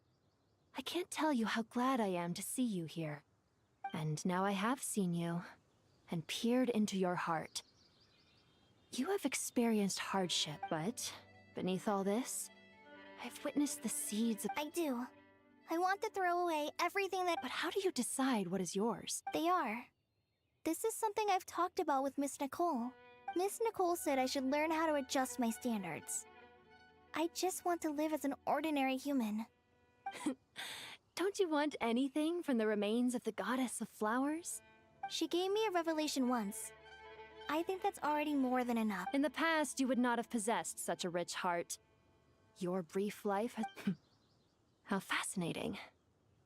I can't tell you how glad I am to see you here. And now I have seen you, and peered into your heart. You have experienced hardship, but beneath all this, I've witnessed the seeds of... I do. I want to throw away everything that... But how do you decide what is yours? They are. This is something I've talked about with Miss Nicole. Miss Nicole said I should learn how to adjust my standards. I just want to live as an ordinary human. Don't you want anything from the remains of the goddess of flowers? She gave me a revelation once. I think that's already more than enough. In the past, you would not have possessed such a rich heart. Your brief life has... How fascinating.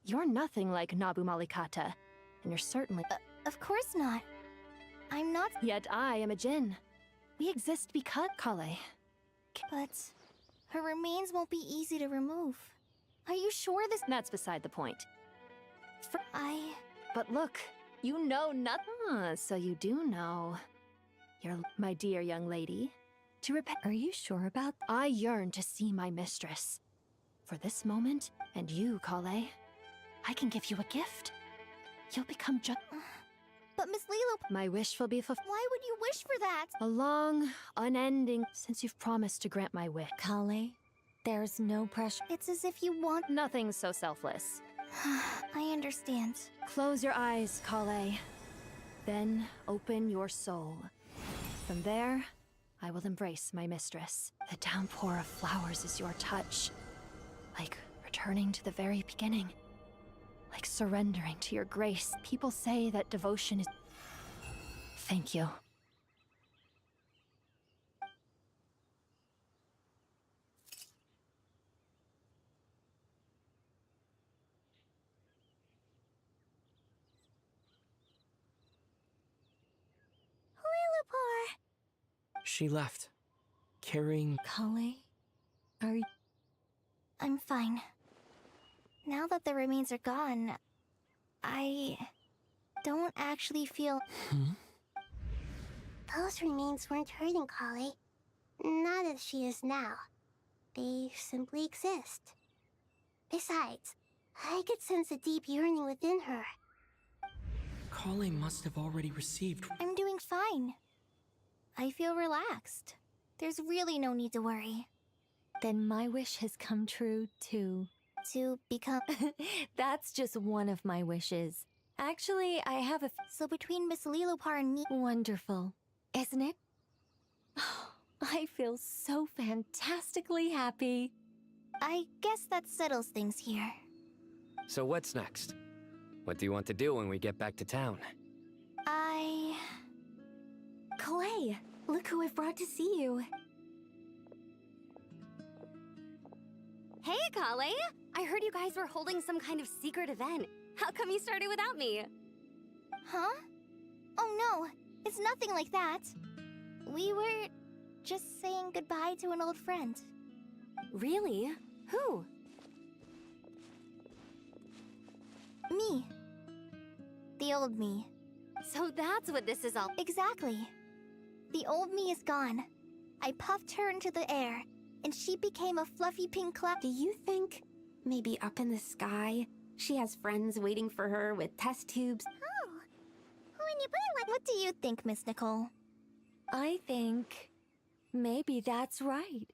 You're nothing like Nabu Malikata, and you're certainly... Of course not. I'm not... Yet I am a djinn. We exist because... Kale. But her remains won't be easy to remove. Are you sure this... That's beside the point. But look, you know nothing. So you do know. You're... My dear young lady. To repent... Are you sure about... I yearn to see my mistress. For this moment, and you, Kale, I can give you a gift. You'll become just... But Miss Lilo... My wish will be fulfilled. Why would you wish for that? A long, unending... Since you've promised to grant my wish. Kale, there's no pressure. It's as if you want... Nothing so selfless. I understand. Close your eyes, Kale. Then open your soul. From there, I will embrace my mistress. The downpour of flowers is your touch. Like returning to the very beginning. Like surrendering to your grace. People say that devotion is... Thank you. Lilupar! She left, carrying... Kale, are you... I'm fine. Now that the remains are gone, I don't actually feel... Those remains weren't hurting Kale. Not as she is now. They simply exist. Besides, I could sense a deep yearning within her. Kale must have already received... I'm doing fine. I feel relaxed. There's really no need to worry. Then my wish has come true, too. To become... That's just one of my wishes. Actually, I have a... So between Miss Lilopar and me... Wonderful, isn't it? I feel so fantastically happy. I guess that settles things here. So what's next? What do you want to do when we get back to town? Clay, look who I've brought to see you. Hey, Kale! I heard you guys were holding some kind of secret event. How come you started without me? Huh? Oh no, it's nothing like that. We were just saying goodbye to an old friend. Really? Who? Me. The old me. So that's what this is all... Exactly. The old me is gone. I puffed her into the air, and she became a fluffy pink cloud. Do you think maybe up in the sky, she has friends waiting for her with test tubes? Oh. When you put it like... What do you think, Miss Nicole? I think... maybe that's right.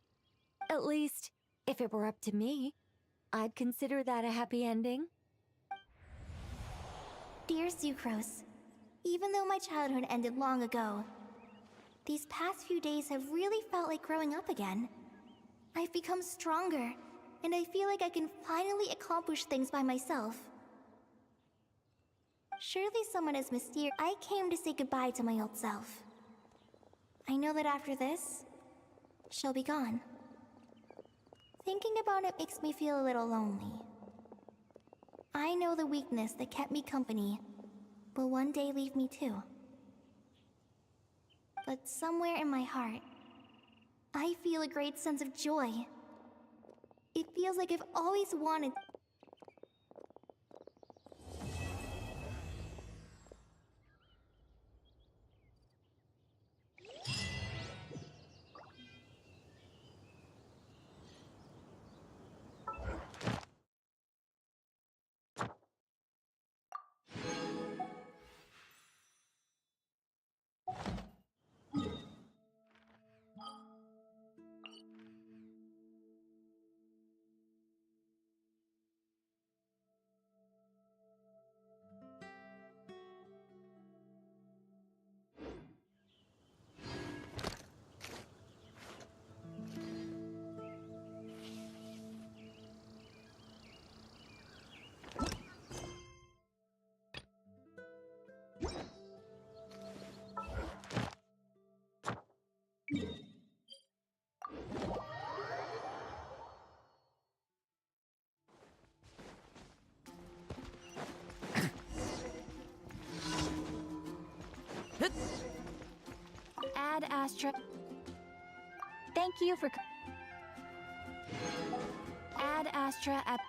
At least, if it were up to me, I'd consider that a happy ending. Dear Sucrose, even though my childhood ended long ago, these past few days have really felt like growing up again. I've become stronger, and I feel like I can finally accomplish things by myself. Surely someone as mysterious... I came to say goodbye to my old self. I know that after this, she'll be gone. Thinking about it makes me feel a little lonely. I know the weakness that kept me company will one day leave me too. But somewhere in my heart, I feel a great sense of joy. It feels like I've always wanted. Ad Astra. Thank you for. Ad Astra at.